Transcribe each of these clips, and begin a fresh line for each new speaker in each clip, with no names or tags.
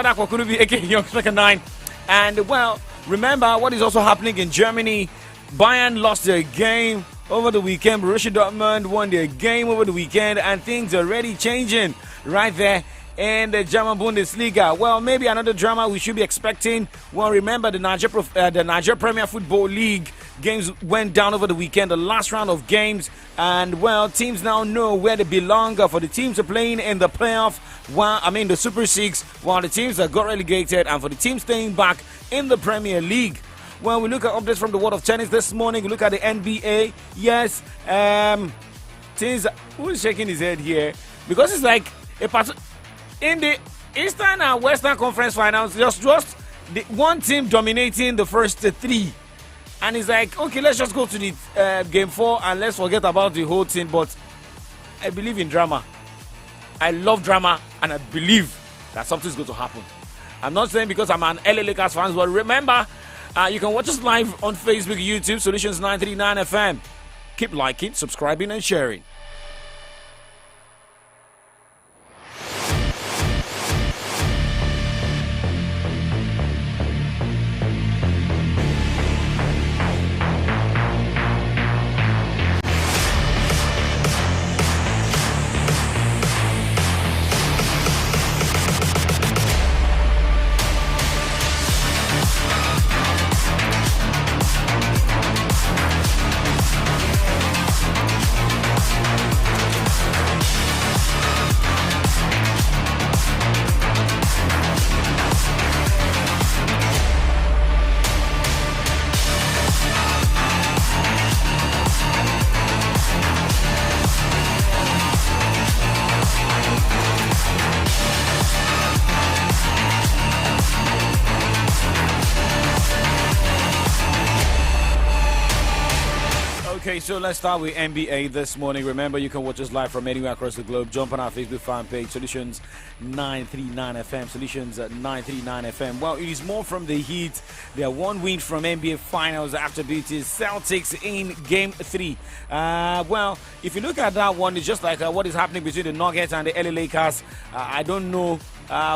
Kwakurubi, aka Young Striker 9. And, well, remember what is also happening in Germany. Bayern lost their game over the weekend. Borussia Dortmund won their game over the weekend. And things are already changing right there in the German Bundesliga. Well, maybe another drama we should be expecting. Well, remember the Niger Premier Football League games went down over the weekend, the last round of games, and well, teams now know where they belong. For the teams are playing in the playoff, the Super Six, while the teams that got relegated, and for the teams staying back in the Premier League. Well, we look at updates from the world of tennis this morning. We look at the NBA. Yes, teams. Who's shaking his head here? Because it's like in the Eastern and Western Conference Finals, just the one team dominating the first three. And it's like, okay, let's just go to the game 4 and let's forget about the whole thing. But I believe in drama. I love drama, and I believe that something's going to happen. I'm not saying because I'm an LA Lakers fan, but remember, you can watch us live on Facebook, YouTube, Solutions 939 FM. Keep liking, subscribing, and sharing. Okay, so let's start with NBA this morning. Remember, you can watch us live from anywhere across the globe. Jump on our Facebook fan page, Solutions 939 FM. Solutions 939 FM. Well, it is more from the Heat. They are one win from NBA Finals after beating Celtics in Game 3. Well, if you look at that one, it's just like what is happening between the Nuggets and the LA Lakers. I don't know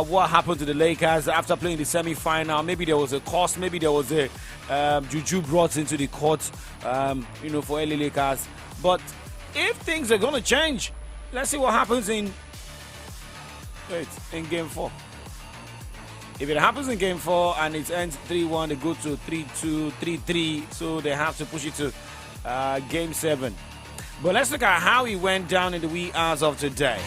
what happened to the Lakers after playing the semi-final. Maybe there was a cost. Maybe there was a juju brought into the court, for LA Lakers. But if things are going to change, let's see what happens in Game 4. If it happens in Game 4 and it ends 3-1, they go to 3-2, 3-3. So they have to push it to Game 7. But let's look at how it went down in the wee hours of today.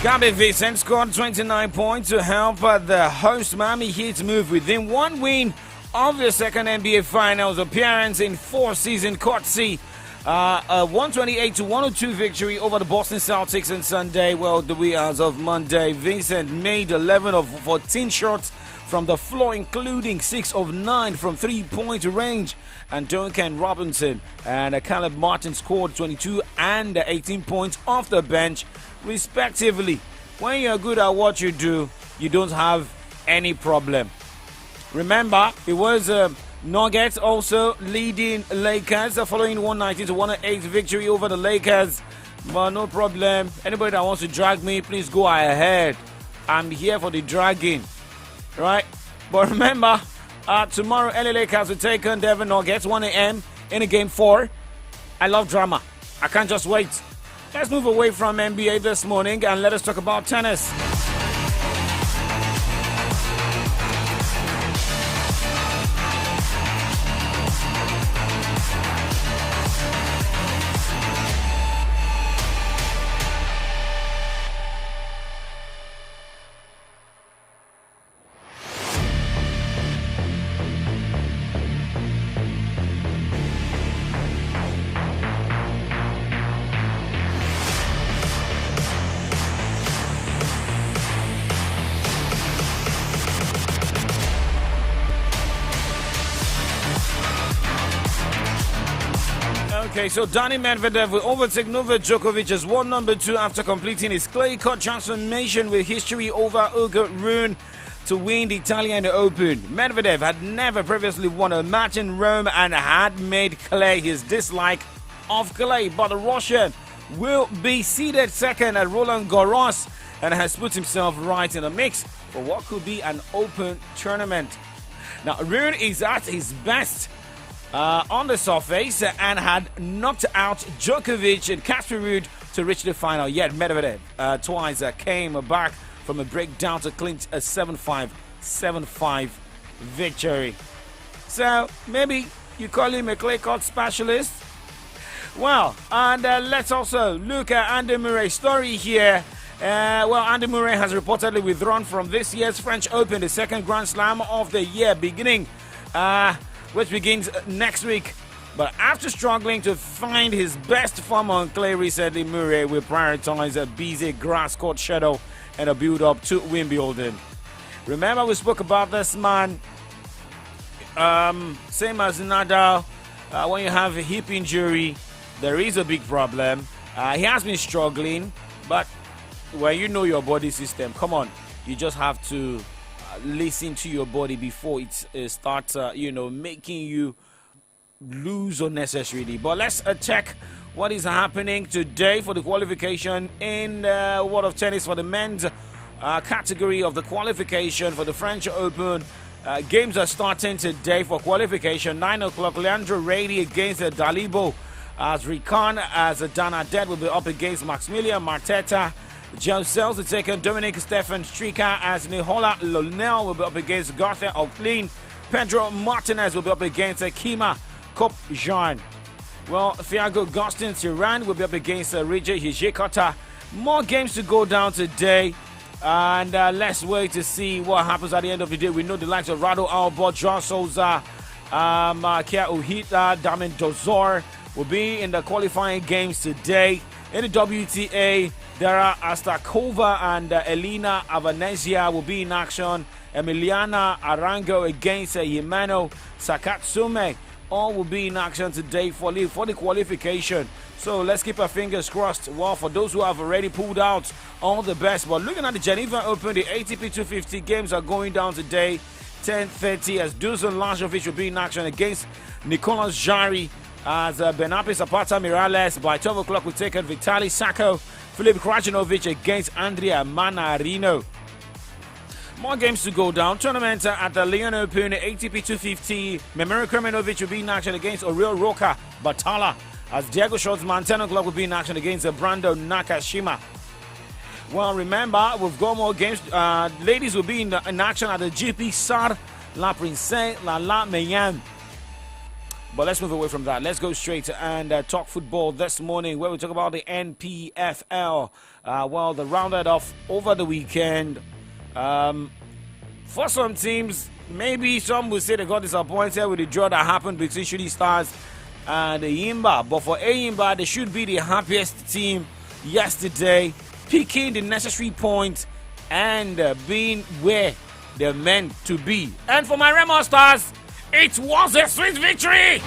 Gabby Vincent scored 29 points to help the host Miami Heat move within one win of their second NBA Finals appearance in 4 seasons, courtesy a 128-102 victory over the Boston Celtics on Sunday. Well, the wee hours of Monday, Vincent made 11 of 14 shots from the floor, including 6 of 9 from three-point range. And Duncan Robinson and Caleb Martin scored 22 and 18 points off the bench, respectively. When you're good at what you do, you don't have any problem. Remember, it was Nuggets also leading Lakers following 119-108 victory over the Lakers. But no problem. Anybody that wants to drag me, please go ahead. I'm here for the dragging. Right? But remember, tomorrow LA Lakers will take on Denver Nuggets 1 a.m. in a Game 4. I love drama. I can't just wait. Let's move away from NBA this morning and let us talk about tennis. Okay, so Dani Medvedev will overtake Novak Djokovic as world number 2 after completing his clay court transformation with history over Ugo Rune to win the Italian Open. Medvedev had never previously won a match in Rome and had made clear his dislike of clay, but the Russian will be seeded second at Roland Garros and has put himself right in the mix for what could be an open tournament. Now, Rune is at his best on the surface and had knocked out Djokovic and Casper Ruud to reach the final. Yet Medvedev twice came back from a breakdown to clinch a 7-5, 7-5 victory. So maybe you call him a clay court specialist. Well, and let's also look at Andy Murray's story here. Andy Murray has reportedly withdrawn from this year's French Open, the second Grand Slam of the year, which begins next week. But after struggling to find his best form on clay recently, Murray will prioritize a busy grass court schedule and a build-up to Wimbledon. Remember, we spoke about this man, same as Nadal. When you have a hip injury, there is a big problem. He has been struggling, but when you know your body system, come on, you just have to listen to your body before it starts, making you lose unnecessarily. But let's check what is happening today for the qualification in World of Tennis for the men's category of the qualification for the French Open. Games are starting today for qualification. 9 o'clock, Leandro Radi against Dalibo, as Ricon as Dana Dead will be up against Maximilian Marteta. James Sells will take on Dominic Stefan Strika as Nihola Lonel will be up against Gartha O'Clean. Pedro Martinez will be up against Kima Kopjan. Well, Thiago Agustin Tiran will be up against Rija Hijikata. More games to go down today. And let's wait to see what happens at the end of the day. We know the likes of Rado Alba, John Souza, Kia Uhita, Damin Dozor will be in the qualifying games today. In the WTA, Dara Astakova and Elena Avanezia will be in action. Emiliana Arango against Yimano Sakatsume. All will be in action today for the qualification. So let's keep our fingers crossed. Well, for those who have already pulled out, all the best. But looking at the Geneva Open, the ATP 250 games are going down today. 10:30 as Dusan Lajovic will be in action against Nicolas Jarry. As Benape Zapata Miralles by 12 o'clock will take on Vitaly Sacco. Filip Krajinovic against Andrea Manarino. More games to go down. Tournament at the Lyon Open, ATP 250. Memiro Kremenovic will be in action against Oriol Roca Batala. As Diego Schwartzman, 10 o'clock will be in action against Brando Nakashima. Well, remember, we've got more games. Ladies will be in action at the GP Sar La Princesse La Mayenne. But let's move away from that. Let's go straight and talk football this morning, where we talk about the NPFL. They rounded off over the weekend. For some teams, maybe some will say they got disappointed with the draw that happened between Shooting Stars and Yimba. But for Yimba, they should be the happiest team yesterday, picking the necessary points and being where they're meant to be. And for my Remo Stars, it was a sweet victory!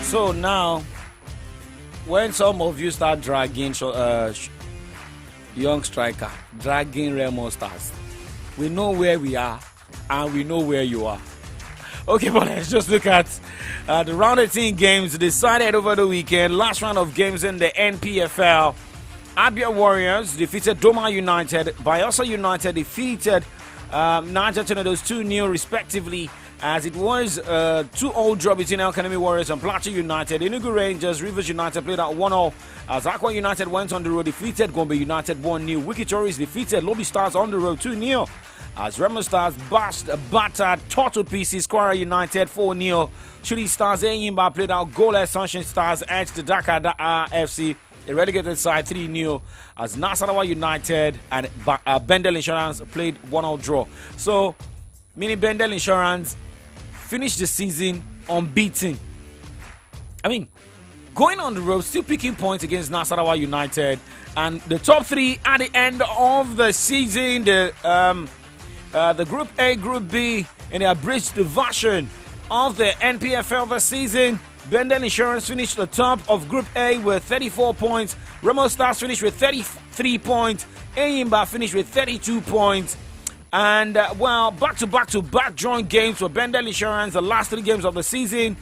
So now, when some of you start dragging young striker, dragging Remo Stars, we know where we are and we know where you are. Okay, but let's just look at the round 18 games decided over the weekend. Last round of games in the NPFL. Abia Warriors defeated Doma United. Bayelsa United defeated Niger Tornadoes 2-0 respectively, as it was 2-0 draw between El Kanemi Warriors and Plateau United. Enugu Rangers, Rivers United played at 1-0 as Aqua United went on the road, defeated Gombe United 1-0. Wiki Tories defeated Lobby Stars on the road 2-0. as Remo Stars battered Total pieces Kwara United 4-0. Shooting Stars Enyimba played out goalless. Sunshine Stars edged the Dakar FC, a relegated side, 3-0, as Nasarawa United and Bendel Insurance played 1-1 draw. So, meaning Bendel Insurance finished the season unbeaten. I mean, going on the road, still picking points against Nasarawa United, and the top three at the end of the season, the Group A, Group B, in the abridged version of the NPFL this season. Bendel Insurance finished the top of Group A with 34 points. Remo Stars finished with 33 points. Enyimba finished with 32 points. And, back-to-back joint games for Bendel Insurance, the last 3 games of the season.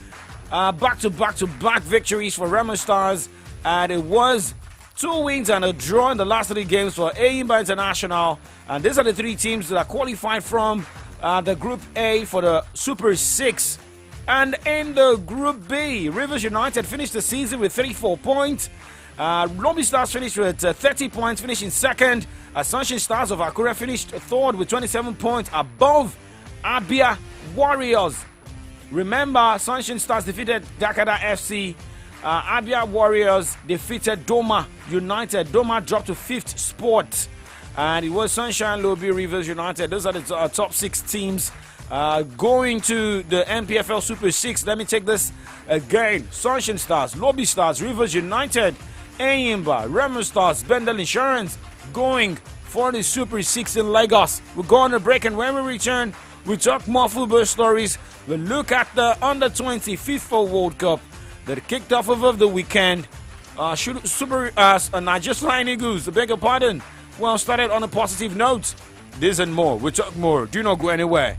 Back-to-back victories for Remo Stars. And it was 2 wins and a draw in the last 3 games for Enyimba International. And these are the 3 teams that are qualified from the Group A for the Super 6. And in the Group B, Rivers United finished the season with 34 points. Lobby Stars finished with 30 points, finishing second. Sunshine Stars of Akure finished third with 27 points above Abia Warriors. Remember, Sunshine Stars defeated Dakada FC. Abia Warriors defeated Doma United. Doma dropped to 5th spot. And it was Sunshine, Lobby, Rivers United. Those are the top 6 teams. Going to the NPFL Super 6, let me take this again. Sunshine Stars, Lobby Stars, Rivers United, Enyimba, Remo Stars, Bendel Insurance going for the Super 6 in Lagos. We'll go on a break, and when we return, we talk more football stories. We'll look at the Under-20 FIFA World Cup that kicked off over the weekend. Niger Flying Eagles, beg your pardon, well, started on a positive note. This and more. We'll talk more. Do not go anywhere.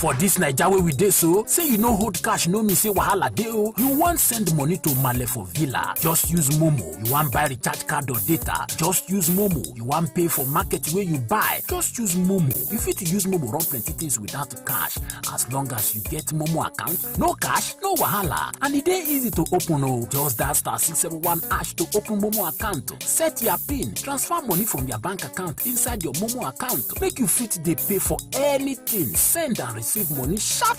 For this Naija wey we dey so, say you no hold cash no mean say wahala dey o. You wan send money to Male for Villa, just use Momo. You wan buy recharge card or data, just use Momo. You wan pay for market wey you buy, just use Momo. You fit use Momo run plenty things without cash, as long as you get Momo account. No cash, no wahala, and e dey easy to open o. Just dial *671# to open Momo account. Set your PIN, transfer money from your bank account inside your Momo account. Make you fit dey pay for anything, send and receive money sharp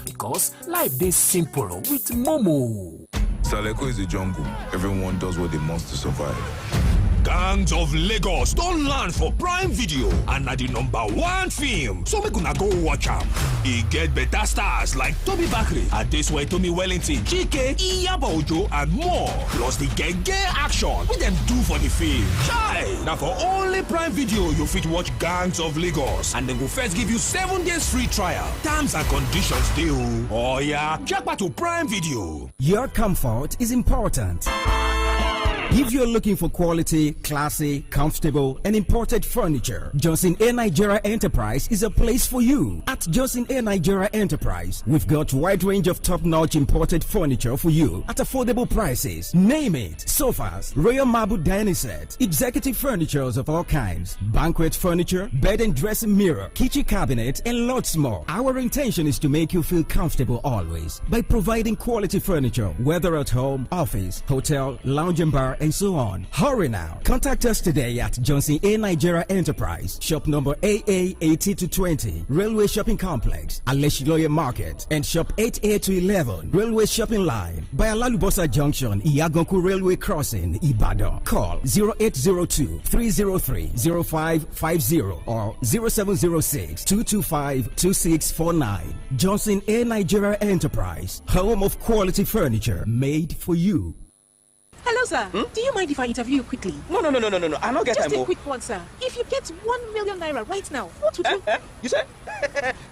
because life dey simple with Momo.
Saleko is a jungle. Everyone does what they must to survive.
Gangs of Lagos don land for Prime Video and na the #1 film, so make una go watch am. E get better stars like Toby Bakri, Adesuwa Tomi Wellington, Chike, Iyabo Ojo and more, plus the genge action wey dem do for the film. Chai! Na for only Prime Video you fit watch Gangs of Lagos, and dem go first give you 7 days free trial. Terms and conditions dey o. Oya, japa to Prime Video.
Your comfort is important. If you're looking for quality, classy, comfortable, and imported furniture, Johnson A. Nigeria Enterprise is a place for you. At Johnson A. Nigeria Enterprise, we've got a wide range of top-notch imported furniture for you at affordable prices. Name it: sofas, royal marble dining set, executive furnitures of all kinds, banquet furniture, bed and dressing mirror, kitchen cabinet, and lots more. Our intention is to make you feel comfortable always by providing quality furniture, whether at home, office, hotel, lounge and bar, and so on. Hurry now. Contact us today at Johnson A. Nigeria Enterprise, shop number AA 18 to 20, Railway Shopping Complex, Aleshiloye Market, and shop 8A to 11, Railway Shopping Line, by Alalubosa Junction, Iyagonku Railway Crossing, Ibadan. Call 0802 303 0550 or 0706 225 2649. Johnson A. Nigeria Enterprise, home of quality furniture made for you.
Hello, sir. Do you mind if I interview you quickly?
No. I don't get
Just
time.
a quick one, sir. If you get 1 million naira right now, what would you?
You say?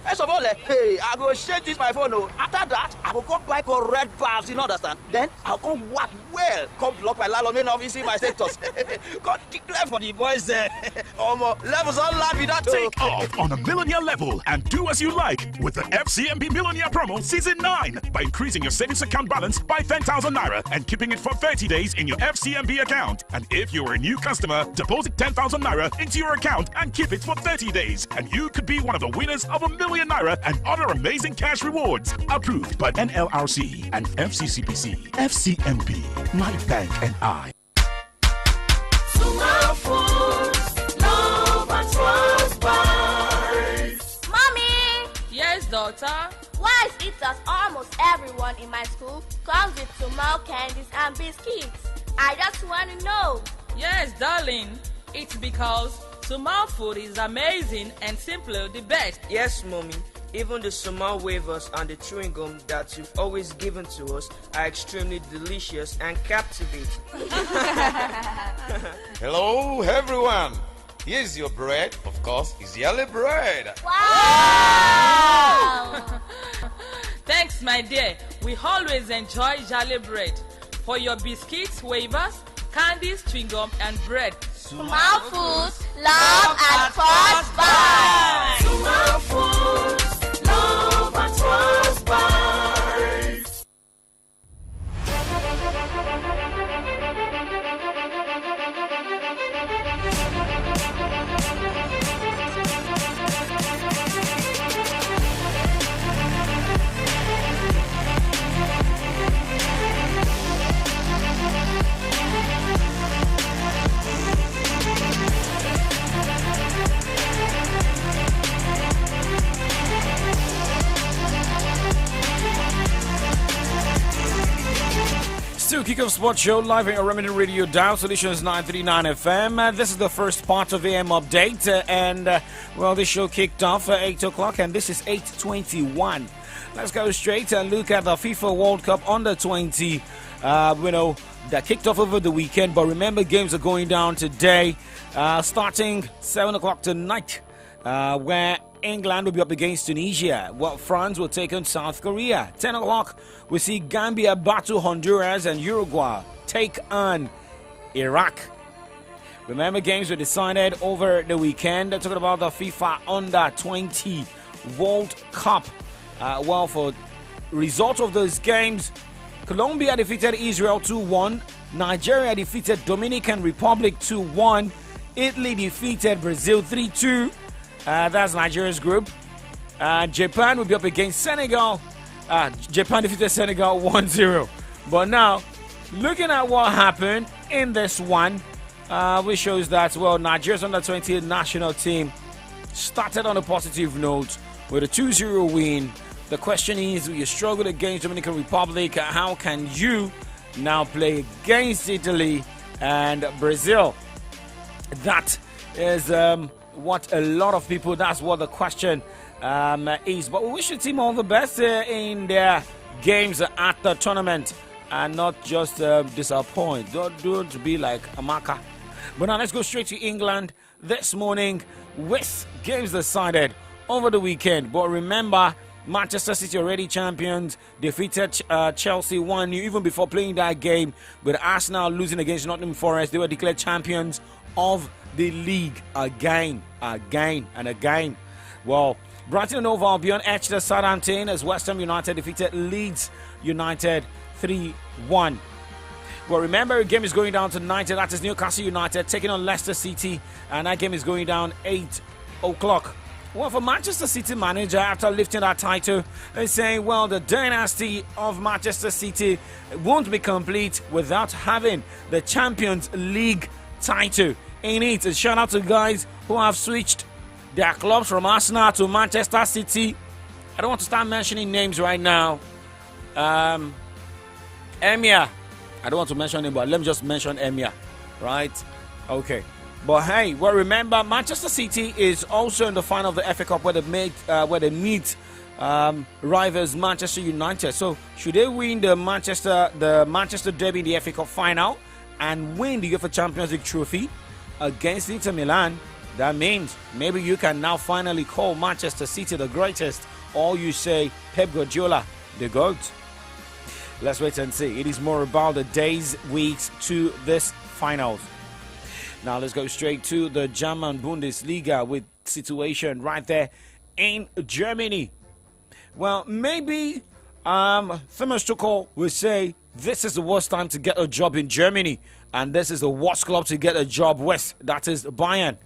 First of all, hey, I go change this my phone. After that, I will come buy correct bars. You know understand? Then I'll come work well. Come block my landlord main office in my status. Come declare for the boys there. Levels all live without
Take off on a millionaire level and do as you like with the FCMB Millionaire Promo Season 9 by increasing your savings account balance by 10,000 naira and keeping it for 30 days in your FCMB account. And if you're a new customer, deposit 10,000 naira into your account and keep it for 30 days. And you could be one of the winners of $1 million naira and other amazing cash rewards. Approved by NLRC and FCCPC. FCMB, My Bank and I.
Mommy!
Yes, daughter?
Why is it that almost everyone in my school comes with Sumal candies and biscuits? I just want to know.
Yes, darling. It's because Sumal food is amazing and simply the best.
Yes, mommy. Even the Sumal wafers and the chewing gum that you've always given to us are extremely delicious and captivating.
Hello, everyone. Here's your bread. Of course, it's yellow bread.
Wow!
Thanks, my dear. We always enjoy Jolly bread. For your biscuits, wafers, candies, chewing gum, and bread.
Sumal Foods, love at first bite.
Sumal Foods, love at first bite.
Still Kickoff Sports Show live on your Remedy Radio Dial Solutions 939 FM. This is the first part of AM Update, well, this show kicked off at 8 o'clock, and this is 8:21. Let's go straight and look at the FIFA World Cup Under 20. That kicked off over the weekend, but remember, games are going down today, starting 7 o'clock tonight, where England will be up against Tunisia, while France will take on South Korea. 10 o'clock, we see Gambia battle Honduras, and Uruguay take on Iraq. Remember, games were decided over the weekend. They're talking about the FIFA Under 20 World Cup. For result of those games, Colombia defeated Israel 2-1. Nigeria defeated Dominican Republic 2-1. Italy defeated Brazil 3-2. That's Nigeria's group. Japan will be up against Senegal. Japan defeated Senegal 1-0. But now, looking at what happened in this one, which shows that, well, Nigeria's under-20 national team started on a positive note with a 2-0 win. The question is, you struggled against Dominican Republic. How can you now play against Italy and Brazil? That is what a lot of people, that's what the question is. But we wish the team all the best in their games at the tournament and not just disappoint. Don't be like Amaka. But now let's go straight to England this morning with games decided over the weekend. But remember, Manchester City already champions, defeated Chelsea 1-0 even before playing that game. With Arsenal losing against Nottingham Forest, they were declared champions of the league again. Well, Brighton and Hove Albion edged the Southampton as West Ham United defeated Leeds United 3-1. Well, remember, the game is going down tonight. That is Newcastle United taking on Leicester City, and that game is going down 8 o'clock. Well, for Manchester City manager, after lifting that title, they say, well, the dynasty of Manchester City won't be complete without having the Champions League title in it. A shout out to guys who have switched their clubs from Arsenal to Manchester City. I don't want to start mentioning names right now. Emir. I don't want to mention him, but let me just mention Emir. Right? Okay. But hey, well, remember, Manchester City is also in the final of the FA Cup where they meet rivals Manchester United. So should they win the Manchester Derby in the FA Cup final and win the UEFA Champions League trophy against Inter Milan, that means maybe you can now finally call Manchester City the greatest, or you say Pep Guardiola the GOAT. Let's wait and see. It is more about the days, weeks to this finals. Now let's go straight to the German Bundesliga with situation right there in Germany. Well, maybe Thomas Tuchel will say this is the worst time to get a job in Germany, and this is the worst club to get a job with. That is Bayern.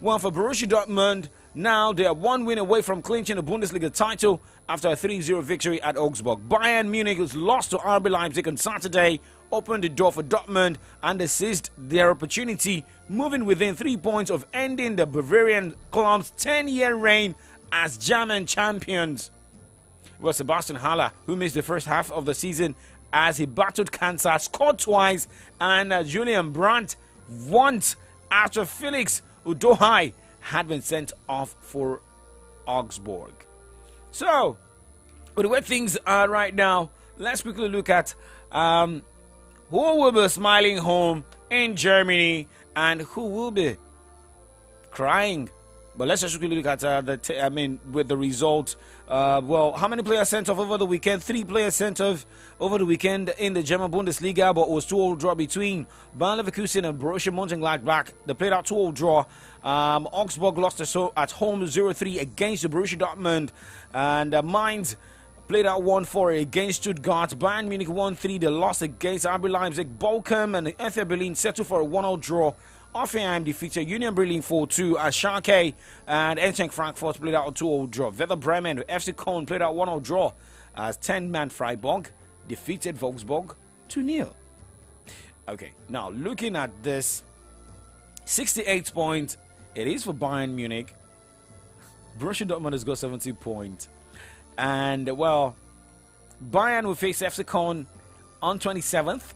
Well, for Borussia Dortmund, now they are 1 win away from clinching the Bundesliga title after a 3-0 victory at Augsburg. Bayern Munich, who's lost to RB Leipzig on Saturday, opened the door for Dortmund and they seized their opportunity, moving within 3 points of ending the Bavarian club's 10-year reign as German champions. Well, Sebastian Haller, who missed the first half of the season as he battled cancer, scored twice, and Julian Brandt once after Felix Udohai had been sent off for Augsburg. So, with the way things are right now, let's quickly look at who will be smiling home in Germany and who will be crying. But let's just quickly look at with the result. Well, how many players sent off over the weekend? 3 players sent off over the weekend in the German Bundesliga, but it was 2-2 draw between Bayer Leverkusen and Borussia Mönchengladbach. They played out 2-2 draw. Augsburg lost at home 0-3 against the Borussia Dortmund, and Mainz played out 1-4 against Stuttgart. Bayern Munich 1-3. They lost against RB Leipzig. Bochum and Hertha Berlin settled for a 1-0 draw. Hoffenheim defeated Union Berlin 4-2 as Schalke and Eintracht Frankfurt played out a 2-0 draw. Werder Bremen and FC Köln played out 1-0 draw as 10-man Freiburg defeated Wolfsburg 2-0. Okay, now looking at this, 68 points. It is for Bayern Munich. Borussia Dortmund has got 70 points. And, well, Bayern will face FC Köln on 27th.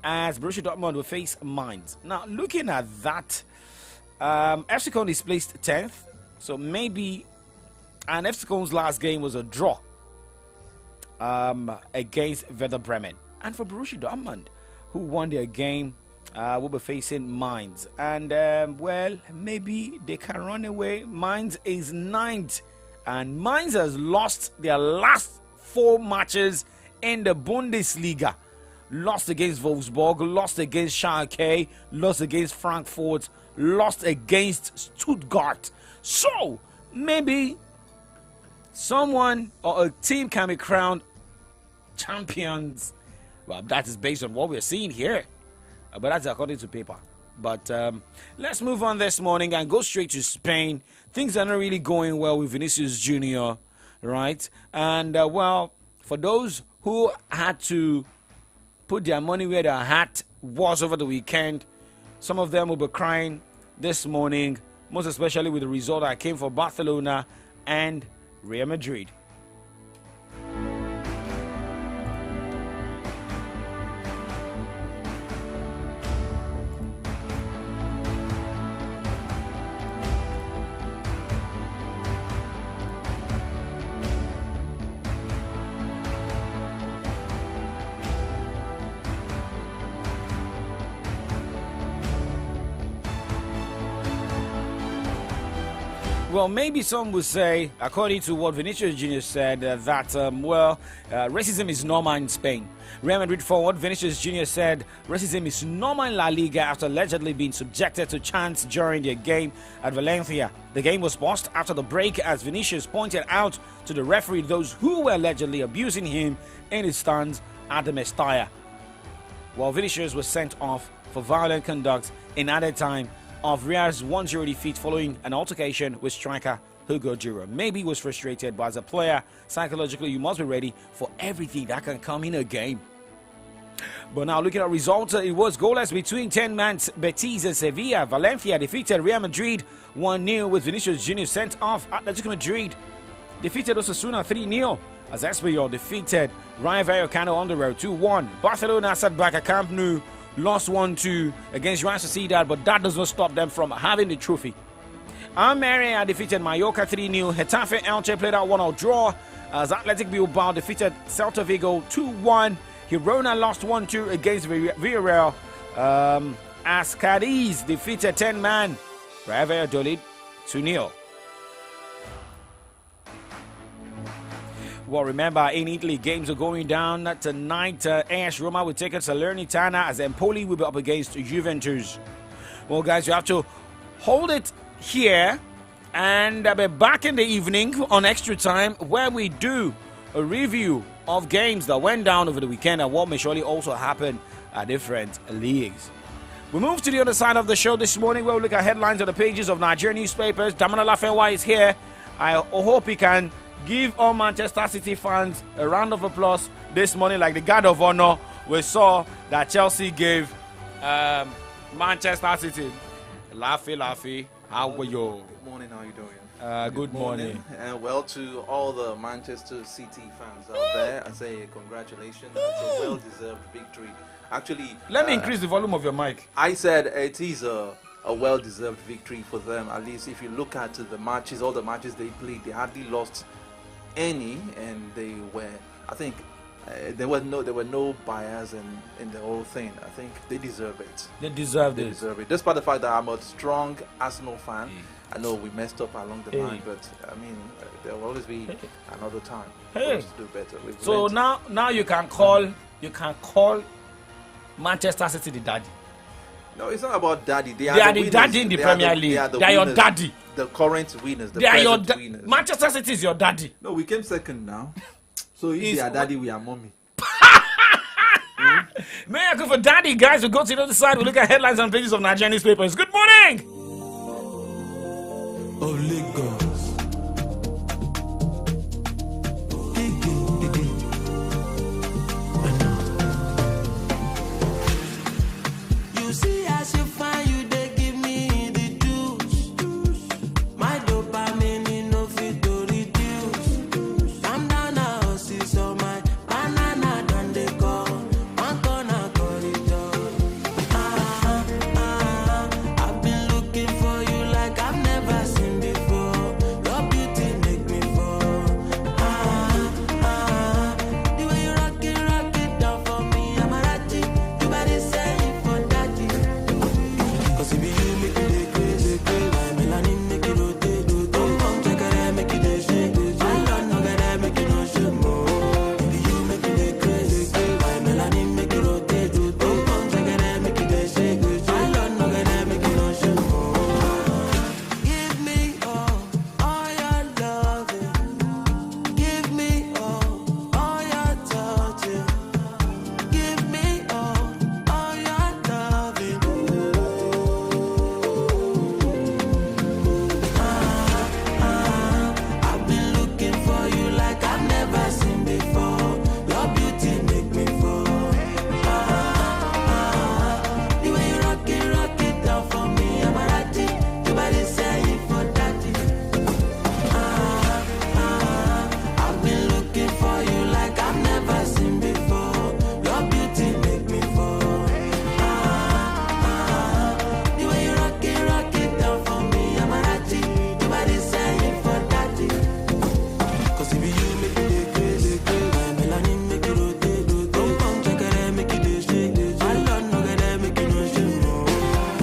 As Borussia Dortmund will face Mainz. Now, looking at that, FC Köln is placed 10th. So maybe, and FC Köln's last game was a draw against Werder Bremen. And for Borussia Dortmund, who won their game, will be facing Mainz. And, well, maybe they can run away. Mainz is 9th. And Mainz has lost their last 4 matches in the Bundesliga. Lost against Wolfsburg, lost against Schalke, lost against Frankfurt, lost against Stuttgart. So, maybe someone or a team can be crowned champions. Well, that is based on what we're seeing here. But that's according to paper. But let's move on this morning and go straight to Spain. Things are not really going well with Vinicius Jr., right? And, well, for those who had to put their money where their hat was over the weekend, some of them will be crying this morning, most especially with the result that came for Barcelona and Real Madrid. Well, maybe some would say, according to what Vinicius Jr. said, that, racism is normal in Spain. Real Madrid forward Vinicius Jr. said racism is normal in La Liga after allegedly being subjected to chants during their game at Valencia. The game was paused after the break as Vinicius pointed out to the referee those who were allegedly abusing him in his stands at the Mestalla. While Vinicius was sent off for violent conduct in added time of Real's 1-0 defeat following an altercation with striker Hugo Jura. Maybe he was frustrated, but as a player, psychologically, you must be ready for everything that can come in a game. But now looking at results, it was goalless between 10-man Betis and Sevilla. Valencia defeated Real Madrid 1-0 with Vinicius Junior sent off. Atletico Madrid defeated Osasuna 3-0 as Espanyol defeated Rayo Vallecano on the road 2-1. Barcelona sat back at Camp Nou, lost 1-2 against Real Sociedad, but that does not stop them from having the trophy. Almeria defeated Mallorca 3-0. Getafe Elche played out 1-0 draw as Athletic Bilbao defeated Celta Vigo 2-1. Girona lost 1-2 against Villarreal. As Cadiz defeated 10-man Real Valladolid 2-0. Well, remember, in Italy, games are going down tonight. AS Roma will take it to Salernitana as Empoli will be up against Juventus. Well, guys, you have to hold it here, and I'll be back in the evening on Extra Time where we do a review of games that went down over the weekend and what may surely also happen at different leagues. We move to the other side of the show this morning where we look at headlines on the pages of Nigerian newspapers. Damana Lafenwa is here. I hope he can give all Manchester City fans a round of applause this morning like the guard of honor we saw that Chelsea gave Manchester City. Laffy, how are you?
Good morning, how are you doing?
Good morning.
And well, to all the Manchester City fans out there, I say congratulations. It's a well-deserved victory. Actually,
let me increase the volume of your mic.
I said it is a well-deserved victory for them. At least if you look at the matches, all the matches they played, they hardly lost any, and they were, I think, there were no bias in the whole thing. I think they deserve it.
They deserve
it. Despite the fact that I'm a strong Arsenal fan, I know we messed up along the line, but I mean, there will always be another time for us to do better.
So now you can call Manchester City the daddy.
No, it's not about daddy. They
are
the
the daddy in the Premier League. They are your daddy.
The current winners.
They are your winners. Manchester City is your daddy.
No, we came second now. So if they are daddy, we are mommy.
May I go for daddy, guys? We go to the other side. We look at headlines on pages of Nigerian newspapers. Good morning.
Of Lagos. You see as you find you they give me the juice. My dopamine no fit to reduce. Calm down now, see so my banana done they go. One corner corridor. I've been looking for you like I've never seen before. Your beauty make me fall. The way you rock it down for me, I'm a ratchet. You better say it for daddy. Cause if you make it crazy, my melanin make it rotate. Don't come check it, make it shake. I don't know that make it no shake more. If you make it crazy, my melanin make it rotate. Don't come check it, make it shake. I don't know that make it no shake more. Give me all your loving. Give me all your touching. Give me all your loving. I've been looking for you like I've never seen before. Your beauty make me fall. The way you rock it down for me, I'm a ratchet. You better say it for daddy. I've been looking for you like I've never seen before. Your beauty make me fall. The way you rock it down for me, I'm a ratchet. You better say it for daddy. Cause if you make it crazy, my melanin make it rotate. Don't come check it, make it shake. I don't know that make it no shake more.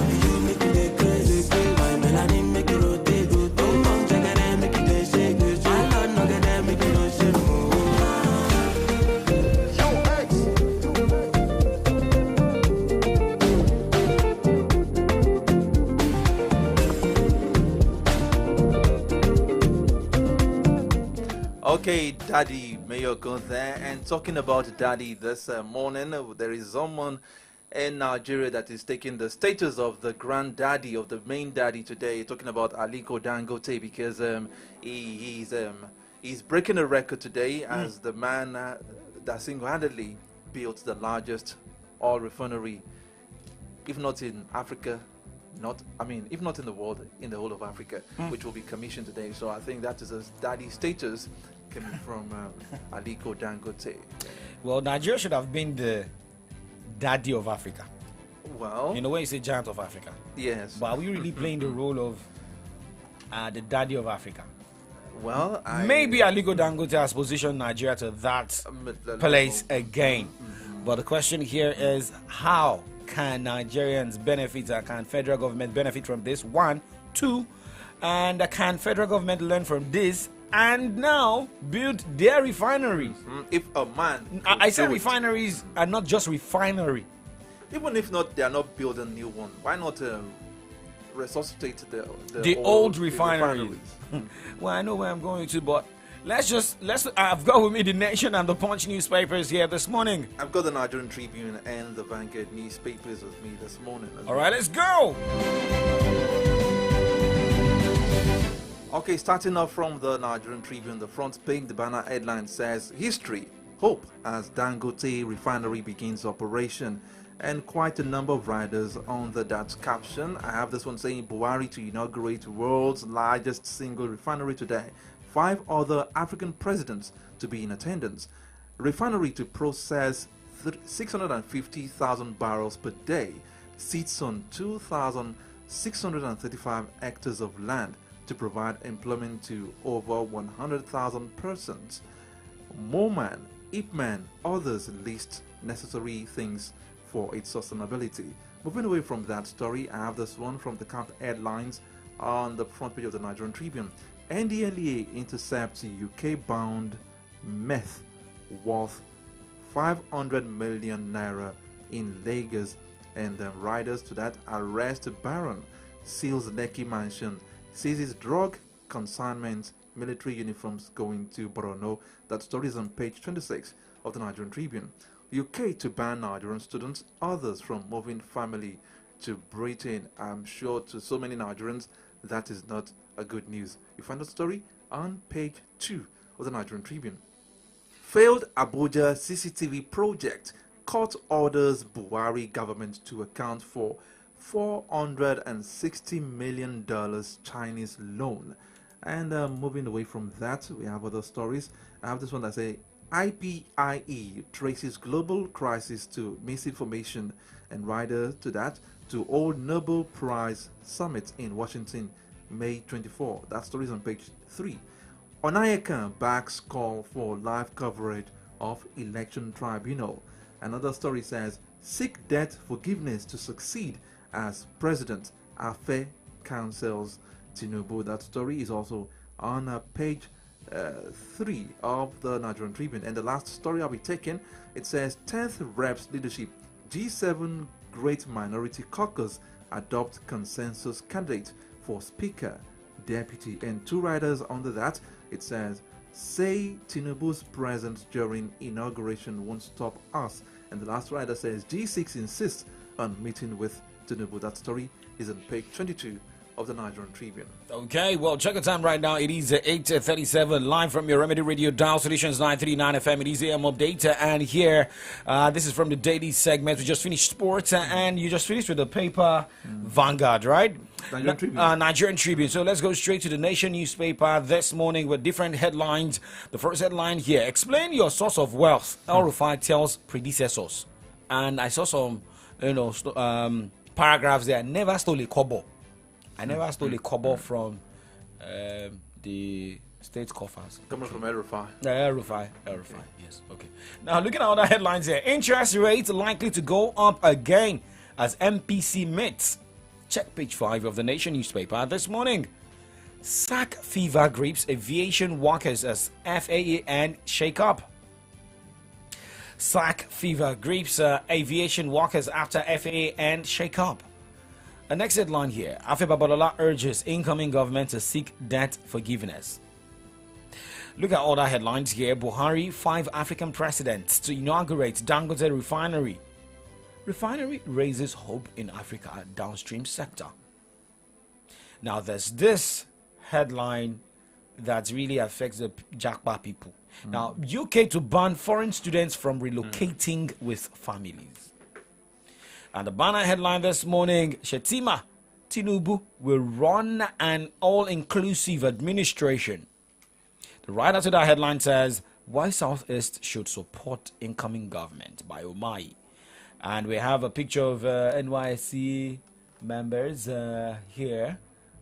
If you make it crazy, my melanin make it rotate. Don't come check it, make it shake. I don't know that make it no shake more.
Okay, Daddy Mayor go there. And talking about Daddy this morning, there is someone in Nigeria that is taking the status of the granddaddy, of the main daddy today, talking about Aliko Dangote, because he's breaking a record today as the man that single-handedly built the largest oil refinery, if not in Africa, if not in the world, in the whole of Africa, which will be commissioned today. So I think that is a daddy status coming from Aliko Dangote.
Well, Nigeria should have been the daddy of Africa.
Well,
in a way, you say giant of Africa.
Yes.
But are we really playing the role of the daddy of Africa?
Well,
maybe Aliko Dangote has positioned Nigeria to that place again. But the question here is, how can Nigerians benefit, and can federal government benefit from this? 1, 2, and can federal government learn from this and now build their refineries?
If a man,
I say refineries are not just refinery.
Even if not, they are not building new one. Why not resuscitate
the old refineries? Well, I know where I'm going to, but I've got with me the Nation and the Punch newspapers here this morning.
I've got the Nigerian Tribune and the Vanguard newspapers with me this morning.
All right, let's go.
Okay, starting off from the Nigerian Tribune, the front page, the banner headline says, History, Hope as Dangote Refinery begins operation. And quite a number of riders under that caption. I have this one saying, Buhari to inaugurate world's largest single refinery today. 5 other African presidents to be in attendance. Refinery to process 650,000 barrels per day. Sits on 2,635 hectares of land to provide employment to over 100,000 persons. Moman, Ipman, others list necessary things for its sustainability. Moving away from that story, I have this one from the camp headlines on the front page of the Nigerian Tribune. NDLEA intercepts UK-bound meth worth 500 million naira in Lagos, and then riders to that arrest Baron, seals Lekki mansion, seizes drug consignment, military uniforms going to Borno. That story is on page 26 of the Nigerian Tribune. UK to ban Nigerian students, others from moving family to Britain. I'm sure to so many Nigerians that is not a good news. You find the story on page 2 of the Nigerian Tribune. Failed Abuja CCTV project. Court orders Buhari government to account for $460 million Chinese loan. And moving away from that, we have other stories. I have this one that say IPIE traces global crisis to misinformation, and rider to that to Old Nobel Prize Summit in Washington, May 24. That story is on page 3. Onayeka backs call for live coverage of election tribunal. Another story says, seek debt forgiveness to succeed as president. Afe counsels Tinubu. That story is also on page 3 of the Nigerian Tribune. And the last story I'll be taking, it says 10th Reps leadership, G7 Great Minority Caucus adopt consensus candidate for Speaker, Deputy, and 2 riders under that. It says, say Tinubu's presence during inauguration won't stop us. And the last rider says G6 insists on meeting with Tinubu. That story is on page 22 of the Nigerian Tribune.
Okay, well, check the time right now. It is 8:37, live from your Remedy Radio dial, Solutions 939 FM. It is AM Update, and here, this is from the daily segment. We just finished sports, and you just finished with the paper Vanguard, right?
Nigerian Tribune.
Nigerian Tribune. So let's go straight to the Nation newspaper this morning with different headlines. The first headline here: explain your source of wealth. El Rufai tells predecessors, and I saw some, paragraphs there. Never stole a kobo. I never stole a kobo from the state coffers.
Coming from El Rufai.
El Rufai, yes. Okay. Now, looking at other headlines here. Interest rates likely to go up again as MPC meets. Check page 5 of the Nation newspaper this morning. Sack fever grips aviation workers as FAA shake up. Sack fever grips aviation workers after FAA shake up. The next headline here: Afe Babalola urges incoming government to seek debt forgiveness. Look at other headlines here. Buhari, 5 African presidents to inaugurate Dangote refinery. Refinery raises hope in Africa downstream sector. Now, there's this headline that really affects the Jakpa people. Now, UK to ban foreign students from relocating with families. And the banner headline this morning, Shetima Tinubu will run an all-inclusive administration. The writer to that headline says, why Southeast should support incoming government by Omai. And we have a picture of NYSC members here.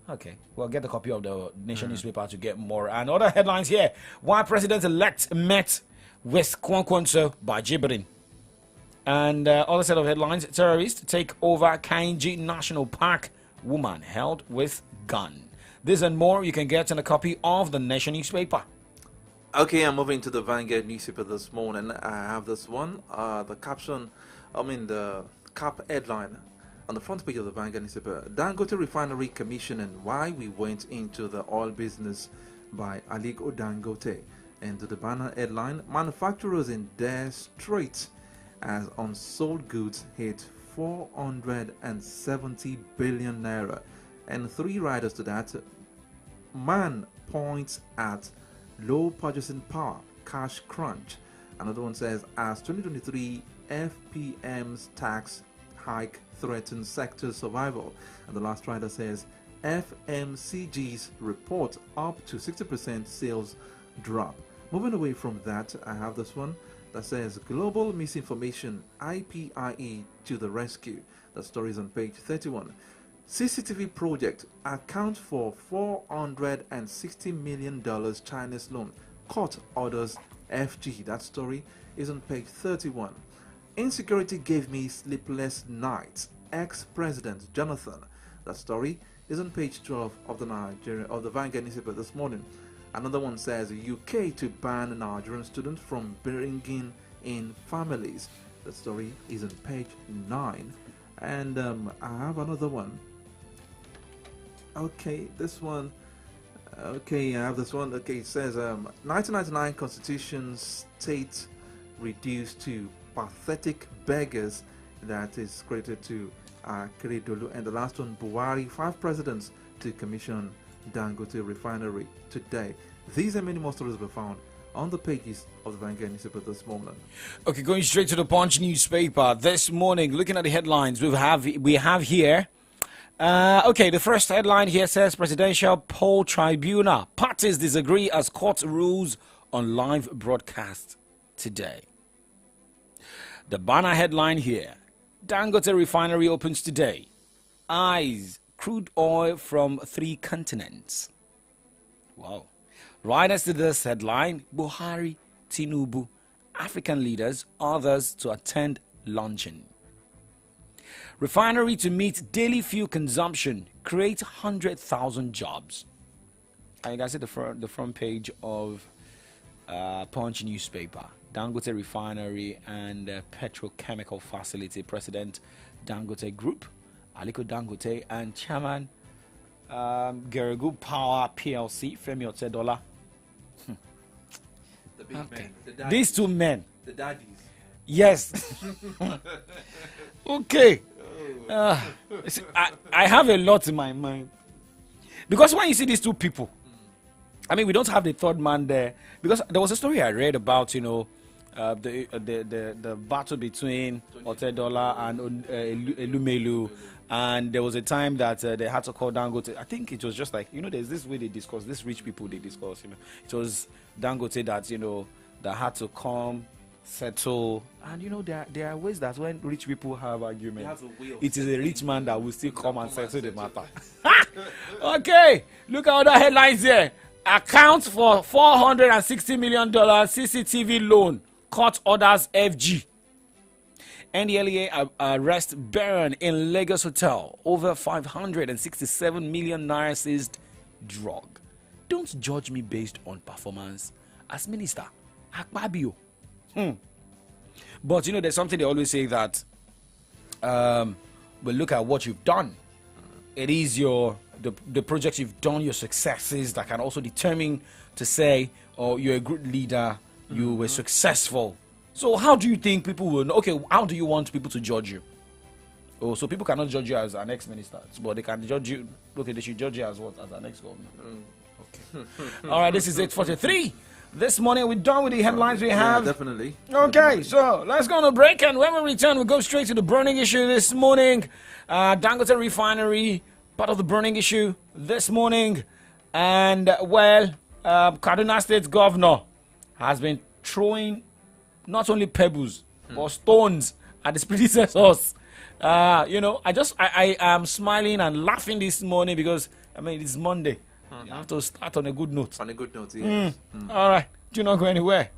Okay, we'll get a copy of the Nation newspaper to get more. And other headlines here. Why President-elect met with Kwankwanso by Jibrin. And other set of headlines. Terrorists take over Kainji National Park. Woman held with gun. This and more you can get in a copy of the Nation newspaper.
Okay, I'm moving to the Vanguard newspaper this morning. I have this one. The caption, the cap headline on the front page of the Vanguard newspaper. Dangote Refinery Commission and why we went into the oil business by Aliko Dangote. And to the banner headline, manufacturers in Dire Straits as unsold goods hit 470 billion naira. And three riders to that. Man points at low purchasing power, cash crunch. Another one says, as 2023 FPM's tax hike threatens sector survival. And the last rider says, FMCG's report up to 60% sales drop. Moving away from that, I have this one that says, global misinformation, IPIE to the rescue. The story is on page 31. CCTV project account for $460 million Chinese loan. Court orders FG. That story is on page 31. Insecurity gave me sleepless nights. Ex-President Jonathan. That story is on page 12 of the Vanguard newspaper this morning. Another one says UK to ban Nigerian students from bringing in families. The story is on page 9. And I have another one. Okay, this one. Okay, I have this one. Okay, it says 1999 Constitution state reduced to pathetic beggars. That is credited to Keredolu. And the last one, Buhari, 5 presidents to commission Dangote Refinery today. These and many more stories were found on the pages of the Vanguard newspaper this morning.
Okay, going straight to the Punch newspaper this morning. Looking at the headlines, we have here. Okay, the first headline here says Presidential Poll Tribunal. Parties disagree as court rules on live broadcast today. The banner headline here. Dangote Refinery opens today. Eyes crude oil from 3 continents. Wow. Right next to this headline, Buhari, Tinubu, African leaders, others to attend luncheon. Refinery to meet daily fuel consumption, create 100,000 jobs. And you guys see the front page of Punch newspaper. Dangote Refinery and Petrochemical Facility President Dangote Group, Aliko Dangote, and Chairman Geregu Power PLC, Femi Otedola.
The big men. The
These two men.
The daddies.
Yes. Okay. See, I have a lot in my mind. Because when you see these two people, I mean, we don't have the third man there. Because there was a story I read about, the battle between Otedola and Elumelu. And there was a time that they had to call Dangote. I think it was just like, there's this way they discuss, these rich people they discuss, It was Dangote that, that had to come, settle. And, there are ways that when rich people have arguments, it is a rich man that will still come and settle the matter. Okay, look at other headlines here. Accounts for $460 million CCTV loan. Court orders FG. NDLEA arrest Baron in Lagos Hotel. Over 567 million naira seized drug. Don't judge me based on performance as minister. Akpabio. But there's something they always say that well, look at what you've done. It is the projects you've done, your successes that can also determine to say, oh, you're a good leader, you were successful. So how do you think people will know? Okay, how do you want people to judge you? Oh, so people cannot judge you as an ex-minister, but they can judge you. Okay, they should judge you as what? As an ex-governor. Okay. All right, this is 8:43. This morning we're done with the headlines we have.
Yeah, definitely.
Okay, so let's go on a break, and when we return, we'll go straight to the burning issue this morning. Dangote Refinery, part of the burning issue this morning. And, Kaduna State Governor has been throwing not only pebbles, but stones at his predecessors. I am smiling and laughing this morning because, it's Monday. You have to start on a good note.
On a good note, yes.
All right. Do not go anywhere.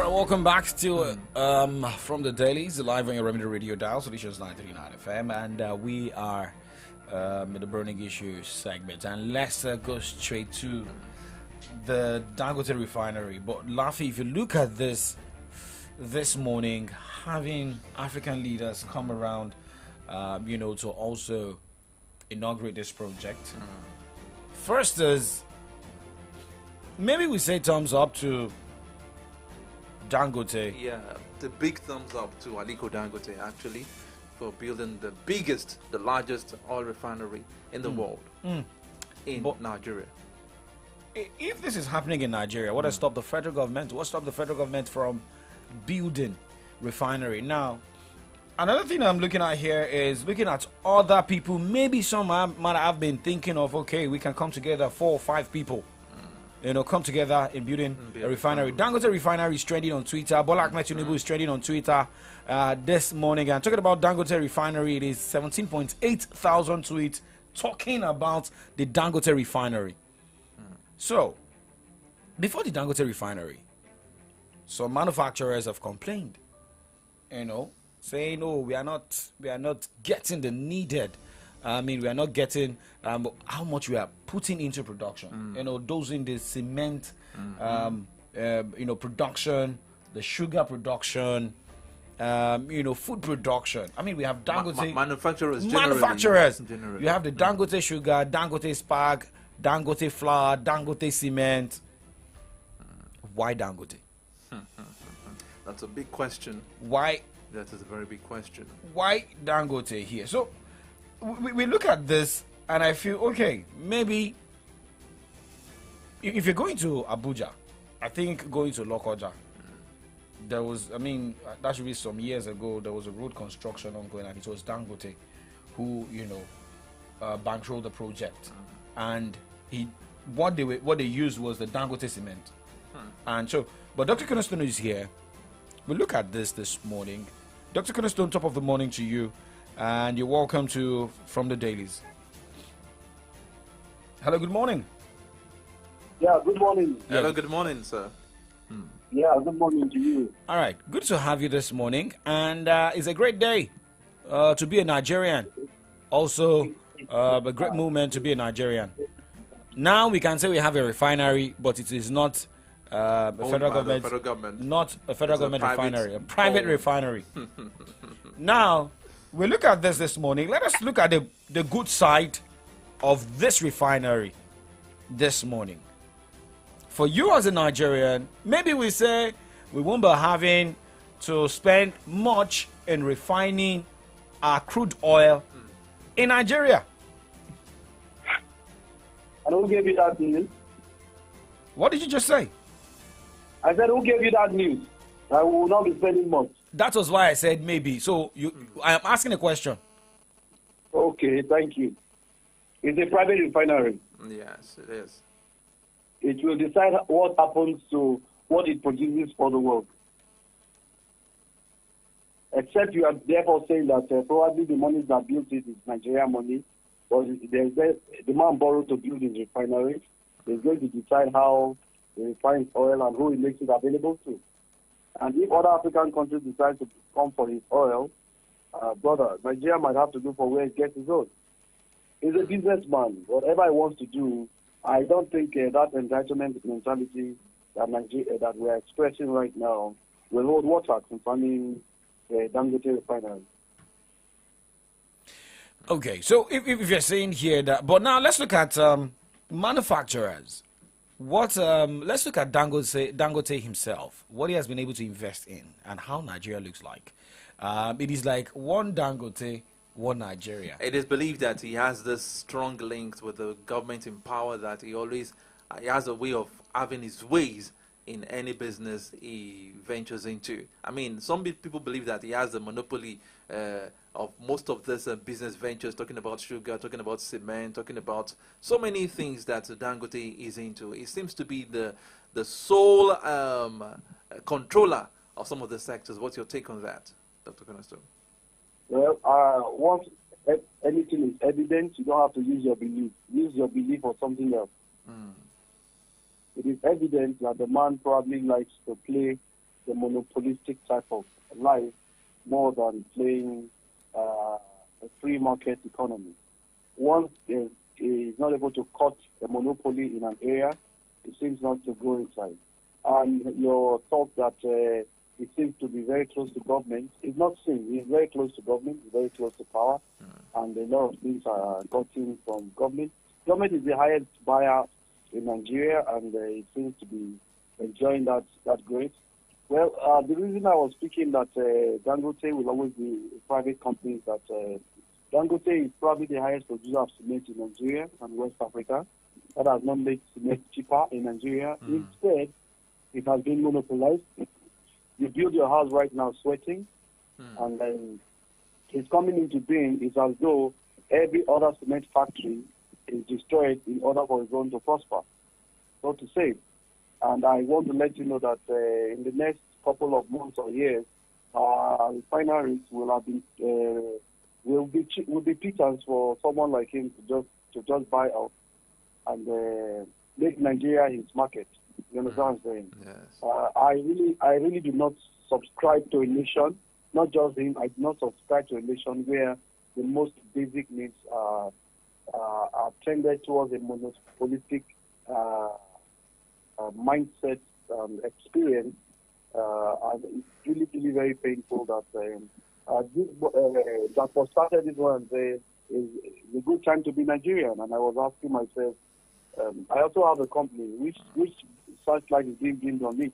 Welcome back to From the Dailies, live on your Remedy Radio dial, Solutions 939 FM, and we are in the burning issue segment. And let's go straight to the Dangote Refinery. But Lafi, if you look at this morning, having African leaders come around, to also inaugurate this project. First is, maybe we say thumbs up to Dangote.
Yeah, the big thumbs up to Aliko Dangote, actually, for building the largest oil refinery in the world in Nigeria.
If this is happening in Nigeria, what has stopped the federal government? What stopped the federal government from building refinery? Now, another thing I'm looking at here is looking at other people. Maybe some might have been thinking of, okay, we can come together, 4 or 5 people. Come together in building a refinery. Dangote Refinery is trending on Twitter. Bola Ahmed Tinubu is trending on Twitter this morning. And talking about Dangote Refinery, it is 17.8 thousand tweets talking about the Dangote Refinery. So, before the Dangote Refinery, some manufacturers have complained, saying, "Oh, we are not getting the needed." We are not getting how much we are putting into production. Dosing the cement, production, the sugar production, food production. We have Dangote
manufacturers.
Generally. You have the Dangote sugar, Dangote spark, Dangote flour, Dangote cement. Why Dangote?
That's a big question.
Why?
That is a very big question.
Why Dangote here? So we look at this and I feel, okay, maybe if you're going to Abuja, I think going to Lokoja, there was, that should be some years ago, there was a road construction ongoing and it was Dangote who, bankrolled the project. And what they used was the Dangote cement. And so, but Dr. Cornerstone is here. We look at this morning. Dr. Cornerstone, top of the morning to you. And you're welcome to From the Dailies. Hello, good morning.
Yeah, good morning.
Hello, good morning, sir.
Yeah, good morning to you.
All right, good to have you this morning. And it's a great day to be a Nigerian. Also, a great movement to be a Nigerian. Now we can say we have a refinery, but it is not a federal government, not a federal government refinery, a private refinery. Now, we look at this morning. Let us look at the good side of this refinery this morning. For you as a Nigerian, maybe we say we won't be having to spend much in refining our crude oil in Nigeria.
And who gave you that news?
What did you just say?
I said, who gave you that news? I will not be spending much.
That was why I said maybe. So I am asking a question.
Okay, thank you. It's a private refinery.
Yes, it is.
It will decide what happens to what it produces for the world. Except you are therefore saying that probably the money that built it is Nigerian money, but the man borrowed to build his refinery. He's going to decide how he refines oil and who he makes it available to. And if other African countries decide to come for his oil, brother, Nigeria might have to do for where he gets his own. He's a businessman. Whatever he wants to do, I don't think that entitlement mentality that that we're expressing right now will hold water concerning Dangote refinery.
Okay, so if you're saying here that, but now let's look at manufacturers. Let's look at Dangote himself, what he has been able to invest in, and how Nigeria looks like. It is like one Dangote, one Nigeria.
It is believed that he has this strong links with the government in power, that he has a way of having his ways in any business he ventures into. I mean, some people believe that he has the monopoly of most of this business ventures, talking about sugar, talking about cement, talking about so many things that Dangote is into. He seems to be the sole controller of some of the sectors. What's your take on that, Dr. Cornerstone?
Well, once anything is evident, you don't have to use your belief. Use your belief for something else. It is evident that the man probably likes to play the monopolistic type of life more than playing a free market economy. Once he is not able to cut the monopoly in an area, it seems not to go inside. And your thought that he seems to be very close to government is not seen. He's very close to government, he's very close to power, and a lot of things are gotten from government. Government is the highest buyer in Nigeria, and it seems to be enjoying that grace. Well, the reason I was speaking that Dangote will always be a private company is that Dangote is probably the highest producer of cement in Nigeria and West Africa. That has not made cement cheaper in Nigeria. Instead, it has been monopolized. You build your house right now sweating, and then it's coming into being. It's as though every other cement factory is destroyed in order for its own to prosper, so to say. And I want to let you know that in the next couple of months or years, refineries will be pittance for someone like him to just buy out and make Nigeria his market. You understand what I'm saying? Yes. I really do not subscribe to a nation, not just him. I do not subscribe to a nation where the most basic needs are tended towards a monopolistic mindset experience. And it's really, really very painful that that was started this one is a good time to be Nigerian. And I was asking myself, I also have a company which searchlight is being beamed on it.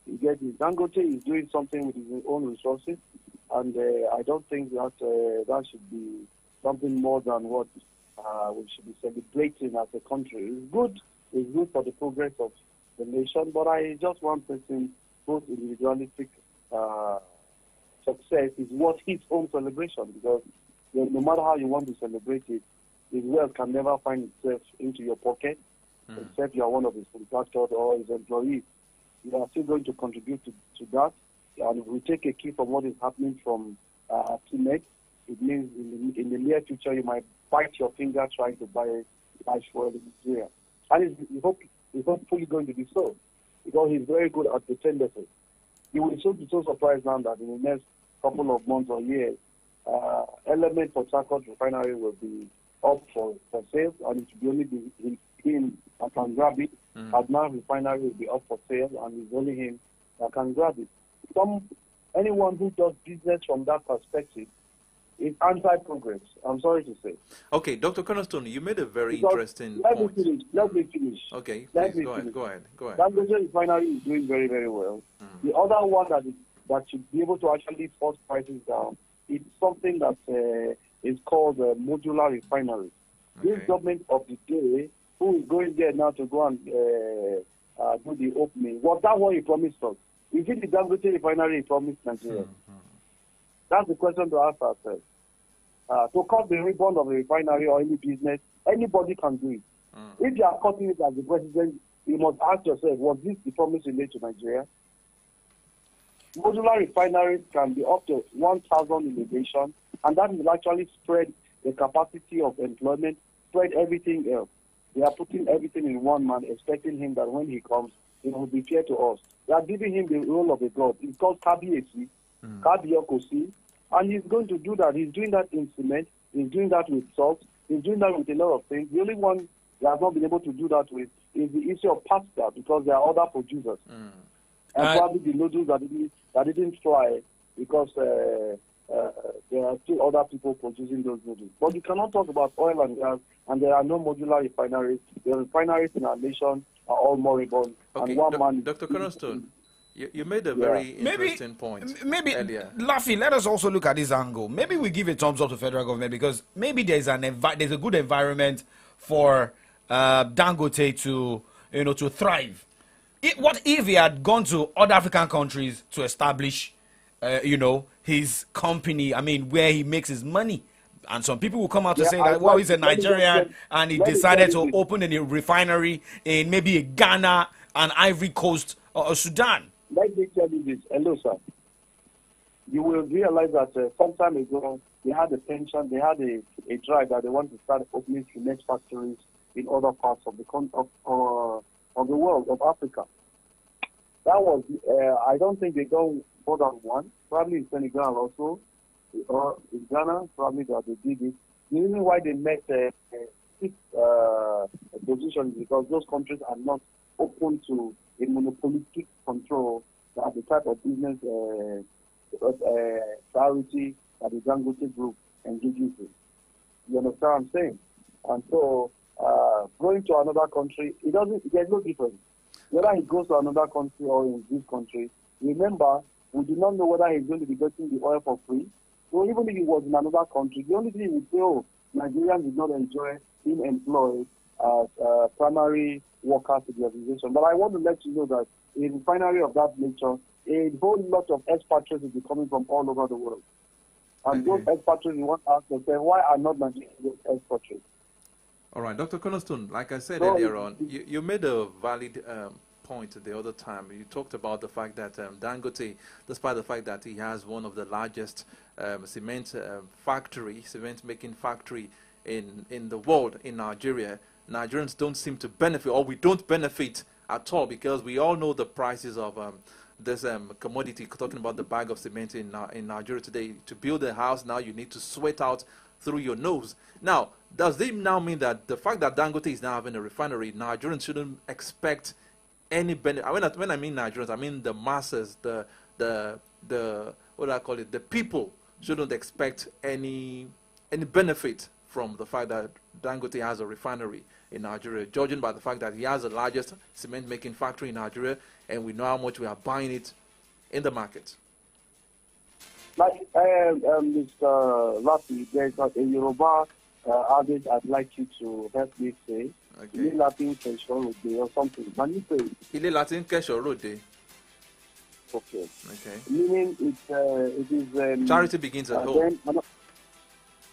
You get me? Dangote is doing something with his own resources, and I don't think that that should be something more than what we should be celebrating as a country. It's good for the progress of the nation, but I just want person both individualistic success is worth his own celebration, because no matter how you want to celebrate it, his wealth can never find itself into your pocket, except you are one of his contractors or his employees. You are still going to contribute to that, and if we take a key from what is happening from teammates, it means in the near future you might bite your finger trying to buy cash for in Nigeria. And it's hopefully going to be so, because he's very good at the tendency. You will be so surprised now that in the next couple of months or years, Element for Charcoal Refinery will be up for sale, and it will only be him that can grab it. Adnan Refinery will be up for sale, and it's only him that can grab it. Anyone who does business from that perspective is anti-progress. I'm sorry to say.
Okay, Dr. Cornerstone, you made a very interesting point.
Let me finish.
Okay, please, go ahead.
Dangote Refinery is doing very, very well. The other one that should be able to actually force prices down is something that is called a modular refinery. This government of the day, who is going there now to go and do the opening, was that what he promised us? Is it the Dangote Refinery he promised Nigeria? That's the question to ask ourselves. To cut the ribbon of a refinery or any business, anybody can do it. If you are cutting it as the president, you must ask yourself, was this the promise you made to Nigeria? Modular refineries can be up to 1,000 in the nation, and that will actually spread the capacity of employment, spread everything else. They are putting everything in one man, expecting him that when he comes, he will be fair to us. They are giving him the role of a god. It's called Kabiesi, Kabiokosi, and he's going to do that. He's doing that in cement. He's doing that with salt. He's doing that with a lot of things. The only one he has not been able to do that with is the issue of pasta, because there are other producers. And probably the noodles that didn't fly because there are still other people producing those noodles. But you cannot talk about oil and gas, and there are no modular refineries. The refineries in our nation are all moribund.
Okay,
and one man.
Dr. Cornerstone, you made a very interesting point
maybe
earlier.
Laffy, let us also look at this angle. Maybe we give a thumbs up to federal government because maybe there's a good environment for Dangote to thrive. What if he had gone to other African countries to establish his company? I mean, where he makes his money. And some people will come out to say that, well, he's a Nigerian and he decided to open a refinery in maybe Ghana and Ivory Coast or Sudan.
Let me tell you this. Hello, sir. You will realize that some time ago, they had a pension, they had a drive that they want to start opening cement factories in other parts of the world, of Africa. That was, I don't think they done more than one, probably in Senegal also, or in Ghana, probably that they did it. The reason why they met this position is because those countries are not open to a monopolistic control that the type of business priority that the Dangote Group engages in. You understand what I'm saying? And so, going to another country, there's no difference. Whether he goes to another country or in this country, remember, we do not know whether he's going to be getting the oil for free. So even if he was in another country, the only thing he would say, Nigerians did not enjoy being employed as primary workers to the organization. But I want to let you know that a refinery of that nature, a whole lot of expatriates will be coming from all over the world. And those expatriates, you want to ask yourself, why are not Nigerians expatriates?
All right, Dr. Cornerstone, like I said earlier on, you made a valid point the other time. You talked about the fact that Dangote, despite the fact that he has one of the largest cement making factory in the world in Nigeria, Nigerians don't seem to benefit, or we don't benefit at all, because we all know the prices of this commodity. Talking about the bag of cement in Nigeria today, to build a house now you need to sweat out through your nose. Now, does this now mean that the fact that Dangote is now having a refinery, Nigerians shouldn't expect any benefit? When I mean Nigerians, I mean the masses, the what do I call it? The people shouldn't expect any benefit from the fact that Dangote has a refinery in Nigeria, judging by the fact that he has the largest cement making factory in Nigeria, and we know how much we are buying it in the market.
Like Mr. Laffy, there's a Yoruba adage I'd like you to help me say. Ile Latin Keshorode or something. Can you say it?
Ile Latin Keshorode.
Okay.
Okay.
Meaning it is...
charity begins at home.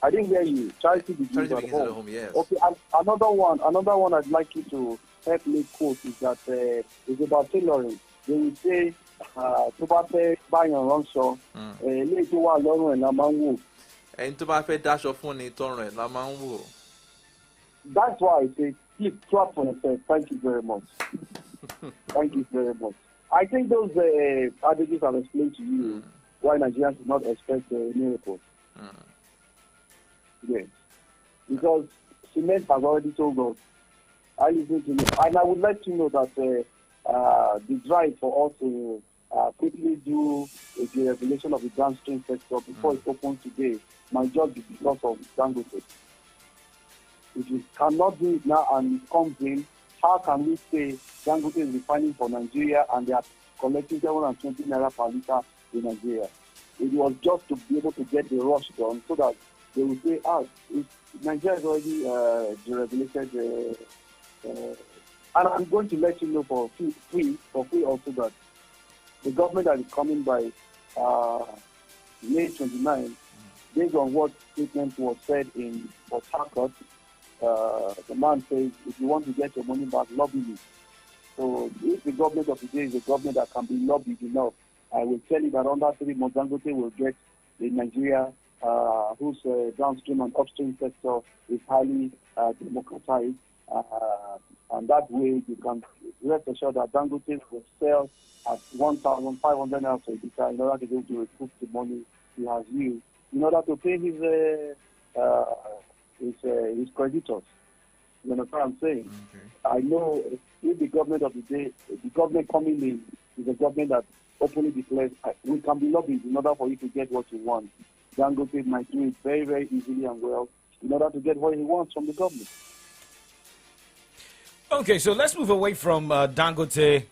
I didn't hear you. Charity begins at home.
Yes.
Okay, another one I'd like you to help me quote is that it's about tailoring. They will say, tó bá fẹ́ báyàn ránṣọ, ilé tó wà lọ́rùn ẹ̀ la máa ń wò.
Ẹni tó bá fẹ́ dáṣọ fún ni tọrùn ẹ̀ la máa ń wò.
That's why I say, please clap for yourself. Thank you very much. Thank you very much. I think those adages have explained to you why Nigerians do not expect miracles. Yes. Because cement has already told us. I listen to it. And I would like to know that the drive for us to quickly do a deregulation of the downstream sector before it opens today might just be because of Dangote. If we cannot do it now and it comes in, how can we say Dangote is refining for Nigeria and they are collecting 720 naira per liter in Nigeria? It was just to be able to get the rush done so that they will say, Nigeria is already deregulated. And I'm going to let you know for free also that the government that is coming by May 29, based on what statement was said in Port Harcourt, the man says, if you want to get your money back, lobby me. So if the government of today is a government that can be lobbied enough, I will tell you that under 3 months, Dangote will get in Nigeria, whose downstream and upstream sector is highly democratized. And that way, you can rest assured that Dangote will sell at 1,500 naira per litre in order to be able to recoup the money he has used in order to pay his creditors. You know what I'm saying?
Okay.
I know if the government of the day, the government coming in is a government that openly declares we can be lobbied in order for you to get what you want. Dangote might do it very, very easily and well in order to get what he wants from the government.
Okay, so let's move away from Dangote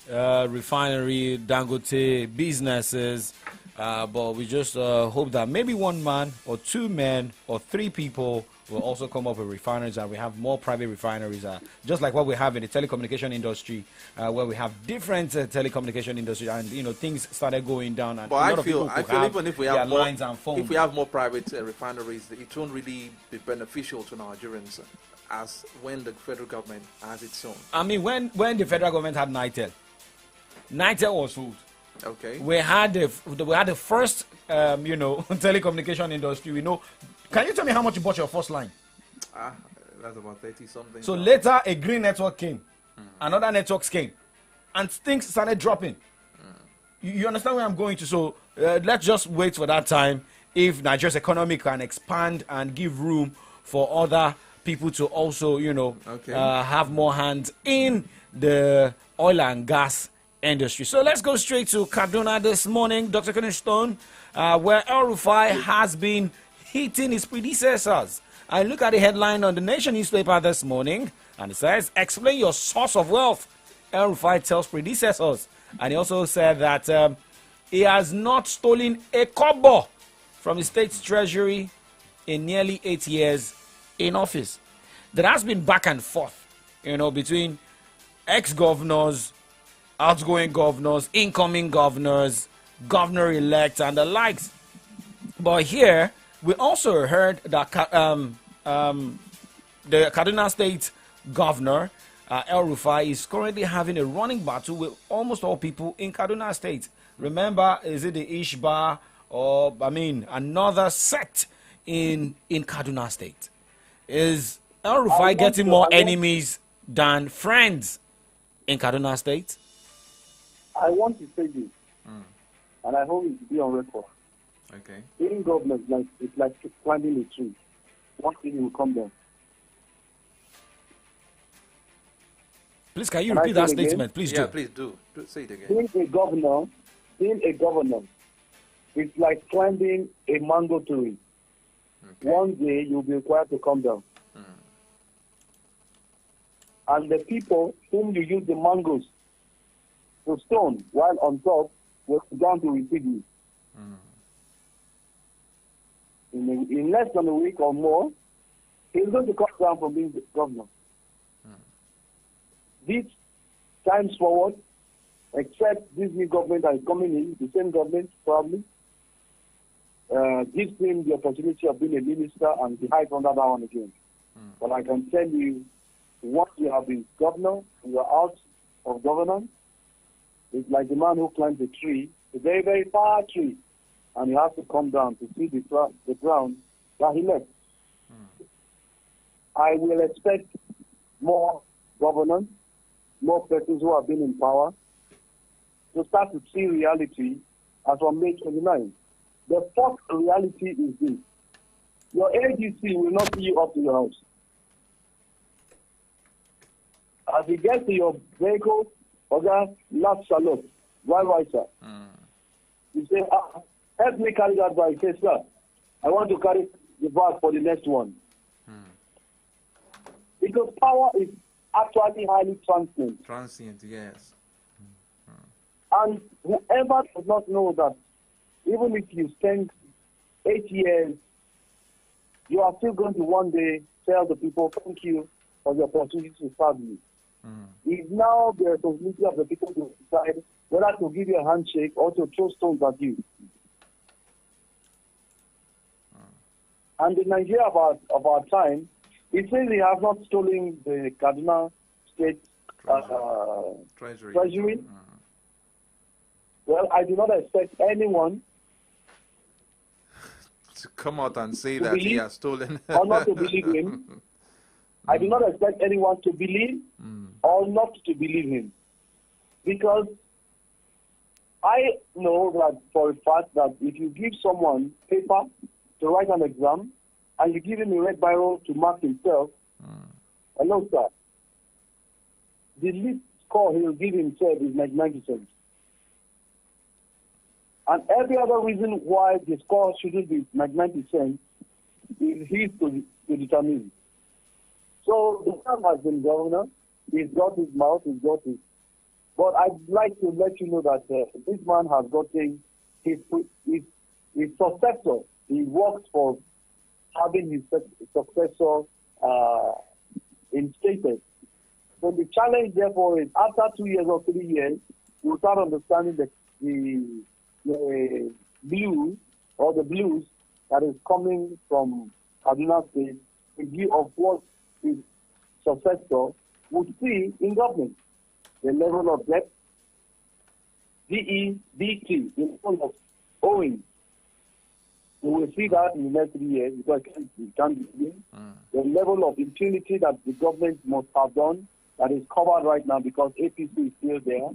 refinery, Dangote businesses, but we just hope that maybe one man or 2 men or 3 people will also come up with refineries, and we have more private refineries, just like what we have in the telecommunication industry, where we have different telecommunication industry, and things started going down. And
but I feel even if we have more,
lines and phones.
if we have more private refineries, it won't really be beneficial to Nigerians as when the federal government has its own.
I mean, when the federal government had Nitel was sold.
Okay.
We had the first telecommunication industry. We know. Can you tell me how much you bought your first line?
That's about 30 something.
So later a green network came, another networks came, and things started dropping. You understand where I'm going to? So let's just wait for that time. If Nigeria's economy can expand and give room for other people to also, have more hands in the oil and gas industry. So let's go straight to Kaduna this morning, Dr. Cornerstone, where El-Rufai has been hitting his predecessors. I look at the headline on the Nation newspaper this morning, and it says, explain your source of wealth. El-Rufai tells predecessors. And he also said that he has not stolen a kobo from the state's treasury in nearly 8 years in office. There has been back and forth, between ex-governors, outgoing governors, incoming governors, governor-elect, and the likes. But here, we also heard that the Kaduna State Governor, El-Rufai, is currently having a running battle with almost all people in Kaduna State. Remember, is it the Ishba or, another sect in Kaduna State? Is El-Rufai getting more enemies than friends in Kaduna State?
I want to say this, and I hope it will be on record.
Okay.
In government, it's like climbing a tree. One thing will come down.
Please, can you repeat that statement? Please do.
Yeah, please do. Say it again.
Being a governor, it's like climbing a mango tree. Okay. One day you'll be required to come down. And the people whom you use the mangoes to stone while on top will be down to receive you. In less than a week or more, he's going to come down from being the governor. This times forward, except this new government that is coming in, the same government probably, gives him the opportunity of being a minister and be hired under that one again. But I can tell you, once you have been governor and you're out of governance, it's like the man who climbs a tree, a very, very far tree, and he has to come down to see the ground that he left. I will expect more governance, more persons who have been in power, to start to see reality as on May 29. The first reality is this. Your AGC will not see you up to your house. As you get to your vehicle, last salute, right, sir. You say, help me carry that bag. Say, sir, I want to carry the bag for the next one. Because power is actually highly transient.
Transient, yes.
And whoever does not know that, even if you spend 8 years, you are still going to one day tell the people, thank you for the opportunity to serve you. It's now the responsibility of the people to decide whether to give you a handshake or to throw stones at you. And the Nigeria of our time, it says he has not stolen the Kaduna State Treasury. Well, I do not expect anyone
to come out and say
to
that he
believe
has stolen.
or not to believe him. I do not expect anyone to believe or not to believe him. Because I know that for a fact that if you give someone paper to write an exam and you give him a red biro to mark himself, hello, sir, the least score he will give himself is 99%. And every other reason why the score shouldn't be 99% is his to determine. So the man has been governor, he's got his mouth, he's got his. But I'd like to let you know that this man has gotten his successor. He works for having his successor instated. So the challenge, therefore, is after 2 years or 3 years, we'll start understanding the blues or the blues that is coming from Kaduna State in view of what his successor would see in government. The level of debt, DEBT, the level of owing. We will see that in the next 3 years because it can't be. The level of impunity that the government must have done that is covered right now because APC is still there.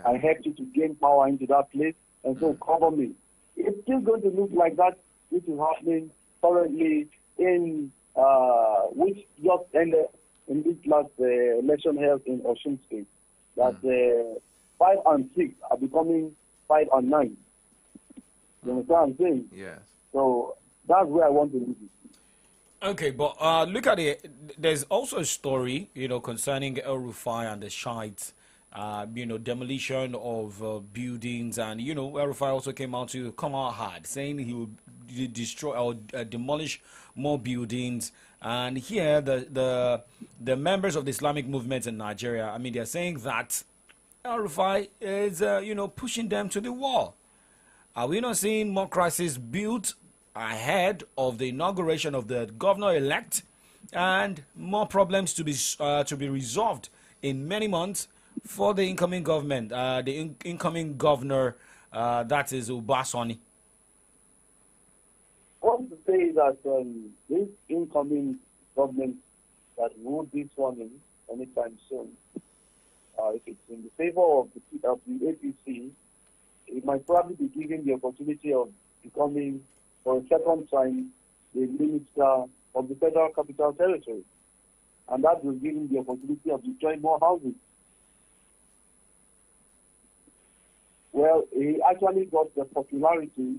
I helped you to gain power into that place and so cover me. It's still going to look like that which is happening currently in which just ended in this last election held in Osun State. That 5 and 6 are becoming 5 and 9. You understand what I'm saying?
Yes.
So that's where I want to leave it.
Okay, but look at it. There's also a story, concerning El Rufai and the Shites, demolition of buildings, and El Rufai also came out hard, saying he would destroy or demolish more buildings. And here, the members of the Islamic movement in Nigeria, they're saying that El Rufai is, pushing them to the wall. Are we not seeing more crises built ahead of the inauguration of the governor-elect, and more problems to be resolved in many months for the incoming government, the incoming governor, that is Ubasani?
I want to say that this incoming government that won't be sworn in anytime soon, if it's in the favor of the APC, it might probably be given the opportunity of becoming, for a second time, the minister of the Federal Capital Territory. And that will give him the opportunity of destroying more houses. Well, he actually got the popularity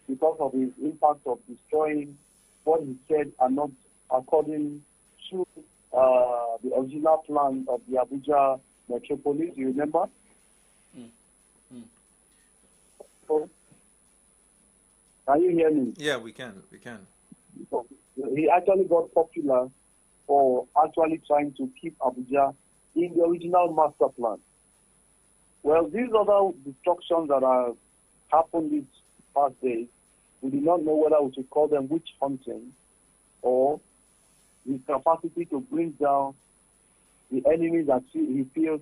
because of his impact of destroying what he said are not according to the original plan of the Abuja metropolis. You remember? So, can you hear me?
Yeah, we can.
So, he actually got popular for actually trying to keep Abuja in the original master plan. Well, these other destructions that have happened these past days, we do not know whether we should call them witch hunting or his capacity to bring down the enemies that he feels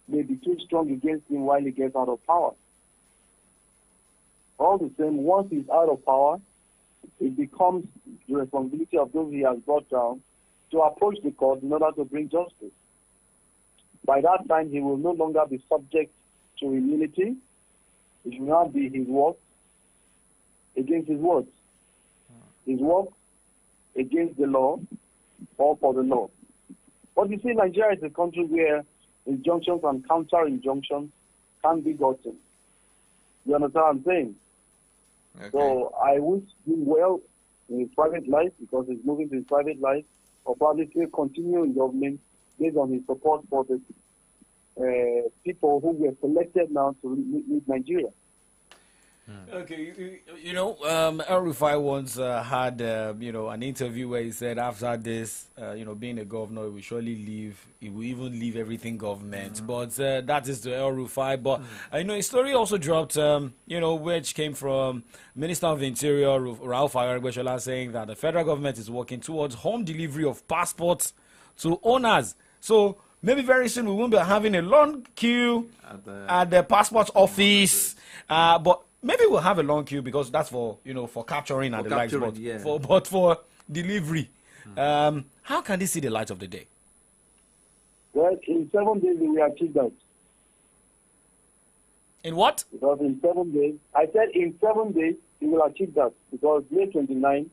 may be too strong against him while he gets out of power. All the same, once he's out of power, it becomes the responsibility of those he has brought down to approach the court in order to bring justice. By that time, he will no longer be subject to immunity. It will not be his work against his words. His work against the law or for the law. But you see, Nigeria is a country where injunctions and counter-injunctions can be gotten. You understand what I'm saying? Okay. So I wish him well in his private life because he's moving to his private life, or probably still continue in government based on his support for the people who were selected now to lead Nigeria.
Okay, El Rufai once had, an interview where he said after this, being a governor, he will surely leave. He will even leave everything government. But that is the El Rufai. But, a story also dropped, which came from Minister of the Interior, Ralph Aregbesola, saying that the federal government is working towards home delivery of passports to owners. So, maybe very soon we won't be having a long queue at the passport office. But maybe we'll have a long queue because that's for for capturing and the likes. But for delivery, how can they see the light of the day?
Well, in 7 days we will achieve that.
In what?
Because in 7 days, I said in 7 days we will achieve that because May 29.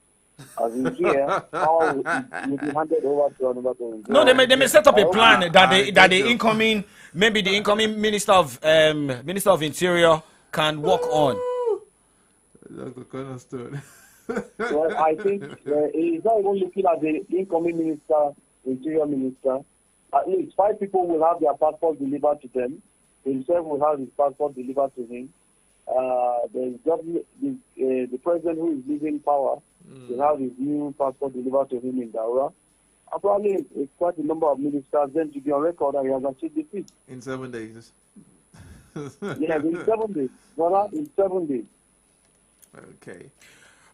As in here, power will be handed over to another person.
No, they may set up a plan that the incoming Minister of Interior can work on.
Well, I think he's not even looking at the incoming minister, Interior Minister. At least 5 people will have their passport delivered to them. Himself will have his passport delivered to him. The president who is leaving power will have his new passport delivered to him in Daura. And probably it's quite a number of ministers then to be on record that he has achieved the feat.
In 7 days.
Yes, in 7 days. Brother, in 7 days.
Okay.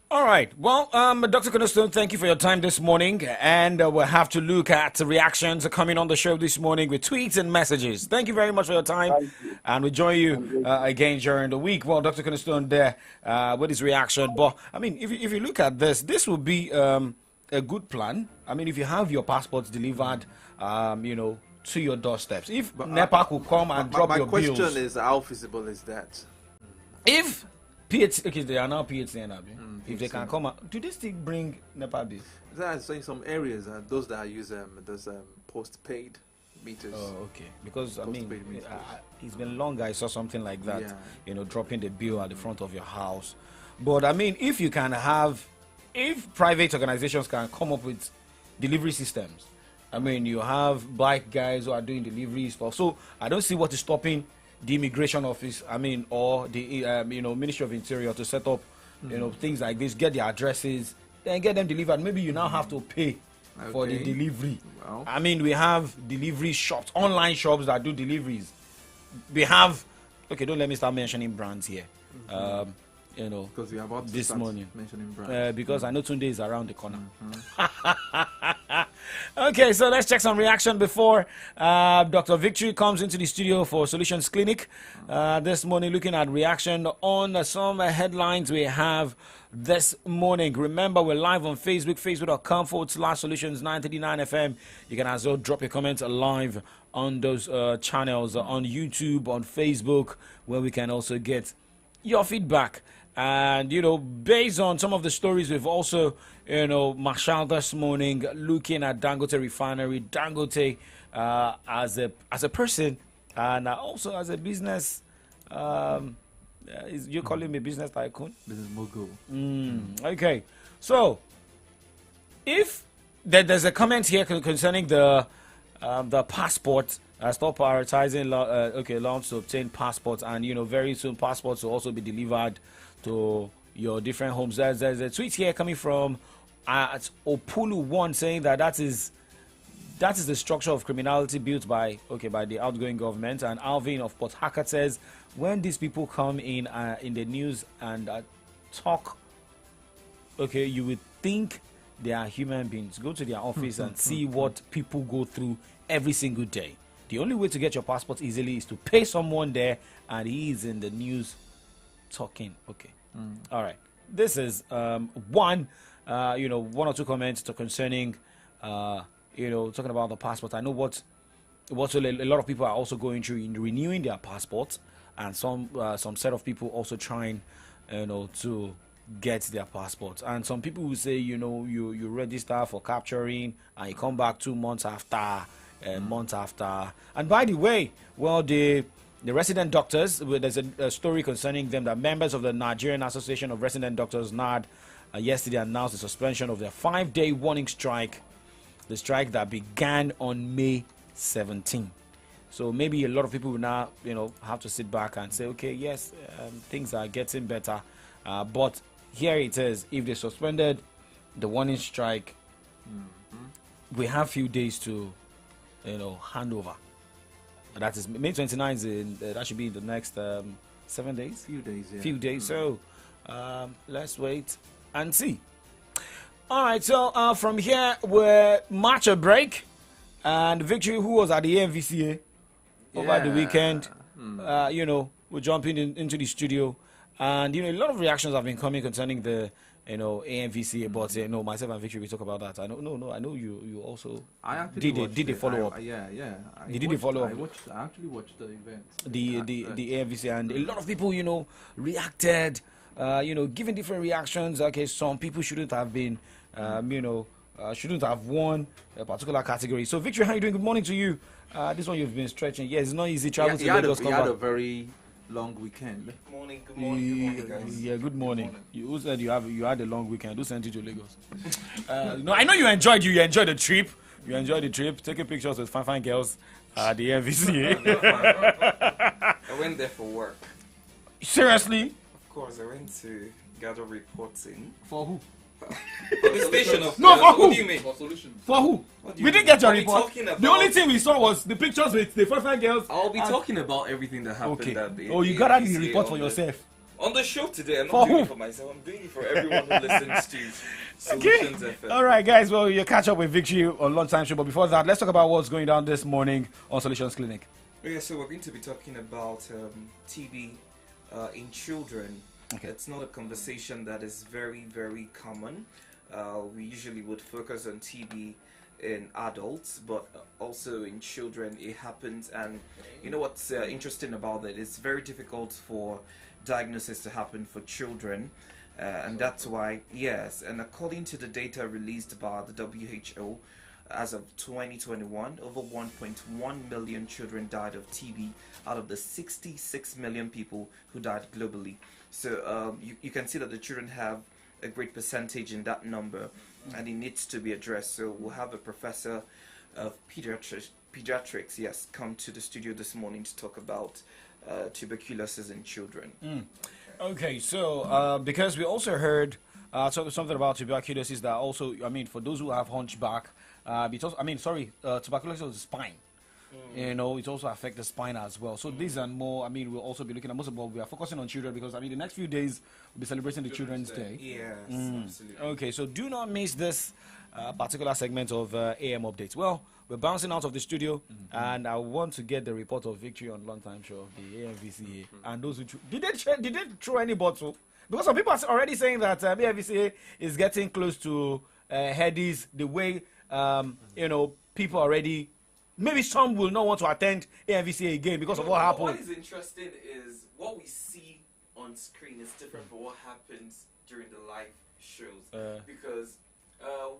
All right. Well, Dr. Cornerstone, thank you for your time this morning. And we'll have to look at the reactions coming on the show this morning with tweets and messages. Thank you very much for your time. And we'll join you again during the week. Well, Dr. Cornerstone there with his reaction. But, I mean, if you look at this will be a good plan. I mean, if you have your passports delivered, to your doorsteps. If NEPA could come and drop your bills.
My question is, how feasible is that?
If they are now PHCN. If they can come out, do they still bring NEPA bills?
There are some areas, those that use those post-paid meters.
Oh, okay. Because it's been long I saw something like that. Yeah. Dropping the bill at the front of your house. But I mean, if private organizations can come up with delivery systems, I mean, you have bike guys who are doing delivery stuff. So I don't see what is stopping the immigration office, or the Ministry of Interior to set up, things like this, get the addresses, then get them delivered. Maybe you now have to pay for the delivery. Wow. I mean, we have delivery shops, online shops that do deliveries. We have, don't let me start mentioning brands here.
Because we are about
this morning
mentioning brands.
because I know Tunde is around the corner. Okay, so let's check some reaction before Dr. Victory comes into the studio for Solutions Clinic. This morning, looking at reaction on some headlines we have this morning. Remember, we're live on Facebook, facebook.com/Solutions939 FM. You can as well drop your comments live on those channels, on YouTube, on Facebook, where we can also get your feedback. And, based on some of the stories we've also, marshaled this morning, looking at Dangote Refinery, Dangote as a person and also as a business, you're calling me business tycoon?
Business mogul.
Okay. So, if there's a comment here concerning the passport, stop prioritizing loans to obtain passports, and very soon passports will also be delivered to your different homes. There's a tweet here coming from Opulu1 saying that is the structure of criminality built by the outgoing government. And Alvin of Port Harcourt says, when these people come in the news and talk, you would think they are human beings. Go to their office and see what people go through every single day. The only way to get your passport easily is to pay someone there, and he is in the news talking. All right. This is one or two comments concerning talking about the passport. I know what a lot of people are also going through in renewing their passports, and some set of people also trying to get their passports. And some people will say you register for capturing and you come back 2 months after, months after. And by the way, the resident doctors, there's a story concerning them that members of the Nigerian Association of Resident Doctors, NARD, yesterday announced the suspension of their 5-day warning strike, the strike that began on May 17. So maybe a lot of people will now, have to sit back and say, okay, yes, things are getting better. But here it is, if they suspended the warning strike, we have few days to, hand over. That is May 29th. That should be in the next 7 days.
Few days, yeah.
Few days. So let's wait and see. All right. So from here, we'll march a break, And Victory, who was at the AMVCA over the weekend, we're jumping into the studio. And, a lot of reactions have been coming concerning the, AMVCA. But, myself and Victory, we talk about that. I know you also did a follow-up.
Yeah.
You did a follow-up.
I actually watched the event.
The AMVCA. And a lot of people, reacted, giving different reactions. Okay, some people shouldn't have been, shouldn't have won a particular category. So, Victory, how are you doing? Good morning to you. This one you've been stretching. Yes, it's not easy traveling to Lagos.
You had a very long weekend.
Good morning, guys.
Yeah, good morning. Who said you had a long weekend? Who sent you to Lagos? No, I know you enjoyed the trip. You enjoyed the trip, taking pictures with fine girls at the MVCA.
I went there for work.
Seriously?
Of course, I went to gather reports in.
For who?
For the station of
no, for who?
What do you mean?
For who? We didn't get your report. The only thing we saw was the pictures with the fine girls.
I'll be talking about everything that happened that day.
Oh, you got out the report for yourself.
On the show today, I'm not doing it for myself. I'm doing it for everyone who listens to Solutions FM.
All right, guys. Well, you catch up with Victory on Lunchtime Show. But before that, let's talk about what's going down this morning on Solutions Clinic.
Yeah, so we're going to be talking about TB in children. Okay. It's not a conversation that is very, very common. We usually would focus on TB in adults, but also in children it happens. And you know what's interesting about it? It's very difficult for diagnosis to happen for children, and that's why, yes, and according to the data released by the WHO, as of 2021, over 1.1 million children died of TB out of the 66 million people who died globally. So you can see that the children have a great percentage in that number, and it needs to be addressed. So we'll have a professor of pediatrics, yes, come to the studio this morning to talk about tuberculosis in children.
Okay, so because we also heard something about tuberculosis that also, for those who have hunchback, tuberculosis of the spine. It also affects the spine as well. So these and more, we'll also be looking at most of all, we are focusing on children because, the next few days we'll be celebrating the Children's Day.
Yes, absolutely.
Okay, so do not miss this particular segment of AM Updates. Well, we're bouncing out of the studio, and I want to get the report of Victory on Lunchtime Show of the AMVCA. And those who did they throw any bottle? Because some people are already saying that AMVCA is getting close to headies the way people already. Maybe some will not want to attend AMVCA again because of what happened.
What is interesting is what we see on screen is different from what happens during the live shows. Because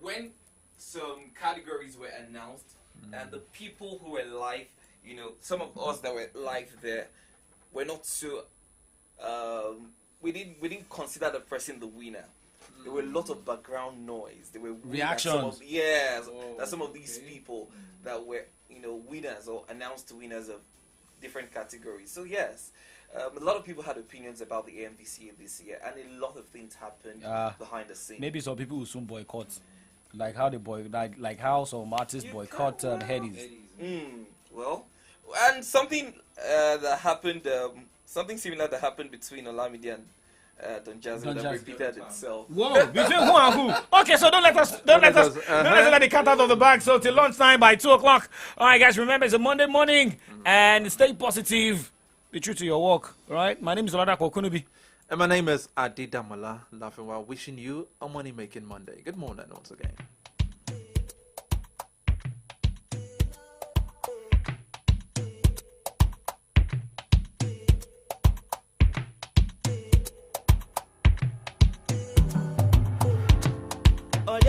when some categories were announced and the people who were live, some of us that were live there, were not so. We didn't consider the person the winner. There were a lot of background noise. There were
reactions.
Some of these people that were winners or announced winners of different categories. So yes, a lot of people had opinions about the AMVCA this year, and a lot of things happened behind the scenes.
Maybe some people will soon boycott, like how some artists boycott headies.
Well, and something that happened, something similar that happened between Olamide and Don Jazzy repeated itself.
Whoa, between who and who? Okay, so don't let us let the cat out of the bag. So till lunchtime by 2:00. All right, guys, remember it's a Monday morning, and stay positive. Be true to your work. All right, my name is Oladapo Okunubi.
And my name is Adidamala Laughing while wishing you a money-making Monday. Good morning once again.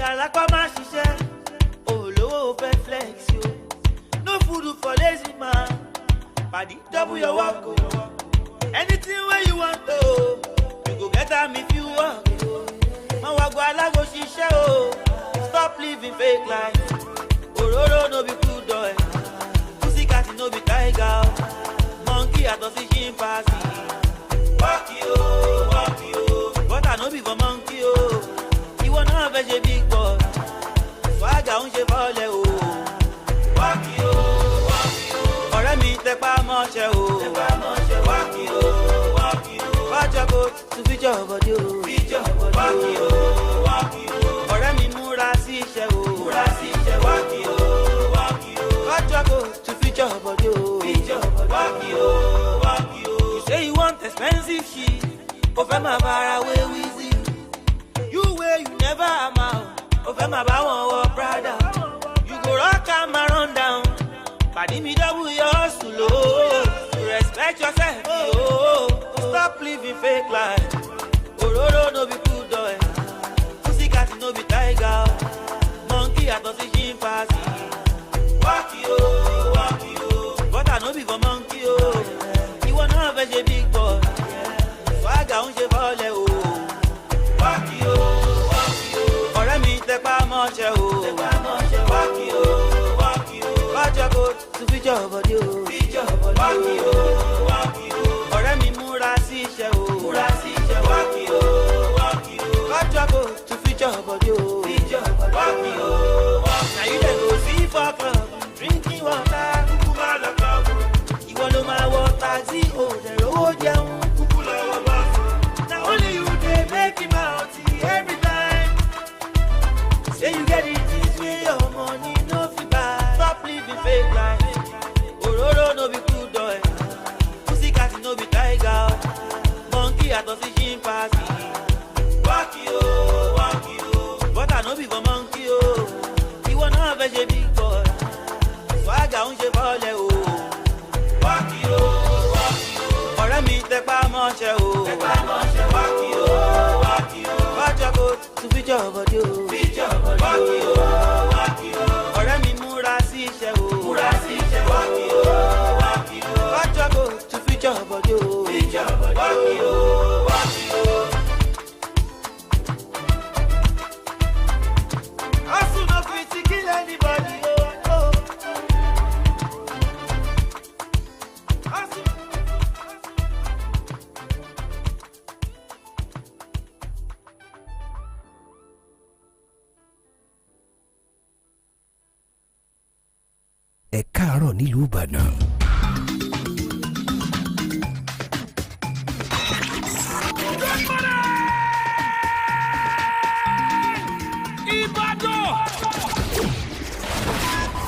Alápá máa ṣiṣẹ́, olówó fẹ́ flex yo. No food for lazy man, padi double your work o. Anything wey you want o, you go get am if you work o. Má wá gbọ́ alágò ṣiṣẹ́ o, stop living fake life. Òróró no be good dog, pussycat no be tiger o. Monkey àtọ̀ sí chimpanzee. Work yo, butter no be for monkey o. Ìwọ náà fẹ́ ṣe big boy, swagger ń ṣe fọ́lẹ̀ o. Wákì o, ọ̀rẹ́ mi tẹpá mọ́ṣẹ́ o. Wákì o, fájọ kò tún fíjọ bọ́dí o. Wákì o, ọ̀rẹ́ mi múra sí iṣẹ́ o. Wákì o, Over my bar away with you. You where you never am out. Over my bar one brother. You go rock and my run down. Paddy me double your slow. Respect yourself, yo. Stop living fake life. Ororo no be good boy. Pussycat no be tiger. Monkey at us is fast. Walk you. But I no be for monkey, oh. You wanna have a big boy. Swagger on je vole, oh. Walk you. Ore mi te pa moche, oh. Walk you. Watch your go to feature your body, oh. Walk you. Ore mi mura si she, oh. Walk you. Watch your go to feature your body, oh. Walk you. Now you dey go see for club, drinking water. You want my water, see, oh, the road down. Now only you dey make him out every time. Say you get it this way, your money no fit buy. Stop living fake life. Ororo no be good boy. Pussycat no be tiger. Monkey at us is chimpanzee. Walk you. But I no be for monkey, oh. You wanna have a big boy. Swagger on je vole, oh. Walk you. Ore mi te pa moche, oh. Walk you. Watch your go to feature your body, oh. Walk you. Ore mi mura si she, oh. Walk you. Watch your go to feature your body, oh. Walk you. Hustle no fit to kill anybody, oh. Hustle.
Ẹ káàárọ̀ nílùú Ìbàdàn.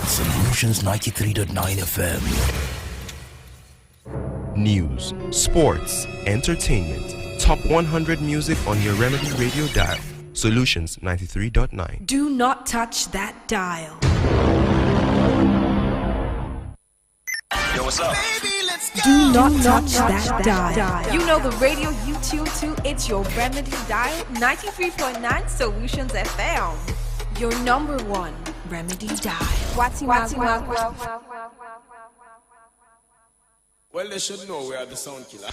Solutions 93.9 FM.
News, sports, entertainment. Top 100 music on your Remedy Radio dial. Solutions 93.9.
Do not touch that dial.
Yo, what's up?
Do not touch that dial. You know the radio you tune to, it's your Remedy dial, 93.9 Solutions FM. Your number one Remedy dial.
Well, they should know we are the sound killer.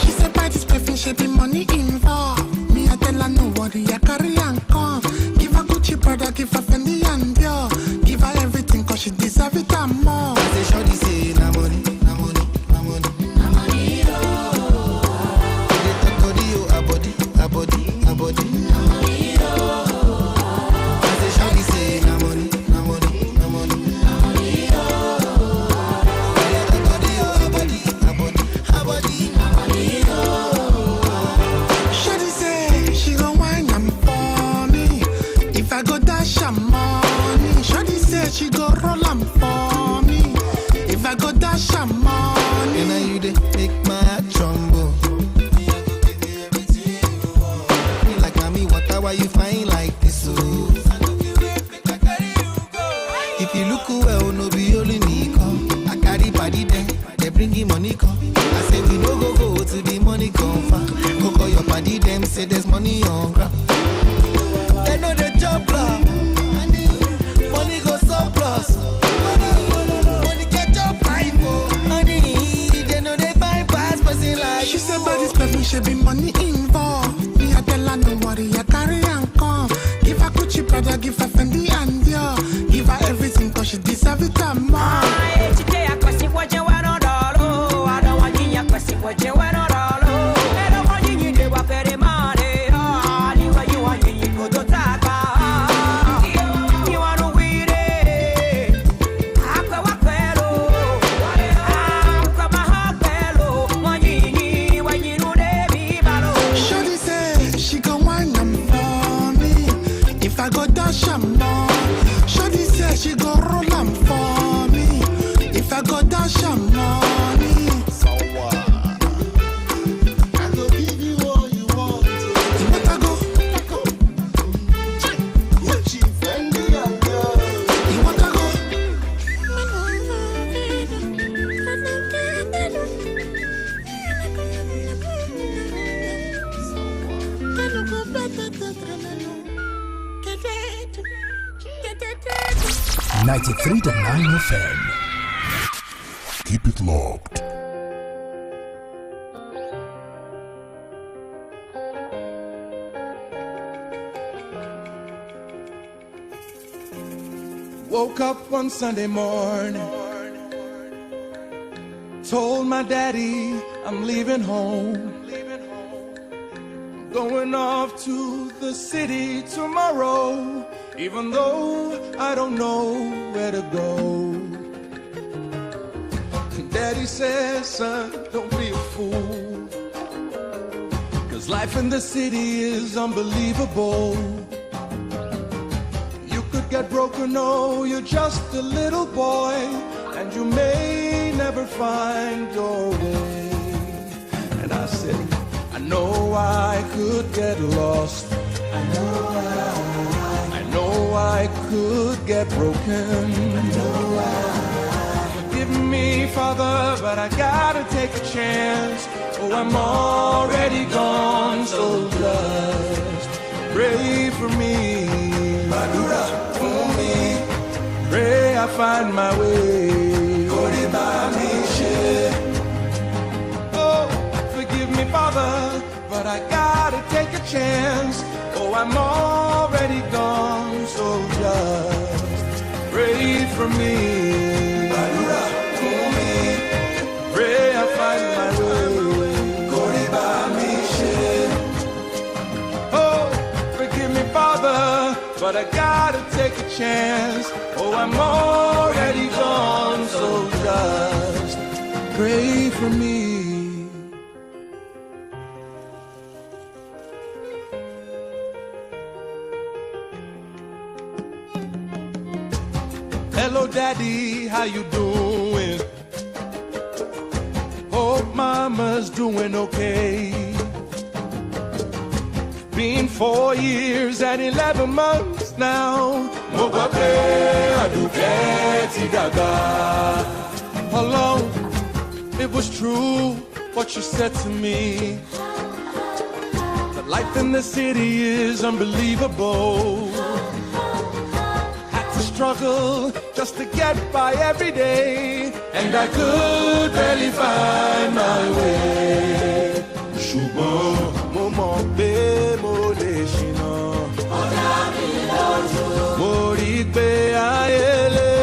She said by this perfume she be money involved. Me I tell her no worry, I carry and come. Give her Gucci brother, give her Fendi and Dior. Give her everything cause she deserve it and more. I say shorty say na money. Body. I say shawty say na money. Shawty say she gon' wine am for me. If I go dash am money. Shawty say she go roll am for me. If I go dash am money. And now you dey make my heart tremble. Why you fine like this, oh? If you look well, no be only me come. I carry body there, they bring you money come. I say we no go to the money come far. Go call your body them, say there's money on ground. They know the job plan. Money go surplus. Money catch up high for money. They know they bypass person like. She said by this person should be money involved. I tell her no worry, I carry and come. Give her Gucci brother, give her Fendi and Dior. Give her everything cause she deserve it and more. I don't I go dash am money. I go give you all you want. You want I go? What you friendly and girl? You want I go?
.9 FM.
Keep it locked.
Woke up one Sunday morning, told my daddy I'm leaving home. Going off to the city tomorrow, even though I don't know where to go. Daddy says, son, don't be a fool, 'cause life in the city is unbelievable. You could get broken, no, you're just a little boy, and you may never find your way. And I said, I know I could get lost. I know I could get broken. Forgive me, Father, but I gotta take a chance. Oh, I'm already gone, so just pray for me. Madura for me. Pray I find my way. Oh, forgive me, Father, but I gotta take a chance. Oh, I'm already gone, so just pray for me. Pray I find my way. Oh, forgive me, Father, but I gotta take a chance. Oh, I'm already gone, so just pray for me. Hello, Daddy, how you doing? Hope Mama's doing okay. Been 4 years and 11 months now. Alone, it was true what you said to me. That life in the city is unbelievable. Struggle just to get by every day, and I could barely find my way. Ṣùgbọ́n mo mọ̀ pé mo lè ṣìnà. Mo rí pé ayé lè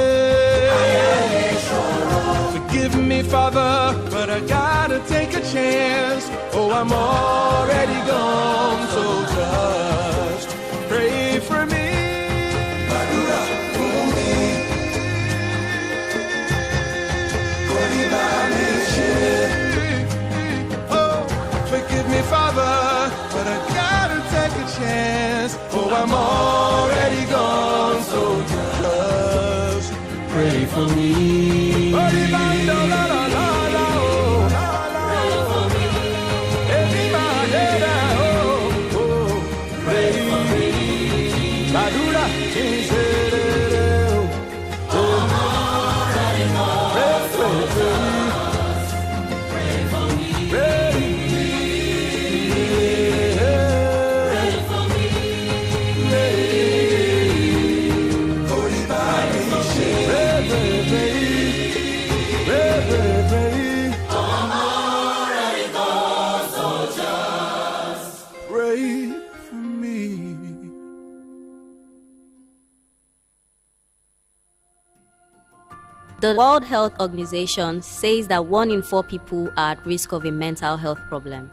ṣòro. Forgive me, Father, but I gotta take a chance. Oh, I'm already gone, so just pray for me. Oh, forgive me, Father, but I gotta take a chance. Oh, I'm already gone, so just pray for me. Pray for me. Everybody, pray for me. Madura,
The World Health Organization says that 1 in 4 people are at risk of a mental health problem.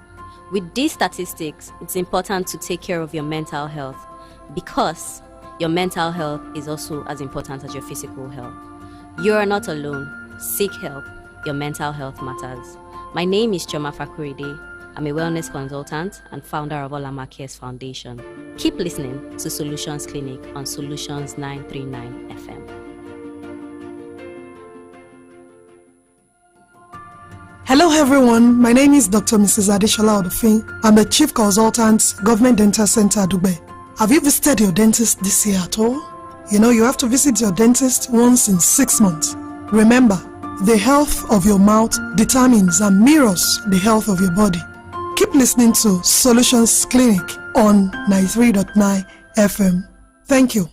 With these statistics, it's important to take care of your mental health because your mental health is also as important as your physical health. You are not alone. Seek help. Your mental health matters. My name is Choma Fakuride. I'm a wellness consultant and founder of Olama Cares Foundation. Keep listening to Solutions Clinic on Solutions 939 FM.
Hello everyone, my name is Dr. Mrs. Adeshola Odofin. I'm the Chief Consultant, Government Dental Center, Dubai. Have you visited your dentist this year at all? You know, you have to visit your dentist once in 6 months. Remember, the health of your mouth determines and mirrors the health of your body. Keep listening to Solutions Clinic on 93.9 FM. Thank you.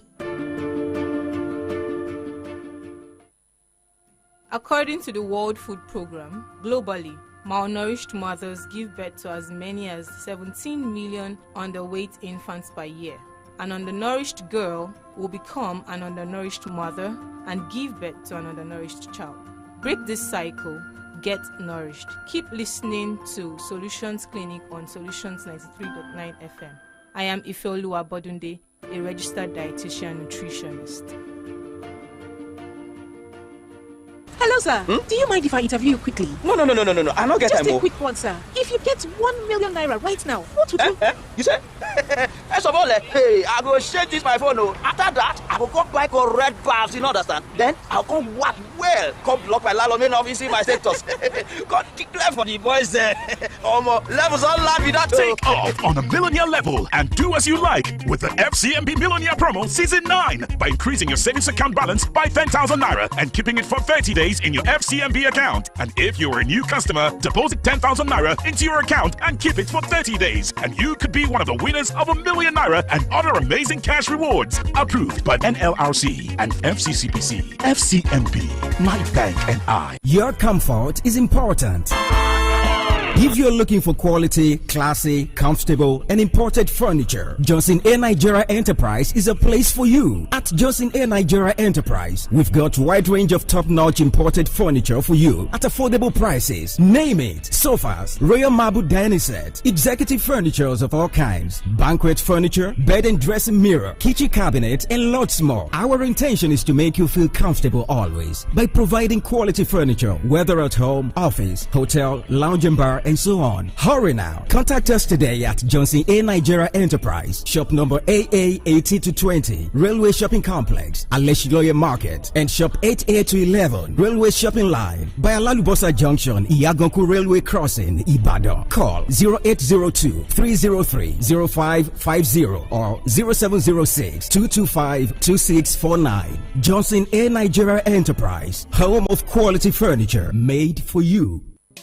According to the World Food Programme, globally, malnourished mothers give birth to as many as 17 million underweight infants per year. An undernourished girl will become an undernourished mother and give birth to an undernourished child. Break this cycle. Get nourished. Keep listening to Solutions Clinic on Solutions 93.9 FM. I am Ifeoluwa Bodunde, a registered dietitian nutritionist.
Hello, sir. Do you mind if I interview you quickly?
No. I don't get
Just
time.
a quick one, sir. If you get 1 million naira right now, what would you?
You said? First of all, hey, I go change this my phone. After that, I go come buy correct bars, you understand? Then I'll come work well. Come block my landlord office, see my status. God declare for the boys there. Levels all live without
Take off on a millionaire level and do as you like with the FCMB Millionaire Promo Season 9 by increasing your savings account balance by 10,000 naira and keeping it for 30 days in your FCMB account. And if you're a new customer, deposit 10,000 naira into your account and keep it for 30 days. And you could be one of the winners of $1 million naira and other amazing cash rewards. Approved by NLRC and FCCPC. FCMB, My Bank and I.
Your comfort is important. If you're looking for quality, classy, comfortable, and imported furniture, Johnson A. Nigeria Enterprise is a place for you. At Johnson A. Nigeria Enterprise, we've got a wide range of top-notch imported furniture for you at affordable prices. Name it: sofas, royal marble dining set, executive furnitures of all kinds, banquet furniture, bed and dressing mirror, kitchen cabinet, and lots more. Our intention is to make you feel comfortable always by providing quality furniture, whether at home, office, hotel, lounge and bar, and so on. Hurry now. Contact us today at Johnson A. Nigeria Enterprise, shop number AA 80-20, Railway Shopping Complex, Aleshiloye Market, and shop 8A-11, Railway Shopping Line, by Alalubosa Junction, Iyaganku Railway Crossing, Ibadan. Call 0802-303-0550 or 0706-225-2649. Johnson A. Nigeria Enterprise, home of quality furniture made for you.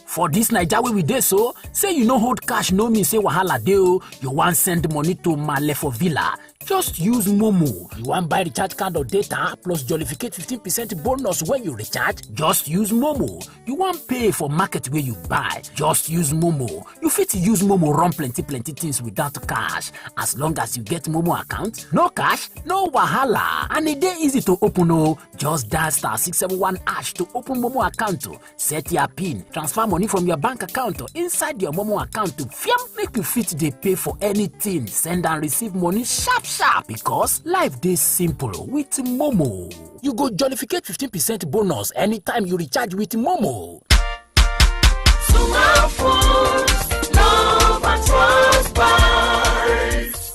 For this Naija wey we dey so, say you no hold cash no mean say wahala dey o. You wan send money to Male for Villa, just use Momo. You wan buy recharge card or data plus jollificate 15% bonus when you recharge, just use Momo. You wan pay for market where you buy, just use Momo. You fit use Momo run plenty things without cash. As long as you get Momo account, no cash, no wahala. And e dey easy to open o. Just dial *671# to open Momo account o. Set your PIN, transfer money from your bank account or inside your Momo account to make you fit dey pay for anything, send and receive money sharp because life dey simple with Momo. You go jollificate 15% bonus anytime you recharge with Momo.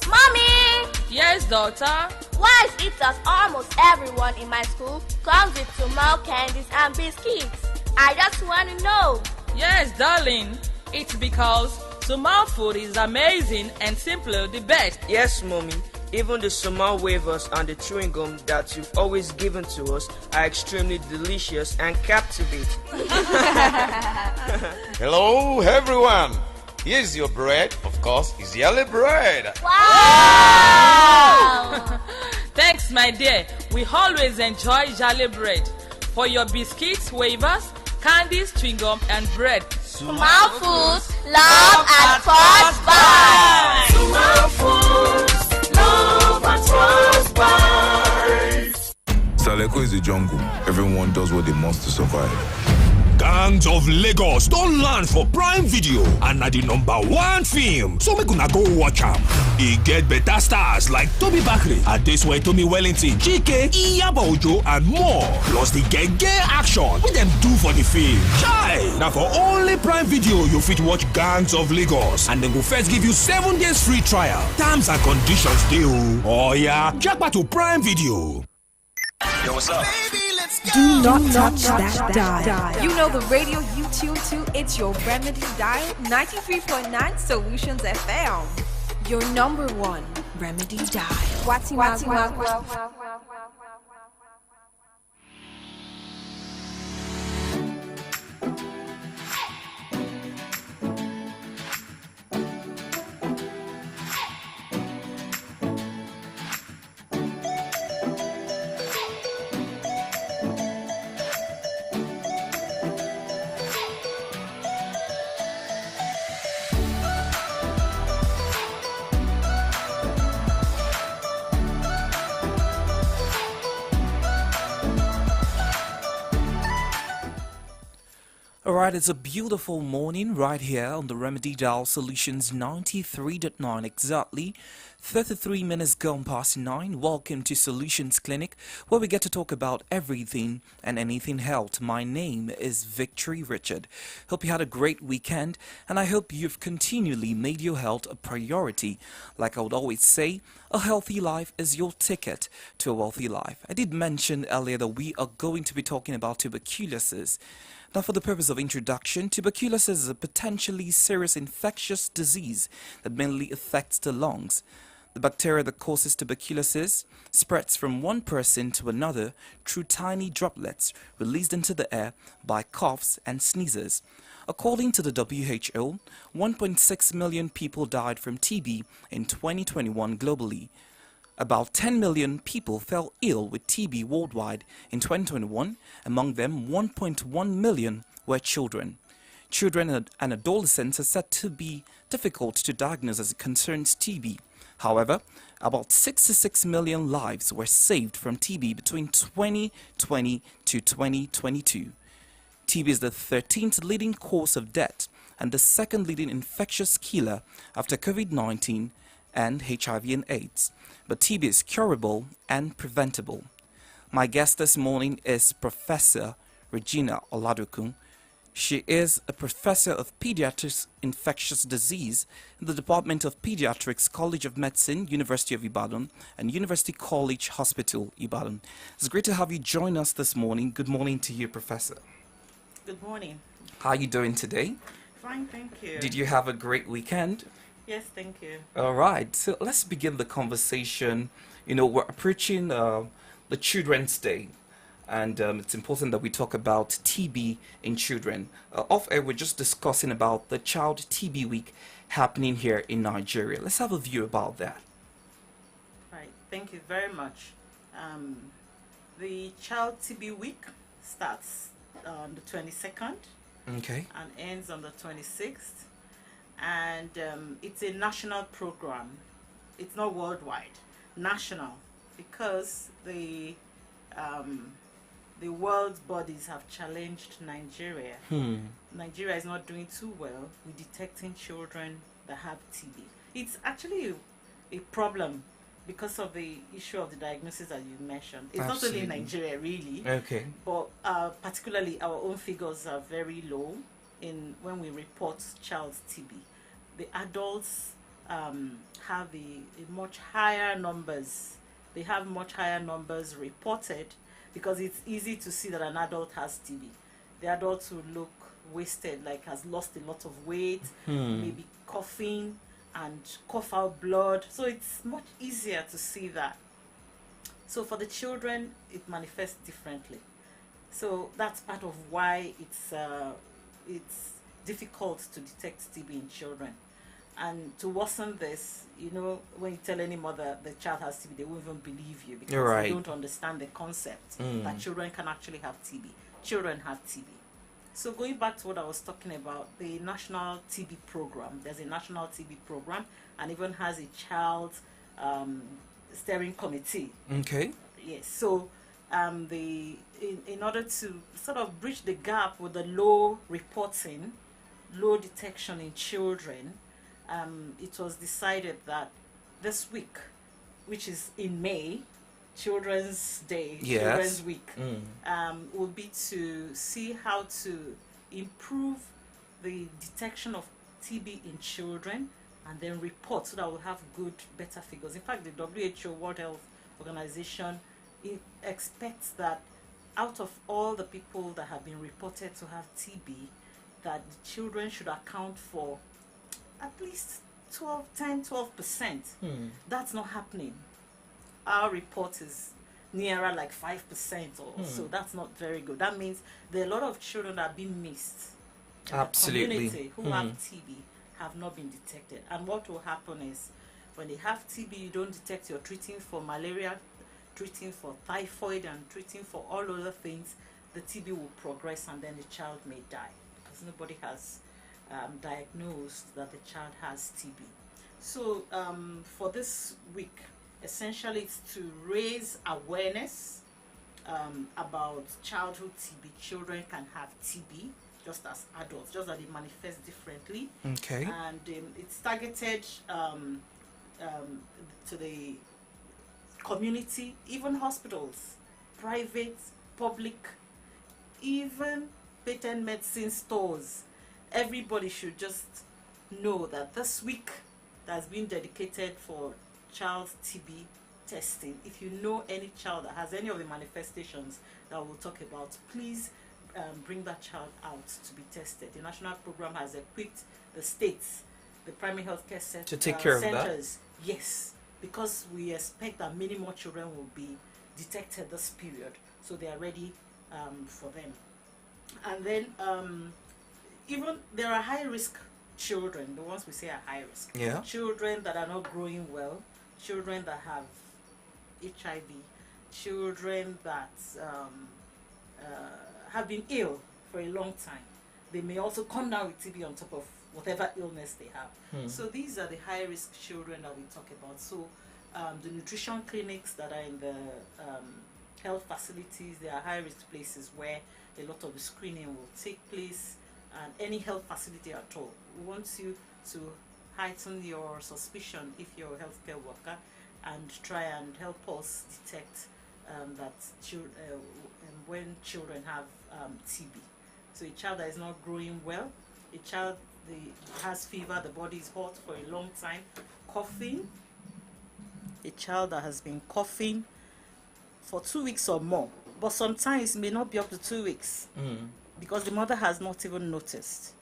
Mommy!
Yes, daughter?
Why is it that almost everyone in my school comes with small candies and biscuits? I just want to know.
Yes, darling. It's because Sumal food is amazing and simply the best.
Yes, mommy. Even the Sumal wafers and the chewing gum that you've always given to us are extremely delicious and captivating.
Hello, everyone. Here's your bread. Of course, it's yellow bread.
Wow! Thanks, my dear. We always enjoy Jolly bread. For your biscuits, wafers, candies, chewing gum, and bread.
Sumal Foods, love at first bite.
Sumal Foods, love at first bite.
Saleko is the jungle. Everyone does what they must to survive.
Gangs of Lagos don land for Prime Video and na the #1 film, so make una go watch am. E get better stars like Toby Bakri, Adesuwa Tomi Wellington, Chike, Iyabo Ojo and more. Plus the genge action wey dem do for the film. Chai! Na for only Prime Video you fit watch Gangs of Lagos and dem go first give you 7 days free trial. Terms and conditions dey o. Oya, japa to Prime Video.
Yo, what's up?
Baby,
Do not touch that dial. You know the radio you tune to, it's your Remedy Dial 93.9 Solutions FM. Your number one Remedy Dial. What's
Alright, it's a beautiful morning right here on the Remedy Dial Solutions 93.9 exactly. 33 minutes gone past 9. Welcome to Solutions Clinic, where we get to talk about everything and anything health. My name is Victory Richard. Hope you had a great weekend, and I hope you've continually made your health a priority. Like I would always say, a healthy life is your ticket to a wealthy life. I did mention earlier that we are going to be talking about tuberculosis. Now, for the purpose of introduction, tuberculosis is a potentially serious infectious disease that mainly affects the lungs. The bacteria that causes tuberculosis spreads from one person to another through tiny droplets released into the air by coughs and sneezes. According to the WHO, 1.6 million people died from TB in 2021 globally. About 10 million people fell ill with TB worldwide in 2021. Among them, 1.1 million were children. Children and adolescents are said to be difficult to diagnose as it concerns TB. However, about 66 million lives were saved from TB between 2020 to 2022. TB is the 13th leading cause of death and the second leading infectious killer after COVID-19 and HIV and AIDS. But TB is curable and preventable. My guest this morning is Professor Regina Oladokun. She is a professor of pediatrics infectious disease in the Department of Pediatrics, College of Medicine, University of Ibadan, and University College Hospital, Ibadan. It's great to have you join us this morning. Good morning to you, Professor.
Good morning.
How are you doing today?
Fine, thank you.
Did you have a great weekend?
Yes, thank you.
All right, so let's begin the conversation. You know, we're approaching the Children's Day, and it's important that we talk about TB in children. Off air, we're just discussing about the Child TB Week happening here in Nigeria. Let's have a view about that.
Right, thank you very much. The Child TB Week starts on the 22nd
Okay.
and ends on the 26th. And it's a national program. It's not worldwide, national, because the world bodies have challenged Nigeria. Nigeria is not doing too well with detecting children that have TB. It's actually a problem because of the issue of the diagnosis that you mentioned. It's not only in Nigeria, really,
Okay.
but particularly our own figures are very low when we report child's TB. The adults have a much higher numbers. They have much higher numbers reported because it's easy to see that an adult has TB. The adults will look wasted, like has lost a lot of weight, maybe coughing and cough out blood. So it's much easier to see that. So for the children, it manifests differently. So that's part of why it's difficult to detect TB in children. And to worsen this, you know, when you tell any mother the child has TB, they won't even believe you because
Right.
they don't understand the concept that children can actually have TB. Children have TB. So going back to what I was talking about, the National TB Program, there's a National TB Program and even has a child steering committee.
Okay.
Yes, so in order to sort of bridge the gap with the low reporting, low detection in children, it was decided that this week, which is in May, Children's Day,
Yes.
Children's Week, will be to see how to improve the detection of TB in children and then report so that we'll have better figures. In fact, the WHO, World Health Organization, it expects that out of all the people that have been reported to have TB, that the children should account for at least 12%. That's not happening. Our report is nearer like 5% or so. That's not very good. That means there are a lot of children that are being missed in
Absolutely.
the community who have TB have not been detected. And what will happen is when they have TB, you don't detect, you're treating for malaria, treating for typhoid, and treating for all other things. The TB will progress and then the child may die because nobody has diagnosed that the child has TB. So for this week, essentially it's to raise awareness about childhood TB. Children can have TB just as adults, just that it manifests differently.
Okay.
And it's targeted to the community, even hospitals, private, public, even patent medicine stores. Everybody should just know that this week that's been dedicated for child TB testing. If you know any child that has any of the manifestations that we'll talk about, please bring that child out to be tested. The national program has equipped the states, the primary health care
to take care
centers.
Of that?
Yes, because we expect that many more children will be detected this period, so they are ready for them. And then even there are high risk children, the ones we say are high risk.
Yeah.
Children that are not growing well, children that have HIV, children that have been ill for a long time. They may also come down with TB on top of whatever illness they have. So these are the high risk children that we talk about. So the nutrition clinics that are in the health facilities, they are high risk places where a lot of the screening will take place, and any health facility at all. We want you to heighten your suspicion if you're a healthcare worker and try and help us detect that when children have TB. So a child that is not growing well, a child that has fever, the body is hot for a long time, coughing, a child that has been coughing for 2 weeks or more, but sometimes it may not be up to 2 weeks because the mother has not even noticed.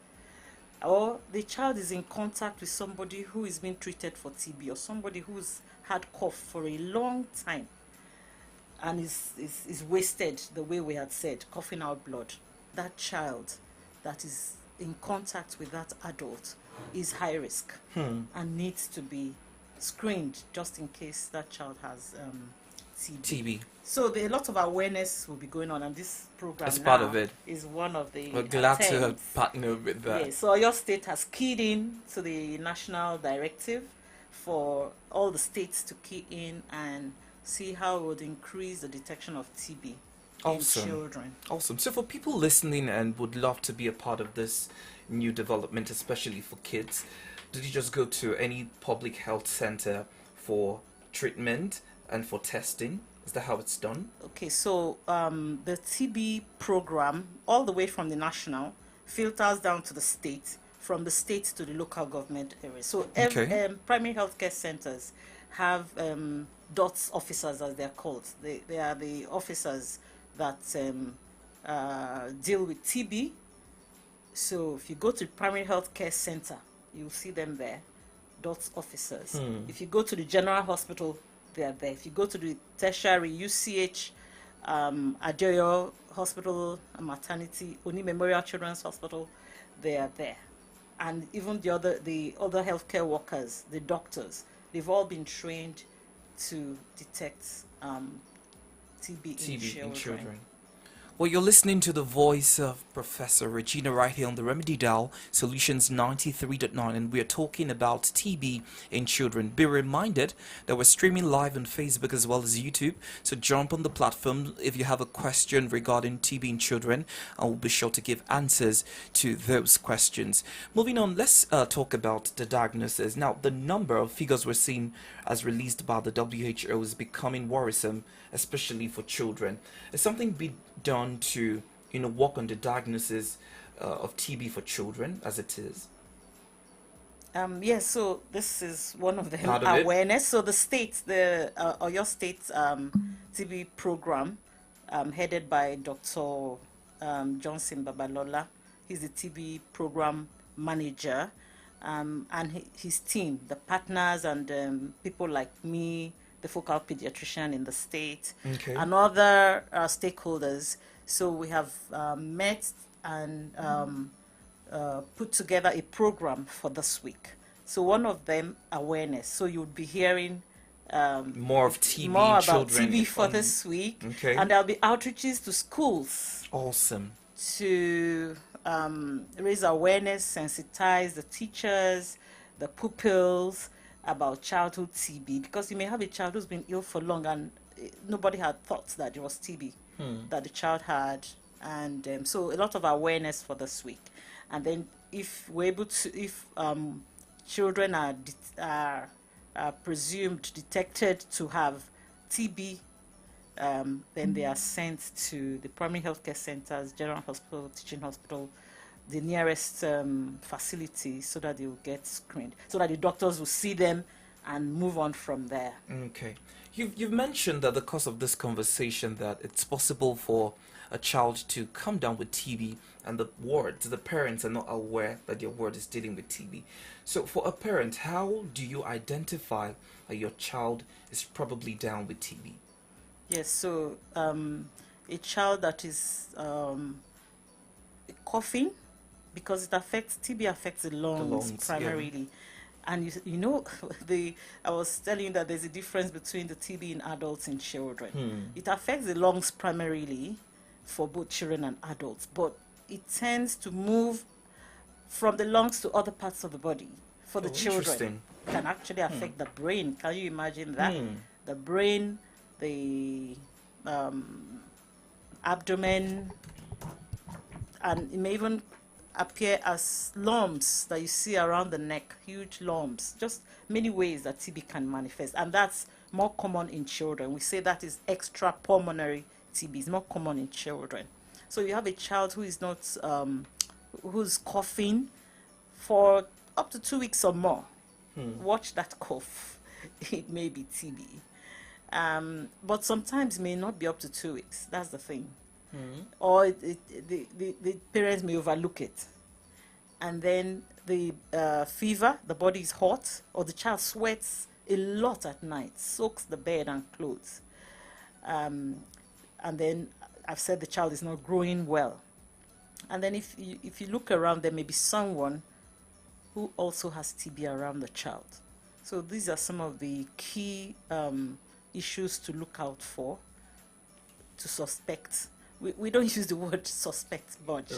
Or the child is in contact with somebody who is being treated for TB, or somebody who's had cough for a long time and is wasted the way we had said, coughing out blood. That child that is in contact with that adult is high risk and needs to be screened just in case that child has TB. So a lot of awareness will be going on, and this program
as part of it
is one of the
We're glad
attempts.
to have partnered with that.
Yeah, so your state has keyed in to the national directive for all the states to key in and see how it would increase the detection of TB in children.
Awesome. So for people listening and would love to be a part of this new development, especially for kids, did you just go to any public health center for treatment and for testing? Is that how it's done?
Okay, so the TB program, all the way from the national, filters down to the state, from the state to the local government area. So primary healthcare centers have DOTS officers, as they're called. They are the officers that deal with TB. So if you go to the primary healthcare center, you'll see them there, DOTS officers. If you go to the general hospital, they are there. If you go to the tertiary UCH, Adeoyo Hospital and Maternity, Oni Memorial Children's Hospital, they are there. And even the other healthcare workers, the doctors, they've all been trained to detect TB in children.
Well, you're listening to the voice of Professor Regina right here on the Remedy Dial, Solutions 93.9, and we're talking about TB in children. Be reminded that we're streaming live on Facebook as well as YouTube, so jump on the platform if you have a question regarding TB in children, and we'll be sure to give answers to those questions. Moving on, let's talk about the diagnosis. Now, the number of figures we're seeing as released by the WHO is becoming worrisome, especially for children. Is something be done to work on the diagnosis of TB for children as it is?
Yes, so this is one of the awareness. So the state, your state's TB program headed by Dr. Johnson Babalola. He's the TB program manager, and his team, the partners and people like me, the focal pediatrician in the state, and other stakeholders. So we have met and put together a program for this week. So one of them, awareness. So you'll be hearing
more of TB,
more about
children
TB for this week,
Okay.
and there'll be outreaches to schools.
Awesome.
To raise awareness, sensitize the teachers, the pupils about childhood TB, because you may have a child who's been ill for long and nobody had thought that it was TB that the child had, and so a lot of awareness for this week. And then if we're able to, if children are presumed detected to have TB, then they are sent to the primary healthcare centers, general hospital, teaching hospital, the nearest facility, so that they will get screened, so that the doctors will see them and move on from there.
Okay. You've mentioned that the course of this conversation that it's possible for a child to come down with TB and the parents are not aware that their ward is dealing with TB. So for a parent, how do you identify that your child is probably down with TB?
Yes, so a child that is coughing, because it affects, TB affects the lungs primarily. Yeah. And you know, I was telling you that there's a difference between the TB in adults and children. It affects the lungs primarily for both children and adults, but it tends to move from the lungs to other parts of the body. For the children, it can actually affect the brain. Can you imagine that? The brain, the abdomen, and it may even appear as lumps that you see around the neck, huge lumps, just many ways that TB can manifest, and that's more common in children. We say that is extrapulmonary TB, is more common in children. So you have a child who is not, who's coughing for up to 2 weeks or more. Watch that cough. It may be TB. But sometimes it may not be up to 2 weeks. That's the thing. Or the parents may overlook it. And then the fever, the body is hot, or the child sweats a lot at night, soaks the bed and clothes. And then I've said the child is not growing well. And then if you look around, there may be someone who also has TB around the child. So these are some of the key issues to look out for, to suspect. We don't use the word suspect much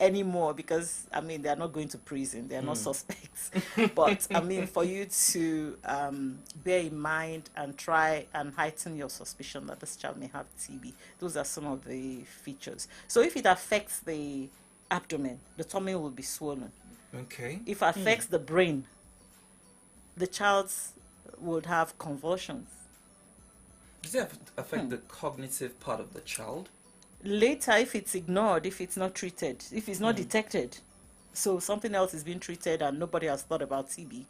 anymore, because, I mean, they're not going to prison. They're not suspects. But, I mean, for you to bear in mind and try and heighten your suspicion that this child may have TB, those are some of the features. So if it affects the abdomen, the tummy will be swollen.
Okay.
If it affects the brain, the child would have convulsions.
Does it affect the cognitive part of the child?
Later, if it's ignored, if it's not treated, if it's not detected, so something else is being treated and nobody has thought about TB,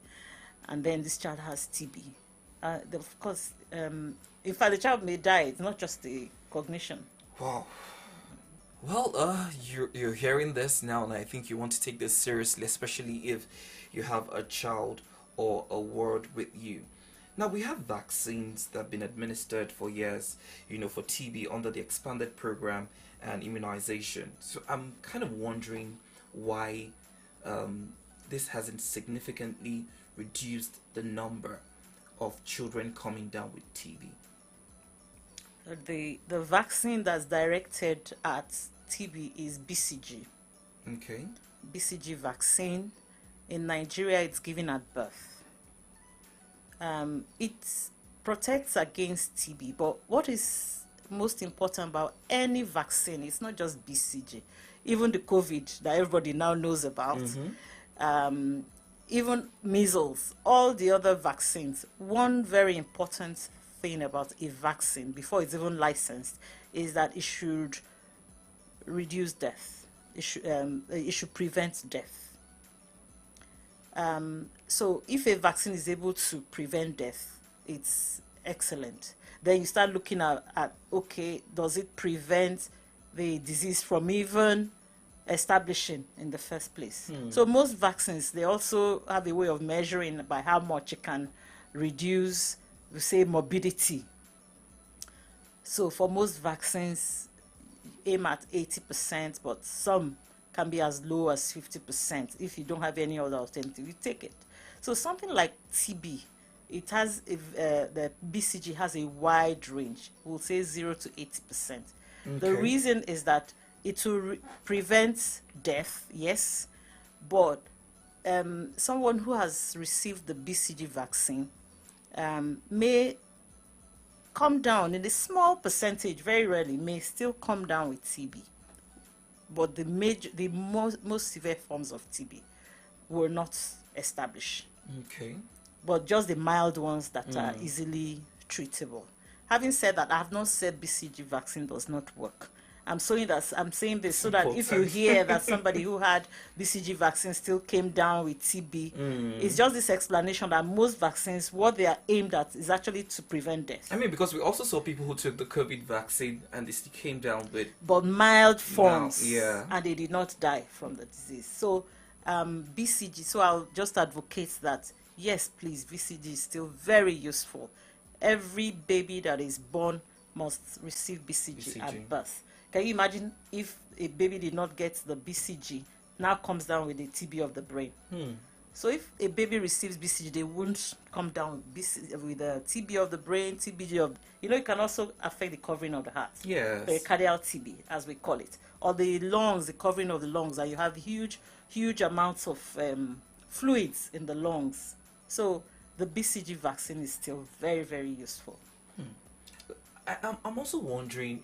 and then this child has TB. Of course, in fact, the child may die. It's not just the cognition.
Wow. Well, you're hearing this now, and I think you want to take this seriously, especially if you have a child or a ward with you. Now, we have vaccines that have been administered for years, for TB under the expanded program and immunization. So I'm kind of wondering why this hasn't significantly reduced the number of children coming down with TB.
The vaccine that's directed at TB is BCG.
Okay.
BCG vaccine. In Nigeria, it's given at birth. It protects against TB, but what is most important about any vaccine, it's not just BCG, even the COVID that everybody now knows about, even measles, all the other vaccines. One very important thing about a vaccine before it's even licensed is that it should reduce death. It should prevent death. So if a vaccine is able to prevent death, it's excellent. Then you start looking at okay, does it prevent the disease from even establishing in the first place? So most vaccines, they also have a way of measuring by how much it can reduce, we say, morbidity. So for most vaccines, aim at 80%, but some can be as low as 50%. If you don't have any other alternative, you take it. So something like TB, it has the BCG has a wide range. We'll say 0 to 80%. The reason is that it will prevent death, yes, but someone who has received the BCG vaccine may come down in a small percentage, very rarely, may still come down with TB. But the most severe forms of TB will not establish. Okay. But just the mild ones that are easily treatable. Having said that, I have not said BCG vaccine does not work. I'm saying this so that if you hear that somebody who had BCG vaccine still came down with TB, it's just this explanation that most vaccines, what they are aimed at is actually to prevent death.
I mean, because we also saw people who took the COVID vaccine and they still came down with...
But mild forms, and they did not die from the disease. So BCG, so I'll just advocate that, yes, please, BCG is still very useful. Every baby that is born must receive BCG. At birth. Can you imagine if a baby did not get the BCG, now comes down with the TB of the brain? So if a baby receives BCG, they won't come down with the TB of the brain, TBG of... it can also affect the covering of the heart.
Yes.
Pericardial TB, as we call it. Or the lungs, the covering of the lungs, and you have huge amounts of fluids in the lungs. So the BCG vaccine is still very, very useful.
I'm also wondering,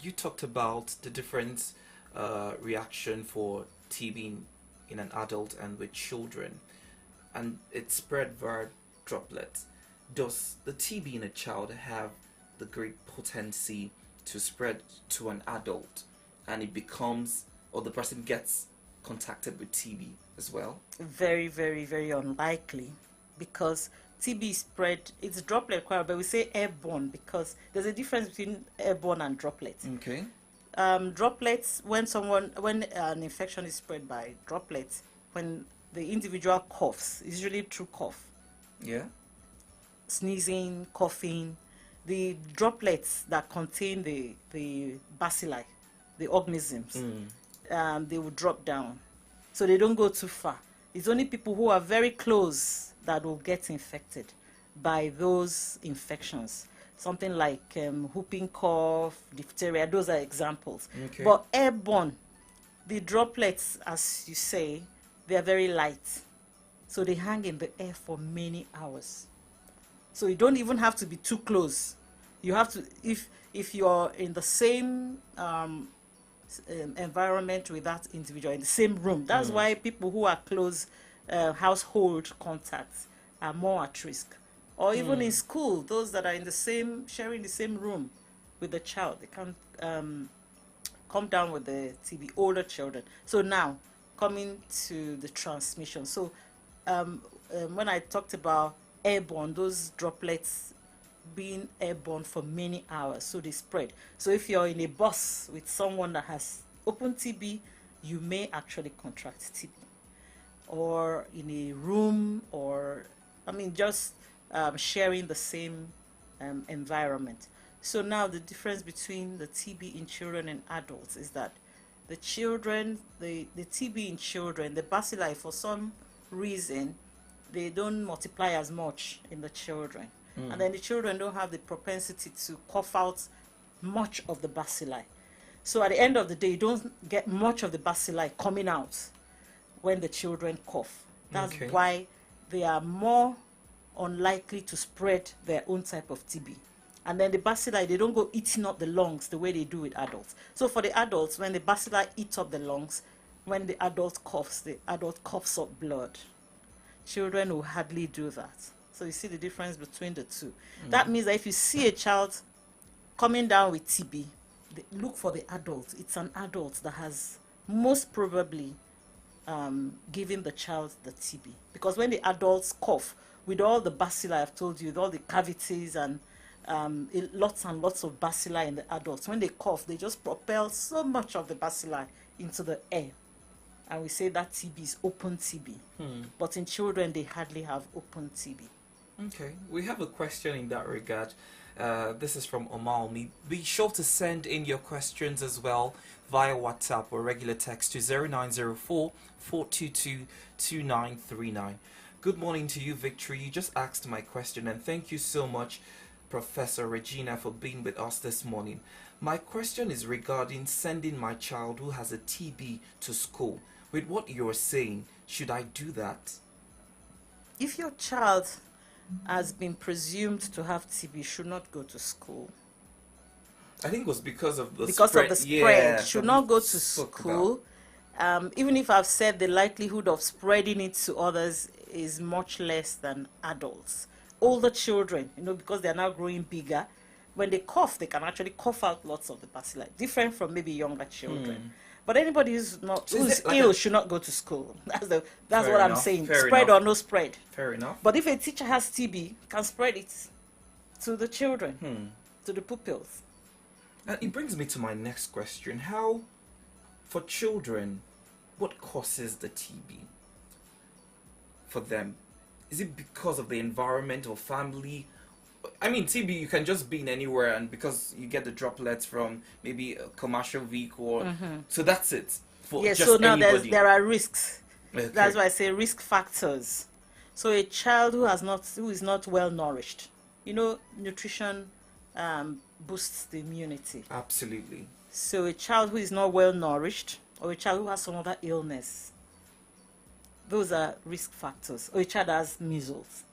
you talked about the different reaction for TB in an adult and with children, and it's spread via droplets. Does the TB in a child have the great potency to spread to an adult, and it becomes, or the person gets contacted with TB as well? Very, very, very unlikely, because TB spread, it's droplet acquired, but we say airborne because there's a difference between airborne and droplets. Okay. Droplets, when an infection is spread by droplets, when the individual coughs, usually through cough. Yeah. Sneezing, coughing, the droplets that contain the bacilli, the organisms, they will drop down. So they don't go too far. It's only people who are very close that will get infected by those infections. Something like whooping cough, diphtheria, those are examples. Okay. But airborne, the droplets, as you say, they are very light. So they hang in the air for many hours. So you don't even have to be too close. You have to, if you're in the same environment with that individual, in the same room. That's why people who are close household contacts are more at risk. Or even in school, those that are in the same, sharing the same room with the child, they can come down with the TB, older children. So now, coming to the transmission. So when I talked about airborne, those droplets being airborne for many hours, so they spread. So if you're in a bus with someone that has open TB, you may actually contract TB. Or in a room, or just sharing the same environment. So now the difference between the TB in children and adults is that the children, the TB in children, the bacilli, for some reason, they don't multiply as much in the children. And then the children don't have the propensity to cough out much of the bacilli. So at the end of the day, you don't get much of the bacilli coming out when the children cough. That's why they are more unlikely to spread their own type of TB. And then the bacilli, they don't go eating up the lungs the way they do with adults. So for the adults, when the bacilli eat up the lungs, when the adult coughs up blood. Children will hardly do that. So you see the difference between the two. That means that if you see a child coming down with TB, look for the adult. It's an adult that has most probably given the child the TB. Because when the adults cough, with all the bacilli I've told you, with all the cavities and
lots and lots of bacilli in the adults. When they cough, they just propel so much of the bacilli into the air. And we say that TB is open TB. But in children, they hardly have open TB.
Okay, we have a question in that regard. This is from Omalmi. Be sure to send in your questions as well via WhatsApp or regular text to 0904 422 2939. Good morning to you, Victory. You just asked my question, and thank you so much, Professor Regina, for being with us this morning. My question is regarding sending my child who has a TB to school. With what you're saying, should I do that?
If your child has been presumed to have TB, should not go to school.
I think it was because of the
spread.
spread.
Of the spread.
Yeah,
should not go to school. Even if I've said the likelihood of spreading it to others is much less than adults. Older children, because they're now growing bigger, when they cough, they can actually cough out lots of the bacilli, different from maybe younger children. But anybody who's ill should not go to school. That's what I'm saying. Spread or no spread.
Fair enough.
But if a teacher has TB, can spread it to the children, to the pupils.
It brings me to my next question. How, for children, what causes the TB for them? Is it because of the environment or family? I mean, TB, you can just be in anywhere, and because you get the droplets from maybe a commercial vehicle, so that's it. For just
so now
anybody.
there are risks.
Okay.
That's why I say risk factors. So a child who is not well nourished, nutrition boosts the immunity.
Absolutely.
So a child who is not well nourished, or a child who has some other illness, those are risk factors. Or a child has measles.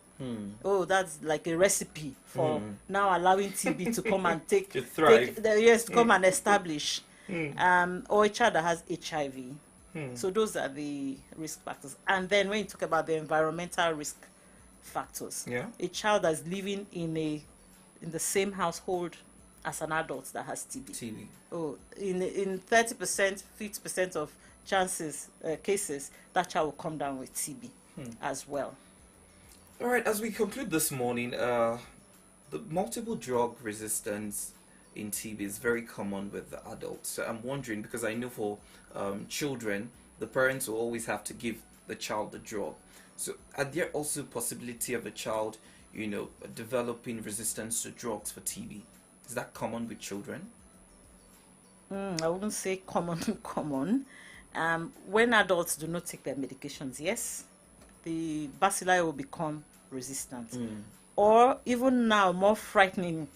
Oh, that's like a recipe for now allowing TB to come and to come and establish. Or a child that has HIV. So those are the risk factors. And then when you talk about the environmental risk factors, a child that's living in the same household as an adult that has TB. Oh, in 30%, 50% of cases, that child will come down with TB as well.
All right, as we conclude this morning, the multiple drug resistance in TB is very common with the adults. So I'm wondering, because I know for children, the parents will always have to give the child the drug. So are there also possibility of a child, developing resistance to drugs for TB? Is that common with children?
I wouldn't say common. When adults do not take their medications, yes, the bacilli will become resistant. Or even now, more frightening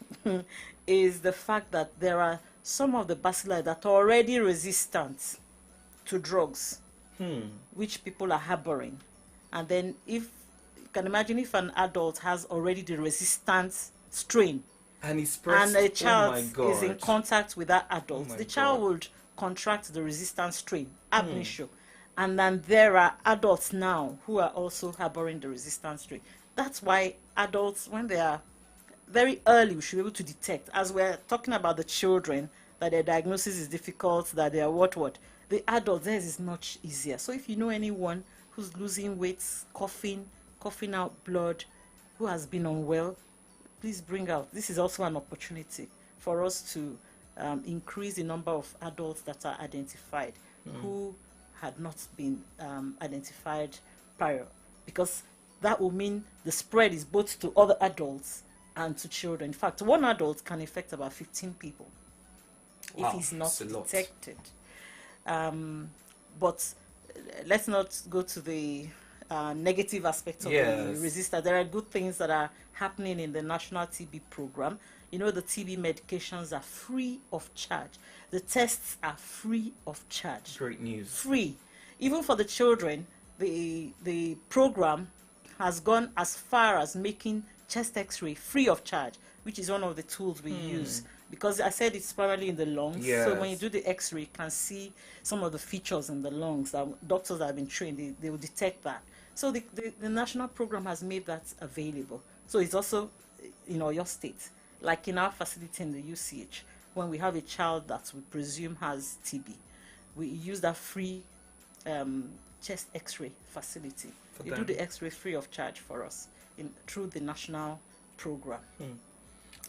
is the fact that there are some of the bacilli that are already resistant to drugs, which people are harboring. And then you can imagine if an adult has already the resistant strain,
and
a child is in contact with that adult, the child would contract the resistant strain, ab initio. And then there are adults now who are also harboring the resistant strain. That's why adults, when they are very early, we should be able to detect. As we're talking about the children, that their diagnosis is difficult, that they are what. The adults, theirs is much easier. So if you know anyone who's losing weight, coughing out blood, who has been unwell, please bring out. This is also an opportunity for us to increase the number of adults that are identified who had not been identified prior, because that will mean the spread is both to other adults and to children. In fact, one adult can infect about 15 people if he's not detected. But let's not go to the negative aspect of the resistance. There are good things that are happening in the National TB program. The TB medications are free of charge. The tests are free of charge.
Great news.
Free. Even for the children, the program has gone as far as making chest x-ray free of charge, which is one of the tools we use. Because I said it's primarily in the lungs. So when you do the x-ray, you can see some of the features in the lungs that doctors that have been trained, they will detect that. So the national program has made that available. So it's also in your state. Like in our facility in the UCH, when we have a child that we presume has TB, we use that free chest x-ray facility. They do the x-ray free of charge for us through the national program.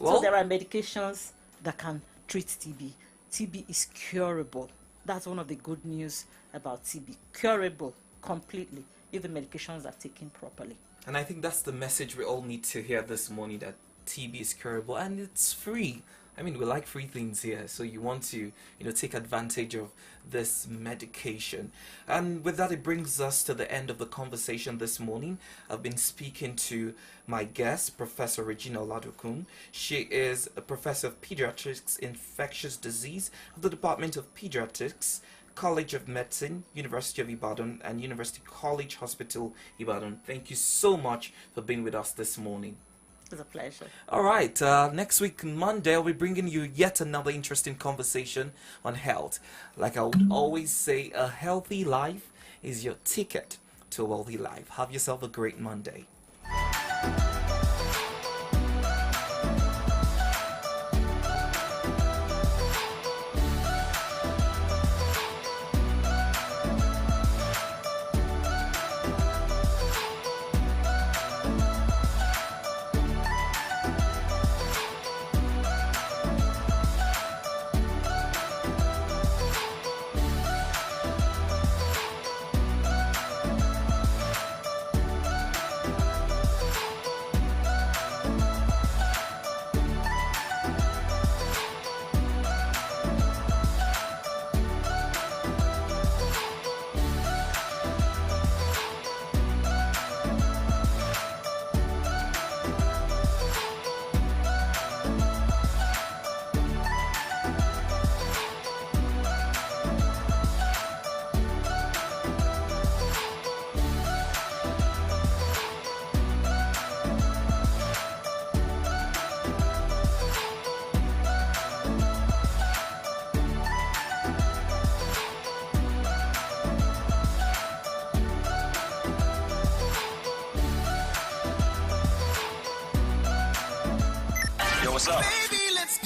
So there are medications that can treat TB. TB is curable. That's one of the good news about TB. Curable completely if the medications are taken properly.
And I think that's the message we all need to hear this morning, that TB is curable and it's free. I mean, we like free things here, so you want to, take advantage of this medication. And with that, it brings us to the end of the conversation this morning. I've been speaking to my guest, Professor Regina Oladokun. She is a professor of pediatrics, infectious disease of the Department of Pediatrics, College of Medicine, University of Ibadan, and University College Hospital, Ibadan. Thank you so much for being with us this morning.
It's a pleasure.
All right, next week, Monday, I'll be bringing you yet another interesting conversation on health. Like I would always say, a healthy life is your ticket to a wealthy life. Have yourself a great Monday.
What's up?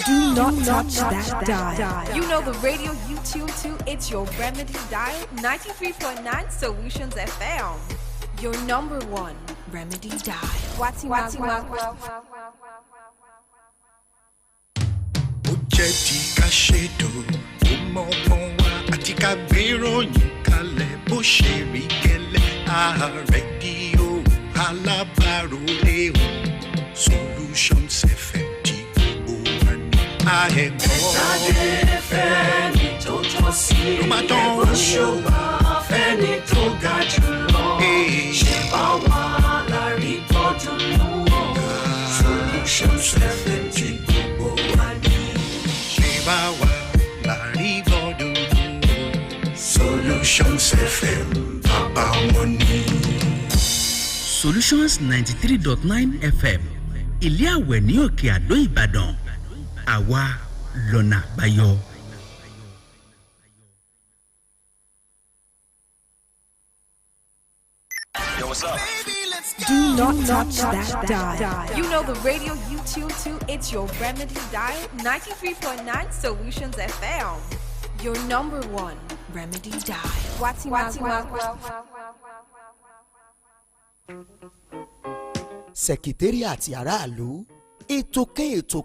Do not touch that dial. You know the radio you tune to, it's your Remedy Dial 93.9 Solutions FM. Your number one Remedy Dial. Wati.
Ojeti ká ṣètò ọmọ ọmọ wa àti ká gbéròyìn kalẹ̀ bó ṣe rí gẹ́lẹ́ rédíò alábàárò lé o Solutions FM tí gbogbo wa ní àhẹ́gbọ́. Ẹ̀sàdé fẹ́ni tó tọ́ sí ẹ̀kọ́ ṣọ́wá fẹ́ni tó ga jùlọ ṣe bá wà lárí gbọ́dún lọ́wọ́ Solutions FM tí gbogbo wa ní. Ṣé bá wà lárí gbọ́dún lọ́wọ́ Solutions FM bàbá wọn ní.
Solutions 93.9 FM ilé àwẹ̀ ní òkè àdó Ìbàdàn àwa lọ́nà àbáyọ.
Yo, what's up?
Do not touch that dial. You know the radio you tune to, it's your Remedy Dial 93.9 Solutions FM. Your number one Remedy Dial. Wati.
Sẹkítẹ́rìàtì aráàlú ètò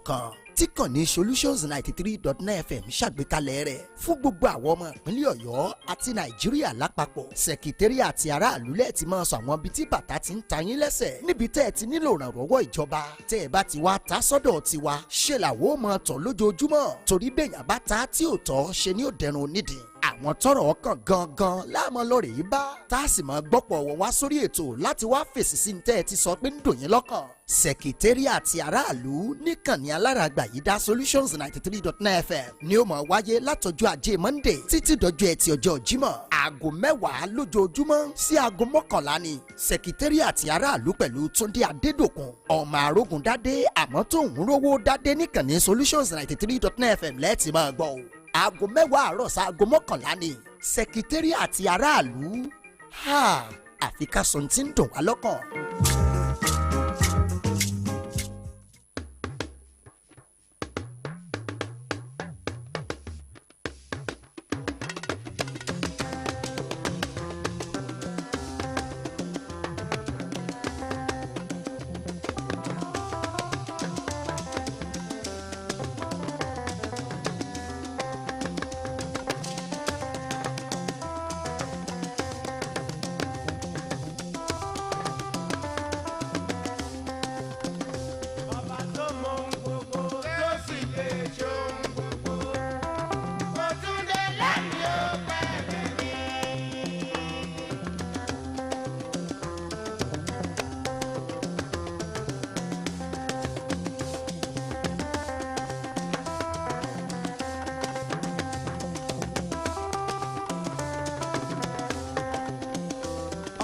kan tí kàn ní Solutions 93.9 FM ṣàgbékalẹ̀ rẹ̀ fún gbogbo àwọn ọmọ ìpínlẹ̀ Ọ̀yọ́ àti Nàìjíríà lápapọ̀. Sẹkítẹ́rìàtì aráàlú lẹ́ẹ̀tì máa sọ àwọn ibi tí bàtà ti ń ta yín lẹ́sẹ̀ níbi tẹ́ ẹ ti nílò ìrànlọ́wọ́ ìjọba tẹ́ ẹ bá ti wá ta sọ́dọ̀ tiwa ṣe làwọn ò máa tọ̀ lójoojúmọ́ torí bẹ́ẹ̀yàn bá ta tí ò tọ́ ṣe ní òdẹrùn onídìí. Àwọn tọ́rọ̀ ọkàn gangan láàmú lọ́rẹ̀ yìí bá tá a sì máa gbọ́pọ̀ wọ̀ wá sórí ètò láti wá fèsì sí ní tẹ́ ẹ ti sọ pé ń dùn yín lọ́kàn. Sẹkítẹ́rìàtì aráàlú níkànnì alárágbà yìí dá Solutions 93.9 FM ni ó máa wáyé látọjọ́ Ajé Monday títí dọjọ́ Ẹtì ọjọ́ Jímọ̀ aago 10 lójoojúmọ́ sí aago 11 ni. Sẹkítẹ́rìàtì aráàlú pẹ̀lú Túndé Adédòkun ọmọ arógun dádé àmọ́ tó ń rówó dádé níkànnì Solutions 93.9 FM lẹ́ẹ̀tì máa gbọ́ o. Aago 10 àárọ̀ sí aago 11 ni. Sẹkítẹ́rìàtì aráàlú àfi ká sọ tí ń dùn wá lọ́kàn.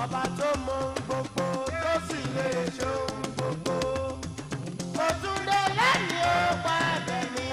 ọba tó mọ ohun gbogbo tó sì lè ṣe ohun gbogbo. Mo tún dé lẹ́yìn ọgbà ẹ̀bẹ̀ mi.